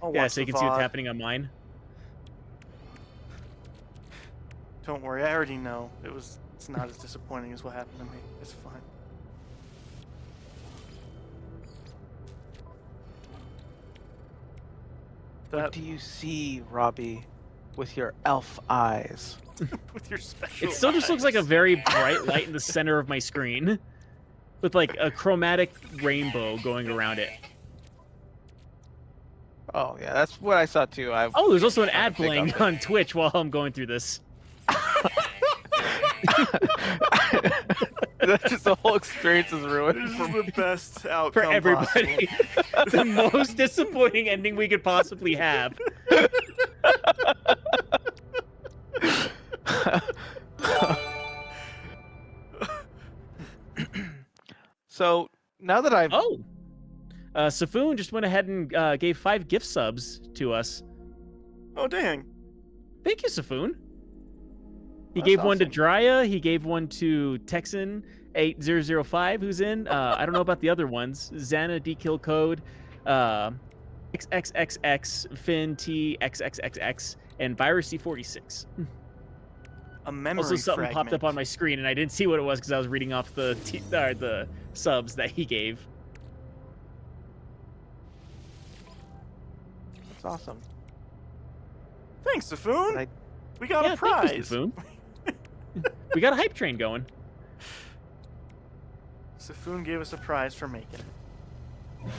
I'll Yeah, watch so you the can see what's VOD. happening on mine. Don't worry, I already know. It's not as disappointing as what happened to me. It's fine. What do you see, Robbie, with your elf eyes? With your special It still just looks like a eyes. very bright light in the center of my screen, with like a chromatic rainbow going around it. Oh yeah, that's what I saw too. Oh, there's also an ad pick playing up it. on Twitch while I'm going through this. That's just the whole experience is This ruined is for me. the best outcome For everybody. The most disappointing ending we could possibly have. So now that I've Oh. Safoon just went ahead and gave 5 gift subs to us. Oh dang! Thank you, Safoon. He That's gave one to awesome. Drya. He gave one to Texan8005, who's in. I don't know about the other ones. Xana, Dekill Code, XXXX, Finn T, XXXX, and Virus C46. A memory Also, something fragment. popped up on my screen, and I didn't see what it was because I was reading off the subs that he gave. That's awesome. Thanks, Safoon. I- We got Yeah, a thank prize. you, Safoon. We got a hype train going. Safoon gave us a prize for making it.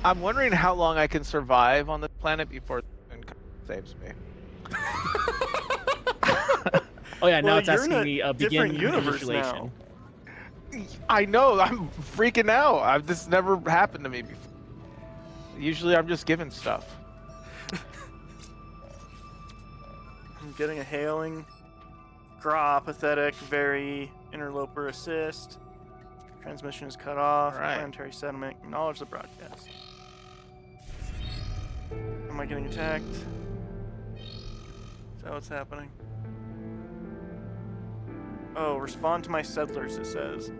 I'm wondering how long I can survive on this planet before it saves me. Oh yeah, now Well, it's you're in asking a me different begin universe manipulation. I know. I'm freaking out. This never happened to me before. Usually, I'm just given stuff. I'm getting a hailing. Gra, pathetic, very interloper assist. Transmission is cut off. All right. Planetary settlement. Acknowledge the broadcast. Am I getting attacked? Is that what's happening? Oh, respond to my settlers, it says.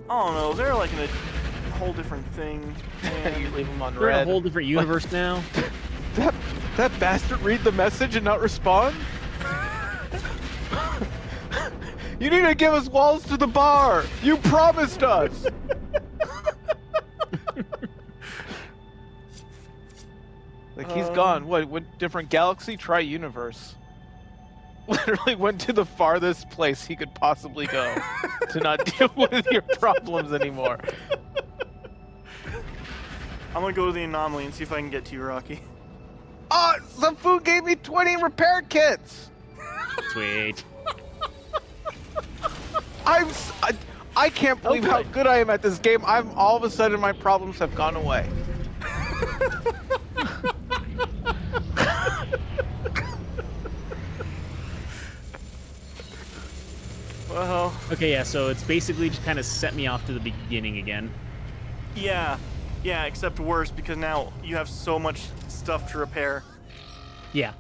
Oh no, they're like in a whole different thing. You And leave them on We're in a red. whole different universe now. That bastard read the message and not respond? You need to give us walls to the bar. You promised us. Like he's gone. What different galaxy? Try universe. Literally went to the farthest place he could possibly go to not deal with your problems anymore. I'm gonna go to the anomaly and see if I can get to you, Rocky. Oh, some food gave me 20 repair kits. Sweet. I can't believe how good I am at this game. All of a sudden my problems have gone away. Well, Okay, yeah, so it's basically just kind of set me off to the beginning again. yeah, except worse because now you have so much stuff to repair. Yeah.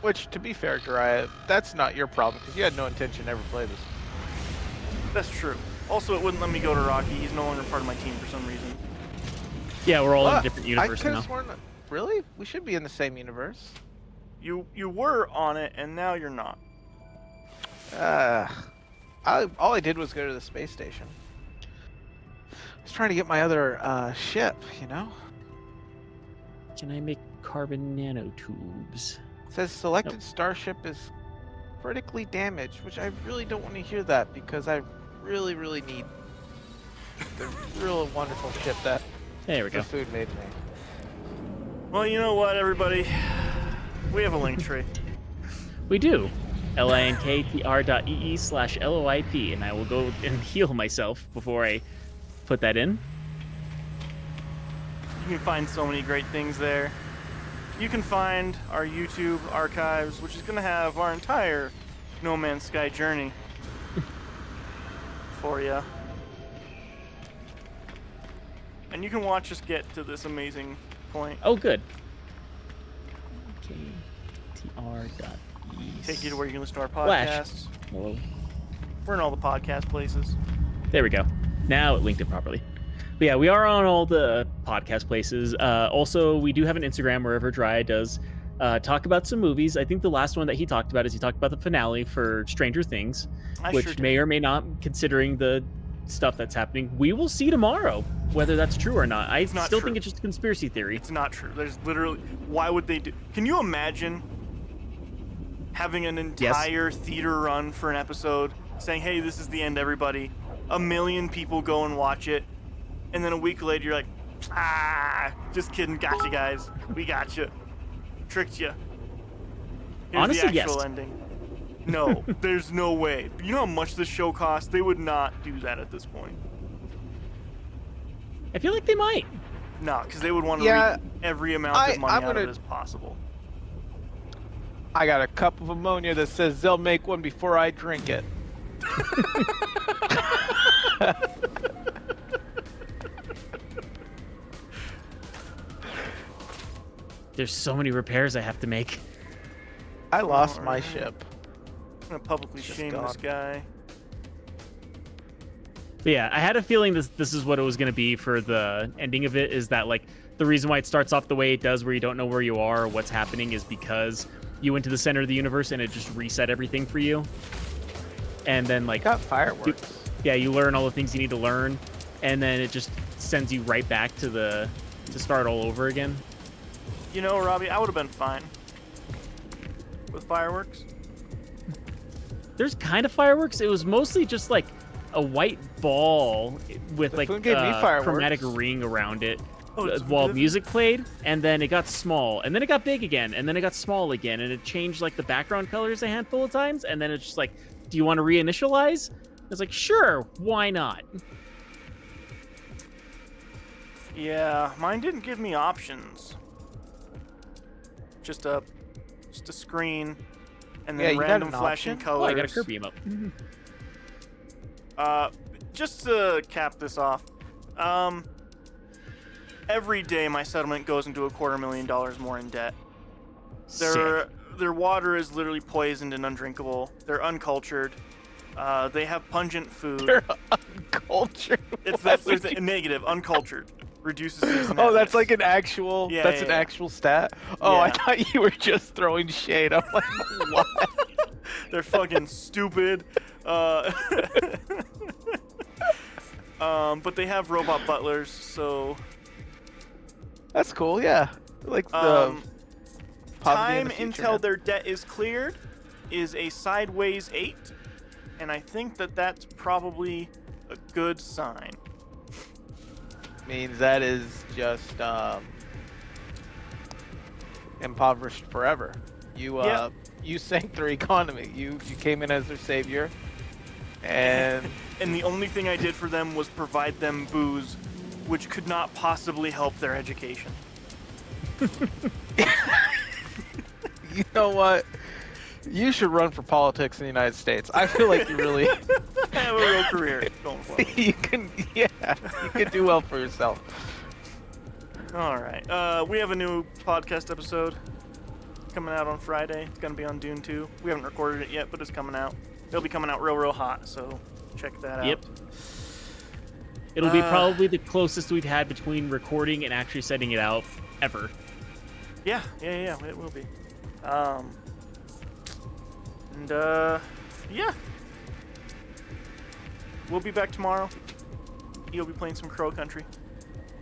Which, to be fair, Jiraiya, that's not your problem because you had no intention to ever play this. That's true. Also, it wouldn't let me go to Rocky. He's no longer part of my team for some reason. Yeah, we're all in a What? different I universe could now. have sworn. Really? We should be in the same universe. You were on it, and now you're not. All I did was go to the space station. I was trying to get my other ship, you know? Can I make carbon nanotubes? It says selected starship is critically damaged, which I really don't want to hear that because I really, really need the real wonderful ship that There we the go. food made me. Well, you know what, everybody? We have a link tree. We do. linktr.ee/LOIP, and I will go and heal myself before I put that in. You can find so many great things there. You can find our YouTube archives, which is going to have our entire No Man's Sky journey for you. And you can watch us get to this amazing point. Oh, good. KTR.e. Take you to where you can listen to our Flash. podcasts. Hello. We're in all the podcast places. There we go. Now it linked it properly. But yeah, we are on all the podcast places. Also, we do have an Instagram wherever Dry does talk about some movies. I think the last one that he talked about is he talked about the finale for Stranger Things, which may or may not, considering the stuff that's happening. We will see tomorrow whether that's true or not. I still think it's just a conspiracy theory. It's not true. There's literally... Why would they do... Can you imagine having an entire theater run for an episode saying, hey, this is the end, everybody. 1 million people go and watch it. And then a week later, you're like, just kidding. Gotcha, guys. We gotcha. Tricked you. Here's Honestly, the actual yes. ending. No, there's no way. You know how much this show costs? They would not do that at this point. I feel like they might. No, because they would want to reap every amount of money out of it as possible. I got a cup of ammonia that says they'll make one before I drink it. There's so many repairs I have to make. I lost my Alright. ship. I'm going to publicly Just shame gone. this guy. But yeah, I had a feeling this is what it was going to be for the ending of it, is that like the reason why it starts off the way it does, where you don't know where you are or what's happening, is because you went to the center of the universe and it just reset everything for you. And then like Got fireworks. you learn all the things you need to learn, and then it just sends you right back to start all over again. You know, Robbie, I would have been fine with fireworks. There's kind of fireworks. It was mostly just like a white ball with like Spoon gave me fireworks. chromatic ring around it it's while vivid. music played, and then it got small, and then it got big again, and then it got small again, and it changed like the background colors a handful of times, and then it's just like, do you want to reinitialize? It's like, sure, why not? Yeah, mine didn't give me options. Just a screen, and Yeah, then you got random an flashing option? colors. Oh, I got a Kirby emote. Just to cap this off, every day my settlement goes into $250,000 more in debt. Their water is literally poisoned and undrinkable. They're uncultured. They have pungent food. They're uncultured. That's a negative. Uncultured reduces season. Oh, that's like an actual. Yeah, that's yeah, an yeah. actual stat. Oh, I Yeah. thought you were just throwing shade. I'm like, what? They're fucking stupid. But they have robot butlers, so That's cool. Yeah, like the um, poverty in time the future, until man. their debt is cleared is a sideways 8, and I think that's probably a good sign. means that is just impoverished forever. You Yeah. you sank their economy. You came in as their savior, and And the only thing I did for them was provide them booze, which could not possibly help their education. you know what? You should run for politics in the United States. I feel like you really Have a real career going for it. you can do well for yourself. All right. We have a new podcast episode coming out on Friday. It's going to be on Dune 2. We haven't recorded it yet, but it's coming out. It'll be coming out real hot, so check that out. Yep. It'll be probably the closest we've had between recording and actually setting it out ever. Yeah, it will be. Yeah. We'll be back tomorrow. You'll be playing some Crow Country.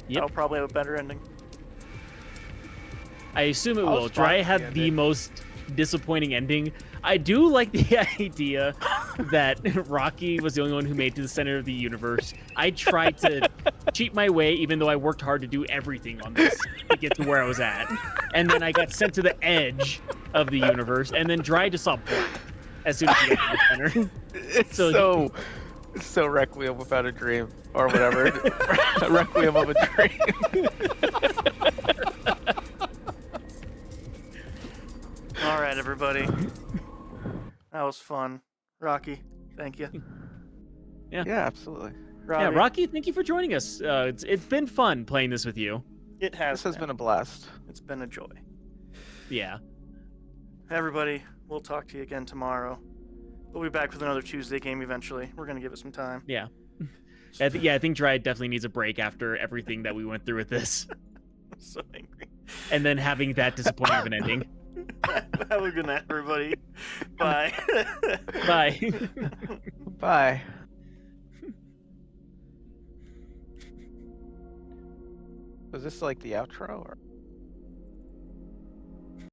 Yep. That'll probably have a better ending. I assume it I'll will. spot Dry the had the ending. most disappointing ending. I do like the idea that Rocky was the only one who made it to the center of the universe. I tried to cheat my way, even though I worked hard to do everything on this to get to where I was at. And then I got sent to the edge of the universe, and then Dry just saw black as soon as he got to the center. It's So So Requiem without a dream, or whatever. Requiem of a dream. All right, everybody. That was fun. Rocky, thank you. Yeah, absolutely. Robbie, Yeah, Rocky, thank you for joining us. It's been fun playing this with you. It has. This has been a blast. It's been a joy. Yeah. Everybody, we'll talk to you again tomorrow. We'll be back with another Tuesday game eventually. We're gonna give it some time. Yeah. I think Dry definitely needs a break after everything that we went through with this, I'm so angry. and then having that disappointing of an ending. Have a good night, everybody. Bye. Bye. Bye. Was this like the outro? Or?